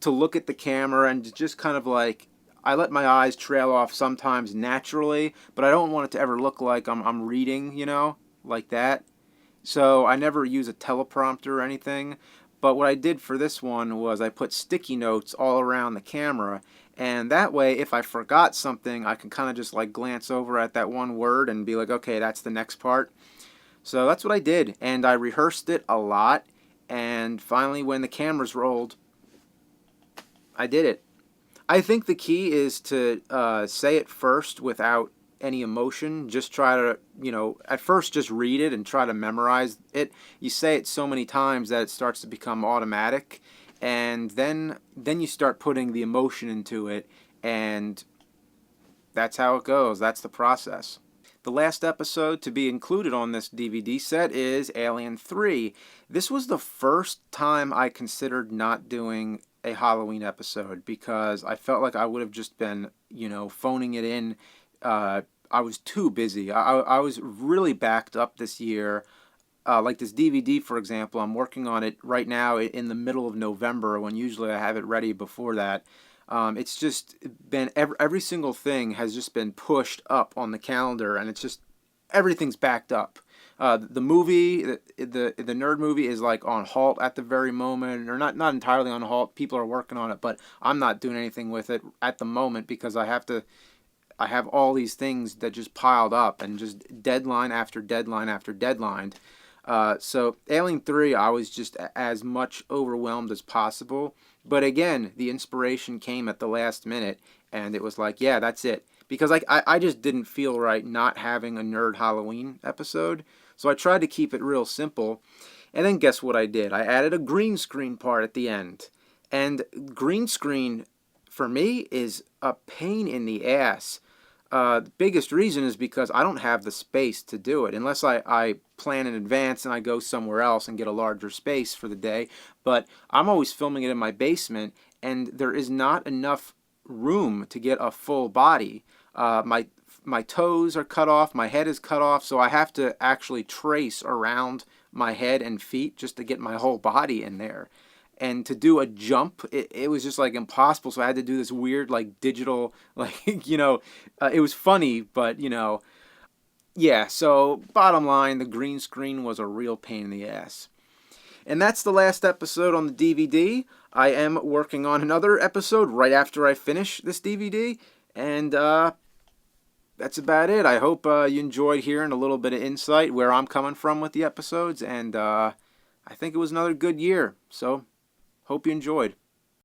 Speaker 6: to look at the camera and just kind of like, I let my eyes trail off sometimes naturally, but I don't want it to ever look like I'm reading, like that. So I never use a teleprompter or anything. But what I did for this one was I put sticky notes all around the camera, and that way if I forgot something I can kind of just like glance over at that one word and be like, okay, that's the next part. So that's what I did, and I rehearsed it a lot, and finally when the cameras rolled, I did it. I think the key is to say it first without any emotion. Just try to, at first just read it and try to memorize it. You say it so many times that it starts to become automatic, and then you start putting the emotion into it, and that's how it goes. That's the process. The last episode to be included on this DVD set is Alien 3. This was the first time I considered not doing a Halloween episode because I felt like I would have just been, phoning it in. I was too busy. I was really backed up this year like this DVD, for example, I'm working on it right now in the middle of November, when usually I have it ready before that. It's just been every single thing has just been pushed up on the calendar, and it's just everything's backed up. The movie, the nerd movie, is like on halt at the very moment, or not entirely on halt. People are working on it, but I'm not doing anything with it at the moment because I have all these things that just piled up, and just deadline after deadline after deadline. So Alien 3, I was just as much overwhelmed as possible. But again, the inspiration came at the last minute, and it was like, yeah, that's it. Because I just didn't feel right not having a Nerd Halloween episode. So I tried to keep it real simple. And then guess what I did? I added a green screen part at the end. And green screen, for me, is a pain in the ass. The biggest reason is because I don't have the space to do it, unless I plan in advance and I go somewhere else and get a larger space for the day. But I'm always filming it in my basement, and there is not enough room to get a full body. My toes are cut off, my head is cut off, so I have to actually trace around my head and feet just to get my whole body in there. And to do a jump, it was just like impossible. So I had to do this weird like digital, like, it was funny, but yeah. So bottom line, the green screen was a real pain in the ass. And that's the last episode on the DVD. I am working on another episode right after I finish this DVD. And that's about it. I hope you enjoyed hearing a little bit of insight where I'm coming from with the episodes. And I think it was another good year. So hope you enjoyed.